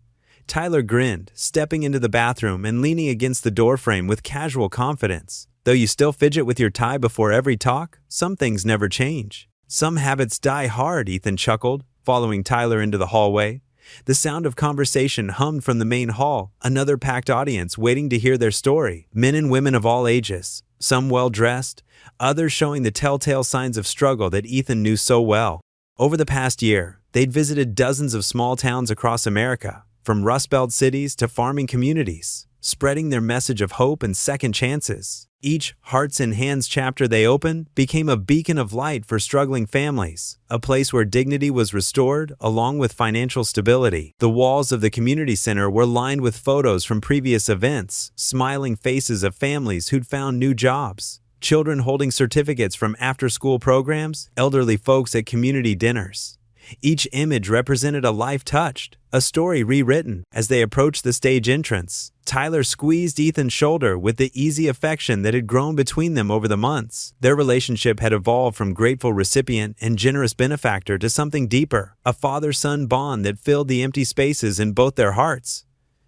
Tyler grinned, stepping into the bathroom and leaning against the doorframe with casual confidence. Though you still fidget with your tie before every talk, some things never change. Some habits die hard, Ethan chuckled, following Tyler into the hallway. The sound of conversation hummed from the main hall, another packed audience waiting to hear their story. Men and women of all ages, some well-dressed, others showing the telltale signs of struggle that Ethan knew so well. Over the past year, they'd visited dozens of small towns across America, from Rust Belt cities to farming communities, spreading their message of hope and second chances. Each Hearts and Hands chapter they opened became a beacon of light for struggling families, a place where dignity was restored along with financial stability. The walls of the community center were lined with photos from previous events, smiling faces of families who'd found new jobs, children holding certificates from after-school programs, elderly folks at community dinners. Each image represented a life touched, a story rewritten. As they approached the stage entrance, Tyler squeezed Ethan's shoulder with the easy affection that had grown between them over the months. Their relationship had evolved from grateful recipient and generous benefactor to something deeper, a father-son bond that filled the empty spaces in both their hearts.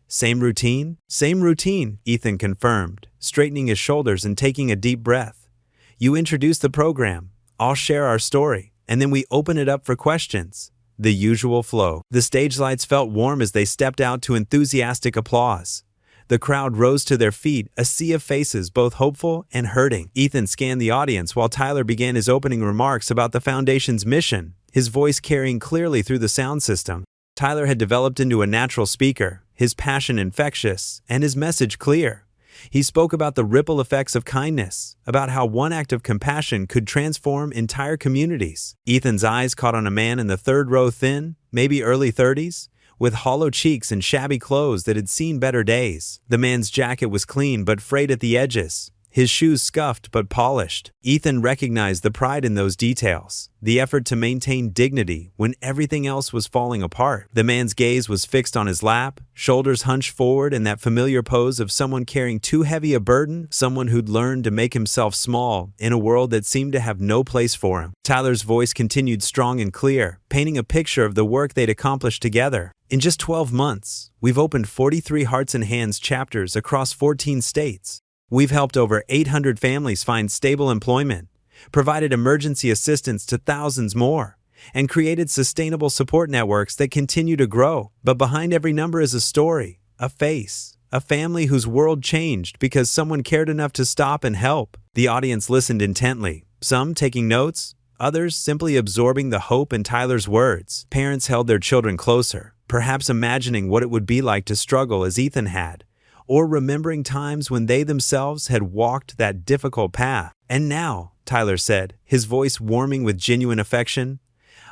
Same routine? Same routine, Ethan confirmed, straightening his shoulders and taking a deep breath. You introduce the program, I'll share our story, and then we open it up for questions. The usual flow. The stage lights felt warm as they stepped out to enthusiastic applause. The crowd rose to their feet, a sea of faces both hopeful and hurting. Ethan scanned the audience while Tyler began his opening remarks about the foundation's mission, his voice carrying clearly through the sound system. Tyler had developed into a natural speaker, his passion infectious, and his message clear. He spoke about the ripple effects of kindness, about how one act of compassion could transform entire communities. Ethan's eyes caught on a man in the third row, thin, maybe early 30s, with hollow cheeks and shabby clothes that had seen better days. The man's jacket was clean but frayed at the edges, his shoes scuffed but polished. Ethan recognized the pride in those details, the effort to maintain dignity when everything else was falling apart. The man's gaze was fixed on his lap, shoulders hunched forward in that familiar pose of someone carrying too heavy a burden, someone who'd learned to make himself small in a world that seemed to have no place for him. Tyler's voice continued strong and clear, painting a picture of the work they'd accomplished together. In just 12 months, we've opened 43 Hearts and Hands chapters across 14 states. We've helped over 800 families find stable employment, provided emergency assistance to thousands more, and created sustainable support networks that continue to grow. But behind every number is a story, a face, a family whose world changed because someone cared enough to stop and help. The audience listened intently, some taking notes, others simply absorbing the hope in Tyler's words. Parents held their children closer, perhaps imagining what it would be like to struggle as Ethan had, or remembering times when they themselves had walked that difficult path. And now, Tyler said, his voice warming with genuine affection,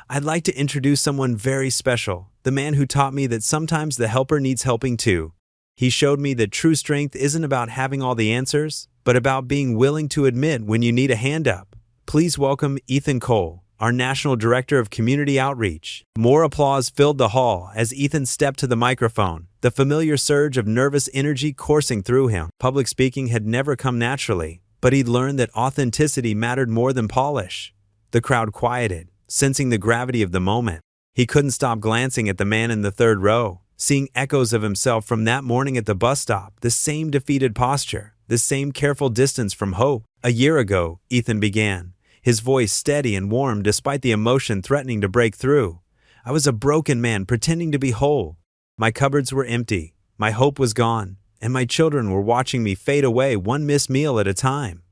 I'd like to introduce someone very special, the man who taught me that sometimes the helper needs helping too. He showed me that true strength isn't about having all the answers, but about being willing to admit when you need a hand up. Please welcome Ethan Cole, our National Director of Community Outreach. More applause filled the hall as Ethan stepped to the microphone, the familiar surge of nervous energy coursing through him. Public speaking had never come naturally, but he'd learned that authenticity mattered more than polish. The crowd quieted, sensing the gravity of the moment. He couldn't stop glancing at the man in the third row, seeing echoes of himself from that morning at the bus stop, the same defeated posture, the same careful distance from hope. A year ago, Ethan began, his voice steady and warm despite the emotion threatening to break through. I was a broken man pretending to be whole. My cupboards were empty, my hope was gone, and my children were watching me fade away one missed meal at a time.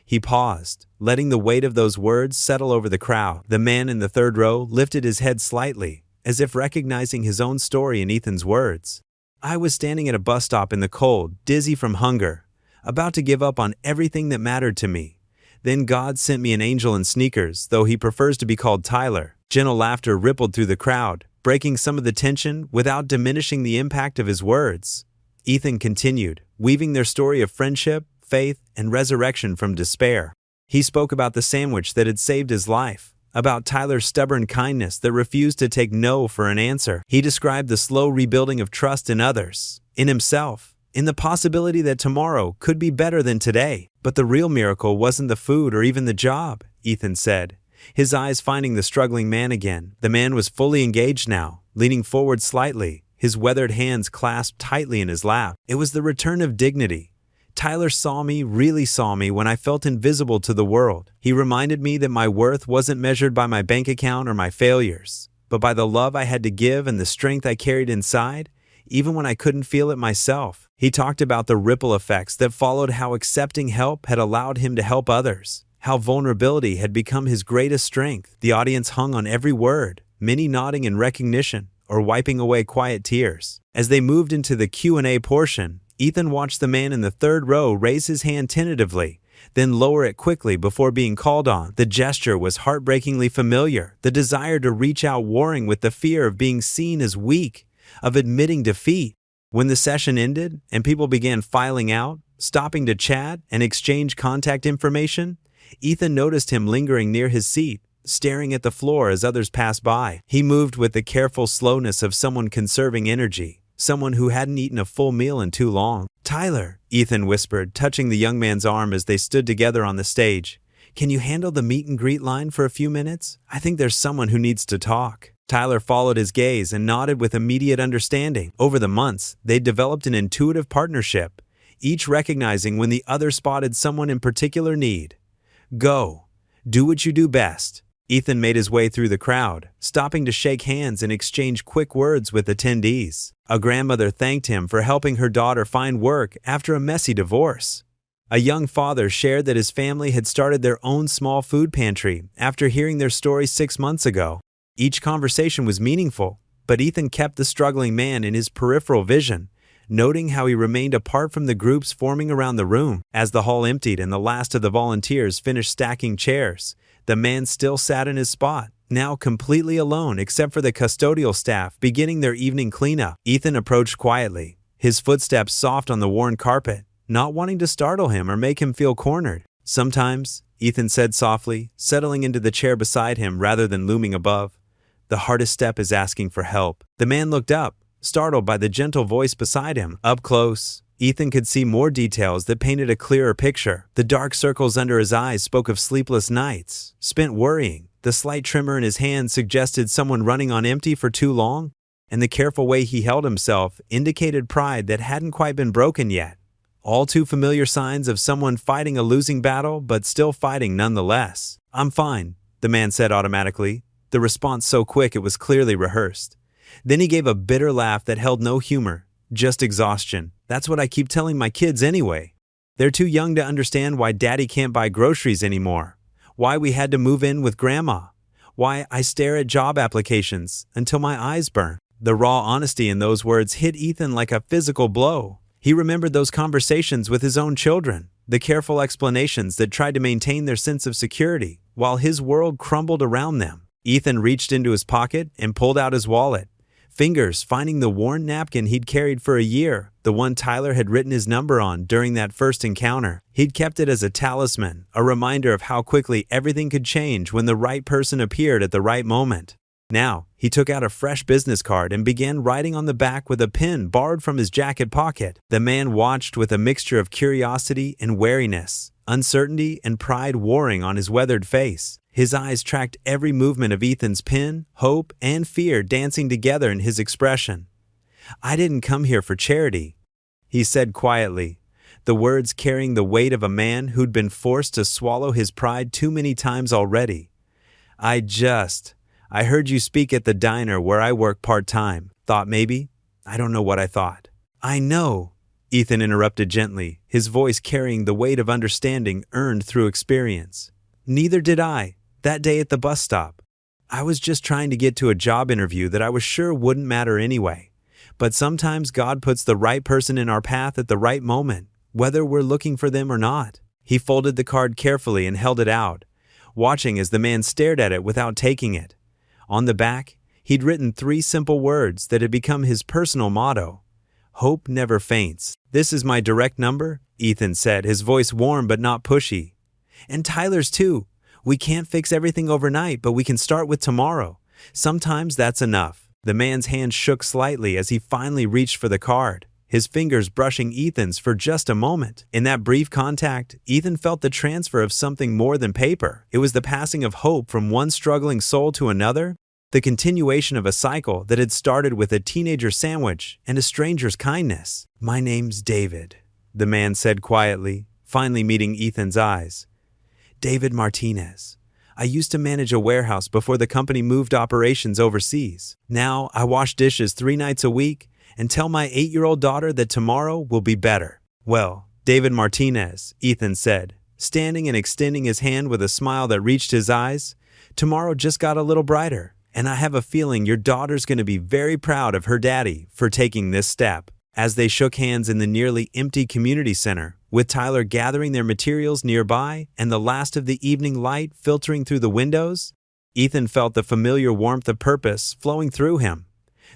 He paused, letting the weight of those words settle over the crowd. The man in the third row lifted his head slightly, as if recognizing his own story in Ethan's words. I was standing at a bus stop in the cold, dizzy from hunger, about to give up on everything that mattered to me. Then God sent me an angel in sneakers, though he prefers to be called Tyler. Gentle laughter rippled through the crowd, breaking some of the tension without diminishing the impact of his words. Ethan continued, weaving their story of friendship, faith, and resurrection from despair. He spoke about the sandwich that had saved his life, about Tyler's stubborn kindness that refused to take no for an answer. He described the slow rebuilding of trust in others, in himself, in the possibility that tomorrow could be better than today. But the real miracle wasn't the food or even the job, Ethan said, his eyes finding the struggling man again. The man was fully engaged now, leaning forward slightly, his weathered hands clasped tightly in his lap. It was the return of dignity. Tyler saw me, really saw me, when I felt invisible to the world. He reminded me that my worth wasn't measured by my bank account or my failures, but by the love I had to give and the strength I carried inside, even when I couldn't feel it myself. He talked about the ripple effects that followed, how accepting help had allowed him to help others, how vulnerability had become his greatest strength. The audience hung on every word, many nodding in recognition or wiping away quiet tears. As they moved into the Q&A portion, Ethan watched the man in the third row raise his hand tentatively, then lower it quickly before being called on. The gesture was heartbreakingly familiar, the desire to reach out warring with the fear of being seen as weak, of admitting defeat. When the session ended and people began filing out, stopping to chat and exchange contact information, Ethan noticed him lingering near his seat, staring at the floor as others passed by. He moved with the careful slowness of someone conserving energy, someone who hadn't eaten a full meal in too long. "Tyler," Ethan whispered, touching the young man's arm as they stood together on the stage. "Can you handle the meet and greet line for a few minutes? I think there's someone who needs to talk." Tyler followed his gaze and nodded with immediate understanding. Over the months, they'd developed an intuitive partnership, each recognizing when the other spotted someone in particular need. "Go. Do what you do best." Ethan made his way through the crowd, stopping to shake hands and exchange quick words with attendees. A grandmother thanked him for helping her daughter find work after a messy divorce. A young father shared that his family had started their own small food pantry after hearing their story 6 months ago. Each conversation was meaningful, but Ethan kept the struggling man in his peripheral vision, noting how he remained apart from the groups forming around the room. As the hall emptied and the last of the volunteers finished stacking chairs, the man still sat in his spot, now completely alone except for the custodial staff beginning their evening cleanup. Ethan approached quietly, his footsteps soft on the worn carpet, not wanting to startle him or make him feel cornered. "Sometimes," Ethan said softly, settling into the chair beside him rather than looming above, "the hardest step is asking for help." The man looked up, startled by the gentle voice beside him. Up close, Ethan could see more details that painted a clearer picture. The dark circles under his eyes spoke of sleepless nights, spent worrying. The slight tremor in his hand suggested someone running on empty for too long, and the careful way he held himself indicated pride that hadn't quite been broken yet. All too familiar signs of someone fighting a losing battle, but still fighting nonetheless. "I'm fine," the man said automatically, the response so quick it was clearly rehearsed. Then he gave a bitter laugh that held no humor, just exhaustion. "That's what I keep telling my kids anyway. They're too young to understand why Daddy can't buy groceries anymore, why we had to move in with Grandma, why I stare at job applications until my eyes burn." The raw honesty in those words hit Ethan like a physical blow. He remembered those conversations with his own children, the careful explanations that tried to maintain their sense of security, while his world crumbled around them. Ethan reached into his pocket and pulled out his wallet, fingers finding the worn napkin he'd carried for a year, the one Tyler had written his number on during that first encounter. He'd kept it as a talisman, a reminder of how quickly everything could change when the right person appeared at the right moment. Now, he took out a fresh business card and began writing on the back with a pen borrowed from his jacket pocket. The man watched with a mixture of curiosity and wariness, uncertainty and pride warring on his weathered face. His eyes tracked every movement of Ethan's pen, hope, and fear dancing together in his expression. "I didn't come here for charity," he said quietly, the words carrying the weight of a man who'd been forced to swallow his pride too many times already. I heard you speak at the diner where I work part-time. Thought maybe. I don't know what I thought." "I know," Ethan interrupted gently, his voice carrying the weight of understanding earned through experience. "Neither did I, that day at the bus stop. I was just trying to get to a job interview that I was sure wouldn't matter anyway. But sometimes God puts the right person in our path at the right moment, whether we're looking for them or not." He folded the card carefully and held it out, watching as the man stared at it without taking it. On the back, he'd written 3 simple words that had become his personal motto: "Hope never faints." "This is my direct number," Ethan said, his voice warm but not pushy. "And Tyler's too. We can't fix everything overnight, but we can start with tomorrow. Sometimes that's enough." The man's hand shook slightly as he finally reached for the card, his fingers brushing Ethan's for just a moment. In that brief contact, Ethan felt the transfer of something more than paper. It was the passing of hope from one struggling soul to another, the continuation of a cycle that had started with a teenager sandwich and a stranger's kindness. "My name's David," the man said quietly, finally meeting Ethan's eyes. "David Martinez. I used to manage a warehouse before the company moved operations overseas. Now I wash dishes 3 nights a week and tell my 8-year-old daughter that tomorrow will be better." "Well, David Martinez," Ethan said, standing and extending his hand with a smile that reached his eyes, "tomorrow just got a little brighter, and I have a feeling your daughter's going to be very proud of her daddy for taking this step." As they shook hands in the nearly empty community center, with Tyler gathering their materials nearby and the last of the evening light filtering through the windows, Ethan felt the familiar warmth of purpose flowing through him.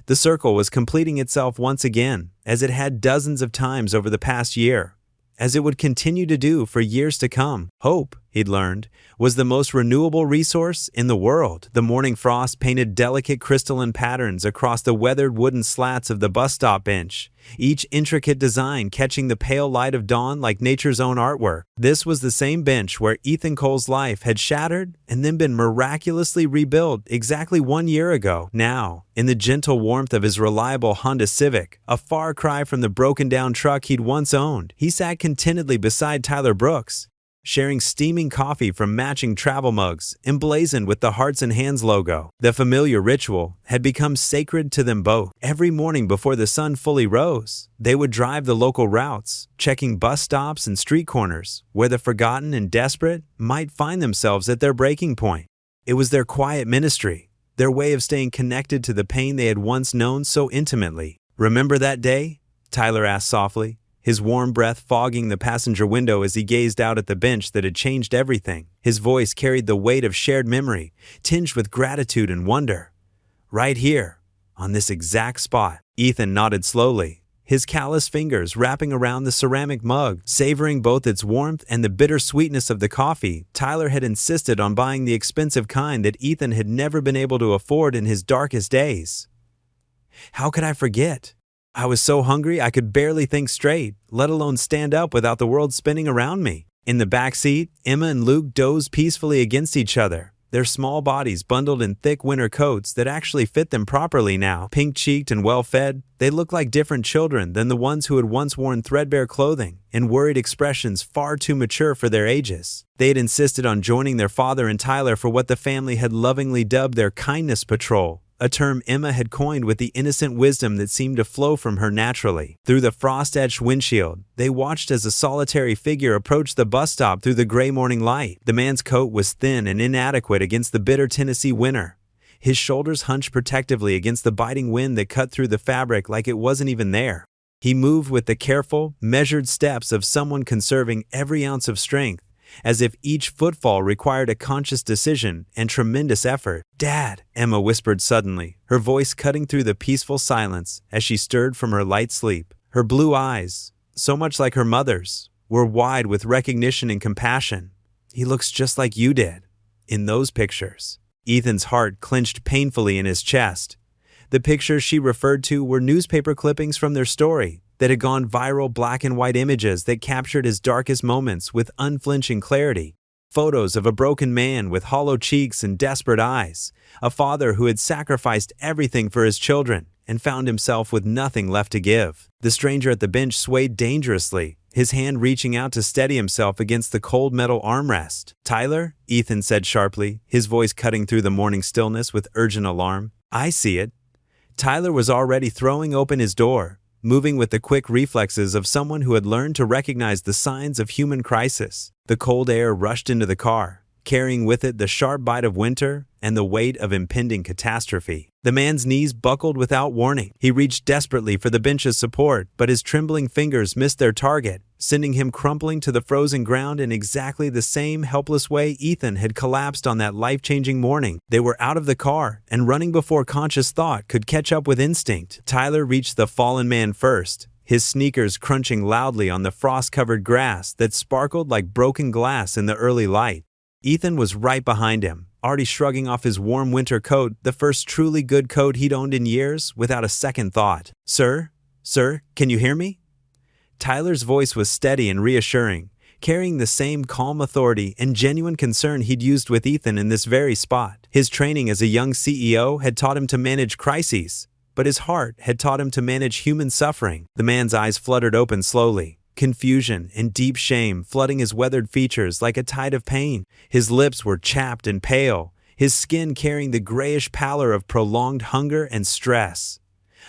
The circle was completing itself once again, as it had dozens of times over the past year, as it would continue to do for years to come. Hope, he'd learned, was the most renewable resource in the world. The morning frost painted delicate crystalline patterns across the weathered wooden slats of the bus stop bench, each intricate design catching the pale light of dawn like nature's own artwork. This was the same bench where Ethan Cole's life had shattered and then been miraculously rebuilt exactly 1 year ago. Now, in the gentle warmth of his reliable Honda Civic, a far cry from the broken-down truck he'd once owned, he sat contentedly beside Tyler Brooks, sharing steaming coffee from matching travel mugs emblazoned with the Hearts and Hands logo. The familiar ritual had become sacred to them both. Every morning before the sun fully rose, they would drive the local routes, checking bus stops and street corners where the forgotten and desperate might find themselves at their breaking point. It was their quiet ministry, their way of staying connected to the pain they had once known so intimately. "Remember that day?" Tyler asked softly, his warm breath fogging the passenger window as he gazed out at the bench that had changed everything. His voice carried the weight of shared memory, tinged with gratitude and wonder. "Right here, on this exact spot." Ethan nodded slowly, his callous fingers wrapping around the ceramic mug, savoring both its warmth and the bitter sweetness of the coffee. Tyler had insisted on buying the expensive kind that Ethan had never been able to afford in his darkest days. "How could I forget? I was so hungry I could barely think straight, let alone stand up without the world spinning around me." In the back seat, Emma and Luke dozed peacefully against each other, their small bodies bundled in thick winter coats that actually fit them properly now. Pink-cheeked and well-fed, they looked like different children than the ones who had once worn threadbare clothing and worried expressions far too mature for their ages. They had insisted on joining their father and Tyler for what the family had lovingly dubbed their kindness patrol, a term Emma had coined with the innocent wisdom that seemed to flow from her naturally. Through the frost-etched windshield, they watched as a solitary figure approached the bus stop through the gray morning light. The man's coat was thin and inadequate against the bitter Tennessee winter, his shoulders hunched protectively against the biting wind that cut through the fabric like it wasn't even there. He moved with the careful, measured steps of someone conserving every ounce of strength, as if each footfall required a conscious decision and tremendous effort. "Dad," Emma whispered suddenly, her voice cutting through the peaceful silence as she stirred from her light sleep. Her blue eyes, so much like her mother's, were wide with recognition and compassion. "He looks just like you did, in those pictures." Ethan's heart clenched painfully in his chest. The pictures she referred to were newspaper clippings from their story that had gone viral, black and white images that captured his darkest moments with unflinching clarity. Photos of a broken man with hollow cheeks and desperate eyes, a father who had sacrificed everything for his children and found himself with nothing left to give. The stranger at the bench swayed dangerously, his hand reaching out to steady himself against the cold metal armrest. "Tyler," Ethan said sharply, his voice cutting through the morning stillness with urgent alarm. "I see it." Tyler was already throwing open his door, moving with the quick reflexes of someone who had learned to recognize the signs of human crisis. The cold air rushed into the car, carrying with it the sharp bite of winter and the weight of impending catastrophe. The man's knees buckled without warning. He reached desperately for the bench's support, but his trembling fingers missed their target, sending him crumpling to the frozen ground in exactly the same helpless way Ethan had collapsed on that life-changing morning. They were out of the car and running before conscious thought could catch up with instinct. Tyler reached the fallen man first, his sneakers crunching loudly on the frost-covered grass that sparkled like broken glass in the early light. Ethan was right behind him, already shrugging off his warm winter coat, the first truly good coat he'd owned in years, without a second thought. Sir, can you hear me?" Tyler's voice was steady and reassuring, carrying the same calm authority and genuine concern he'd used with Ethan in this very spot. His training as a young CEO had taught him to manage crises, but his heart had taught him to manage human suffering. The man's eyes fluttered open slowly, confusion and deep shame flooding his weathered features like a tide of pain. His lips were chapped and pale, his skin carrying the grayish pallor of prolonged hunger and stress.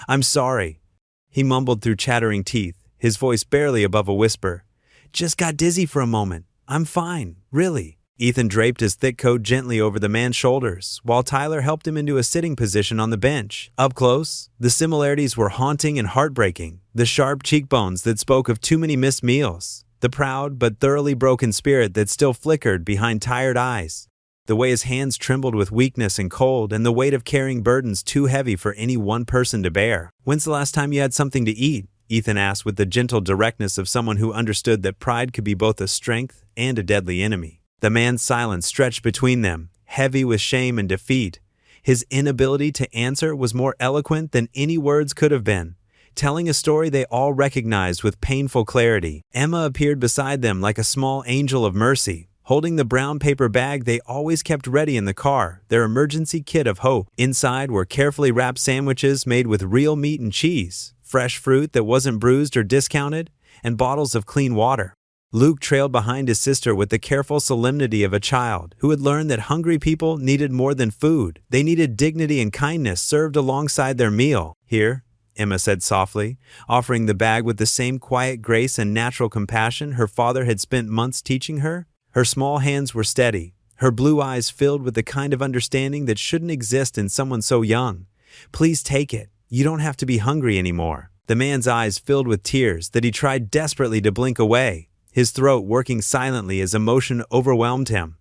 "I'm sorry," he mumbled through chattering teeth, his voice barely above a whisper. "Just got dizzy for a moment. I'm fine, really." Ethan draped his thick coat gently over the man's shoulders, while Tyler helped him into a sitting position on the bench. Up close, the similarities were haunting and heartbreaking. The sharp cheekbones that spoke of too many missed meals, the proud but thoroughly broken spirit that still flickered behind tired eyes, the way his hands trembled with weakness and cold, and the weight of carrying burdens too heavy for any one person to bear. "When's the last time you had something to eat?" Ethan asked with the gentle directness of someone who understood that pride could be both a strength and a deadly enemy. The man's silence stretched between them, heavy with shame and defeat. His inability to answer was more eloquent than any words could have been, telling a story they all recognized with painful clarity. Emma appeared beside them like a small angel of mercy, holding the brown paper bag they always kept ready in the car, their emergency kit of hope. Inside were carefully wrapped sandwiches made with real meat and cheese, fresh fruit that wasn't bruised or discounted, and bottles of clean water. Luke trailed behind his sister with the careful solemnity of a child who had learned that hungry people needed more than food. They needed dignity and kindness served alongside their meal. "Here," Emma said softly, offering the bag with the same quiet grace and natural compassion her father had spent months teaching her. Her small hands were steady, her blue eyes filled with the kind of understanding that shouldn't exist in someone so young. "Please take it. You don't have to be hungry anymore." The man's eyes filled with tears that he tried desperately to blink away, his throat working silently as emotion overwhelmed him.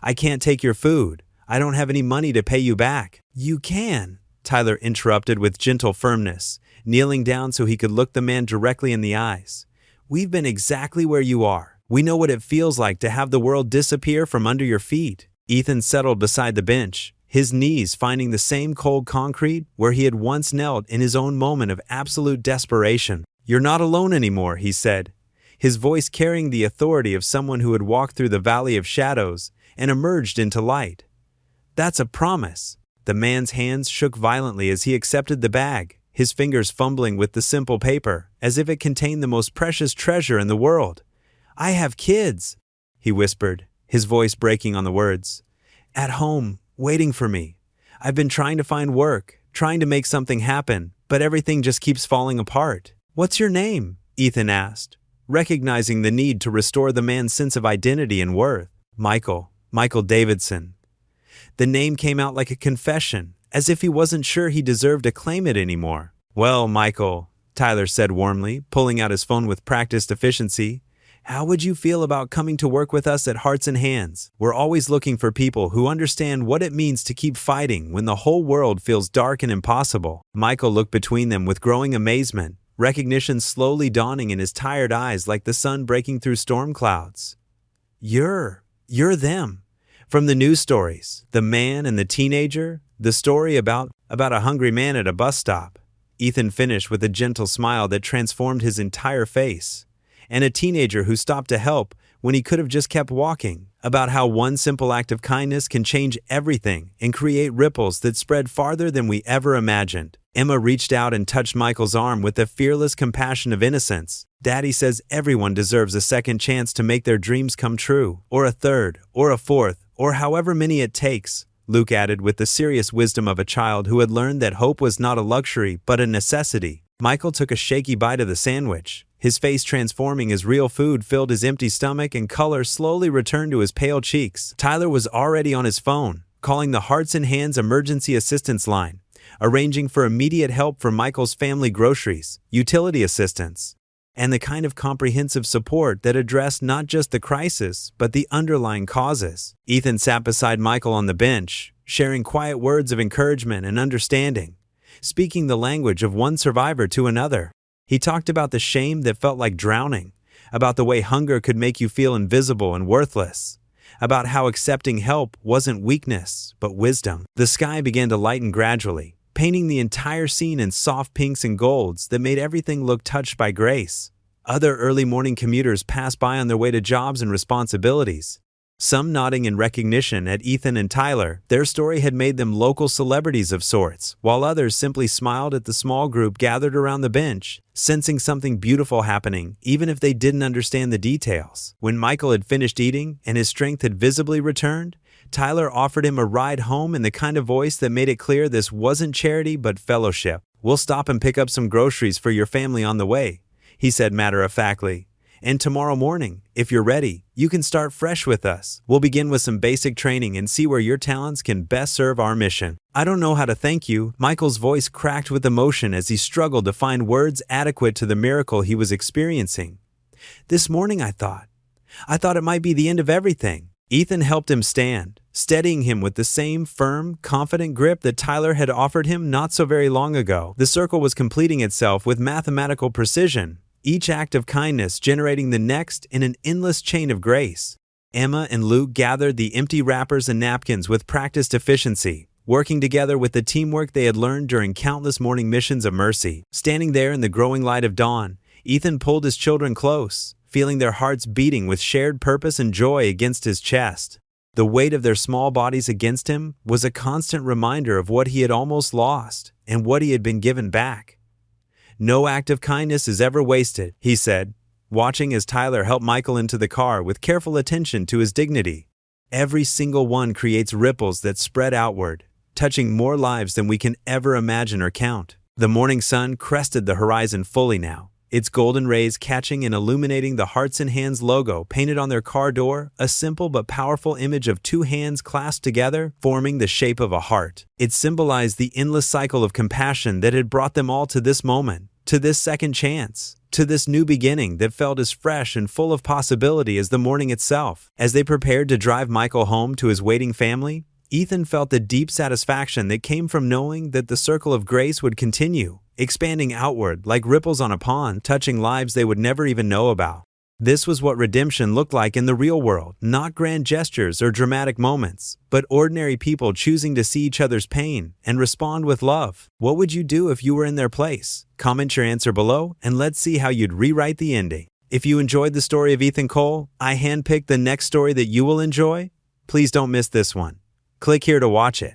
"I can't take your food. I don't have any money to pay you back." "You can," Tyler interrupted with gentle firmness, kneeling down so he could look the man directly in the eyes. "We've been exactly where you are. We know what it feels like to have the world disappear from under your feet." Ethan settled beside the bench, his knees finding the same cold concrete where he had once knelt in his own moment of absolute desperation. "You're not alone anymore," he said, his voice carrying the authority of someone who had walked through the valley of shadows and emerged into light. "That's a promise." The man's hands shook violently as he accepted the bag, his fingers fumbling with the simple paper, as if it contained the most precious treasure in the world. "I have kids," he whispered, his voice breaking on the words. "At home, waiting for me. I've been trying to find work, trying to make something happen, but everything just keeps falling apart." "What's your name?" Ethan asked, recognizing the need to restore the man's sense of identity and worth. Michael Davidson." The name came out like a confession, as if he wasn't sure he deserved to claim it anymore. "Well, Michael," Tyler said warmly, pulling out his phone with practiced efficiency, "how would you feel about coming to work with us at Hearts and Hands? We're always looking for people who understand what it means to keep fighting when the whole world feels dark and impossible." Michael looked between them with growing amazement, recognition slowly dawning in his tired eyes like the sun breaking through storm clouds. You're them. From the news stories, the man and the teenager, the story about a hungry man at a bus stop." Ethan finished with a gentle smile that transformed his entire face. "And a teenager who stopped to help when he could have just kept walking. About how one simple act of kindness can change everything and create ripples that spread farther than we ever imagined." Emma reached out and touched Michael's arm with the fearless compassion of innocence. "Daddy says everyone deserves a second chance to make their dreams come true, or a third, or a fourth, or however many it takes," Luke added with the serious wisdom of a child who had learned that hope was not a luxury but a necessity. Michael took a shaky bite of the sandwich, his face transforming as real food filled his empty stomach and color slowly returned to his pale cheeks. Tyler was already on his phone, calling the Hearts and Hands emergency assistance line, arranging for immediate help for Michael's family groceries, utility assistance, and the kind of comprehensive support that addressed not just the crisis, but the underlying causes. Ethan sat beside Michael on the bench, sharing quiet words of encouragement and understanding, speaking the language of one survivor to another. He talked about the shame that felt like drowning, about the way hunger could make you feel invisible and worthless, about how accepting help wasn't weakness, but wisdom. The sky began to lighten gradually, painting the entire scene in soft pinks and golds that made everything look touched by grace. Other early morning commuters passed by on their way to jobs and responsibilities. Some nodding in recognition at Ethan and Tyler. Their story had made them local celebrities of sorts, while others simply smiled at the small group gathered around the bench, sensing something beautiful happening, even if they didn't understand the details. When Michael had finished eating and his strength had visibly returned, Tyler offered him a ride home in the kind of voice that made it clear this wasn't charity but fellowship. "We'll stop and pick up some groceries for your family on the way," he said matter-of-factly. "And tomorrow morning, if you're ready, you can start fresh with us. We'll begin with some basic training and see where your talents can best serve our mission." "I don't know how to thank you." Michael's voice cracked with emotion as he struggled to find words adequate to the miracle he was experiencing. "This morning I thought it might be the end of everything." Ethan helped him stand, steadying him with the same firm, confident grip that Tyler had offered him not so very long ago. The circle was completing itself with mathematical precision, each act of kindness generating the next in an endless chain of grace. Emma and Luke gathered the empty wrappers and napkins with practiced efficiency, working together with the teamwork they had learned during countless morning missions of mercy. Standing there in the growing light of dawn, Ethan pulled his children close, feeling their hearts beating with shared purpose and joy against his chest. The weight of their small bodies against him was a constant reminder of what he had almost lost and what he had been given back. "No act of kindness is ever wasted," he said, watching as Tyler helped Michael into the car with careful attention to his dignity. "Every single one creates ripples that spread outward, touching more lives than we can ever imagine or count." The morning sun crested the horizon fully now, its golden rays catching and illuminating the Hearts and Hands logo painted on their car door, a simple but powerful image of two hands clasped together, forming the shape of a heart. It symbolized the endless cycle of compassion that had brought them all to this moment, to this second chance, to this new beginning that felt as fresh and full of possibility as the morning itself. As they prepared to drive Michael home to his waiting family, Ethan felt the deep satisfaction that came from knowing that the circle of grace would continue, expanding outward like ripples on a pond, touching lives they would never even know about. This was what redemption looked like in the real world, not grand gestures or dramatic moments, but ordinary people choosing to see each other's pain and respond with love. What would you do if you were in their place? Comment your answer below, and let's see how you'd rewrite the ending. If you enjoyed the story of Ethan Cole, I handpicked the next story that you will enjoy. Please don't miss this one. Click here to watch it.